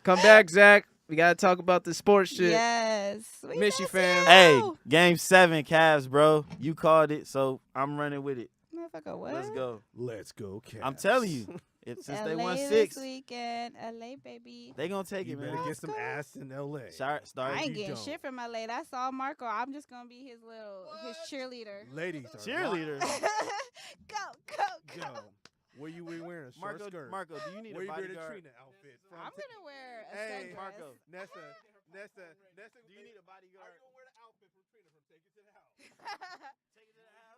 Speaker 1: Come back, Zach. We got to talk about the sports shit.
Speaker 3: Yes. We
Speaker 1: Miss you,
Speaker 3: miss
Speaker 1: fam.
Speaker 2: Hey,
Speaker 3: you.
Speaker 2: game 7, Cavs, bro. You called it, so I'm running with it.
Speaker 3: Motherfucker, what?
Speaker 2: Let's go.
Speaker 4: Let's go, Cavs.
Speaker 2: I'm telling you, since they
Speaker 3: LA
Speaker 2: won
Speaker 3: this
Speaker 2: 6,
Speaker 3: weekend. LA, baby.
Speaker 2: they gonna take
Speaker 4: You
Speaker 2: it,
Speaker 4: better
Speaker 2: man.
Speaker 4: get some ass in LA.
Speaker 2: Start.
Speaker 3: I ain't
Speaker 4: you
Speaker 3: getting
Speaker 4: don't.
Speaker 3: shit from LA. That's all Marco. I'm just gonna be his cheerleader.
Speaker 4: Ladies are
Speaker 2: Cheerleader.
Speaker 3: Go.
Speaker 4: Where you wearing a short skirt?
Speaker 2: Marco, do you need
Speaker 4: Where
Speaker 2: a
Speaker 4: you wearing a
Speaker 2: bodyguard?
Speaker 4: Trina outfit?
Speaker 3: I'm gonna wear a
Speaker 4: Hey,
Speaker 3: sundress.
Speaker 2: Marco.
Speaker 4: Nessa,
Speaker 2: Do you need a bodyguard?
Speaker 4: How you gonna wear the outfit from Trina from Take It to the House?
Speaker 3: Marco.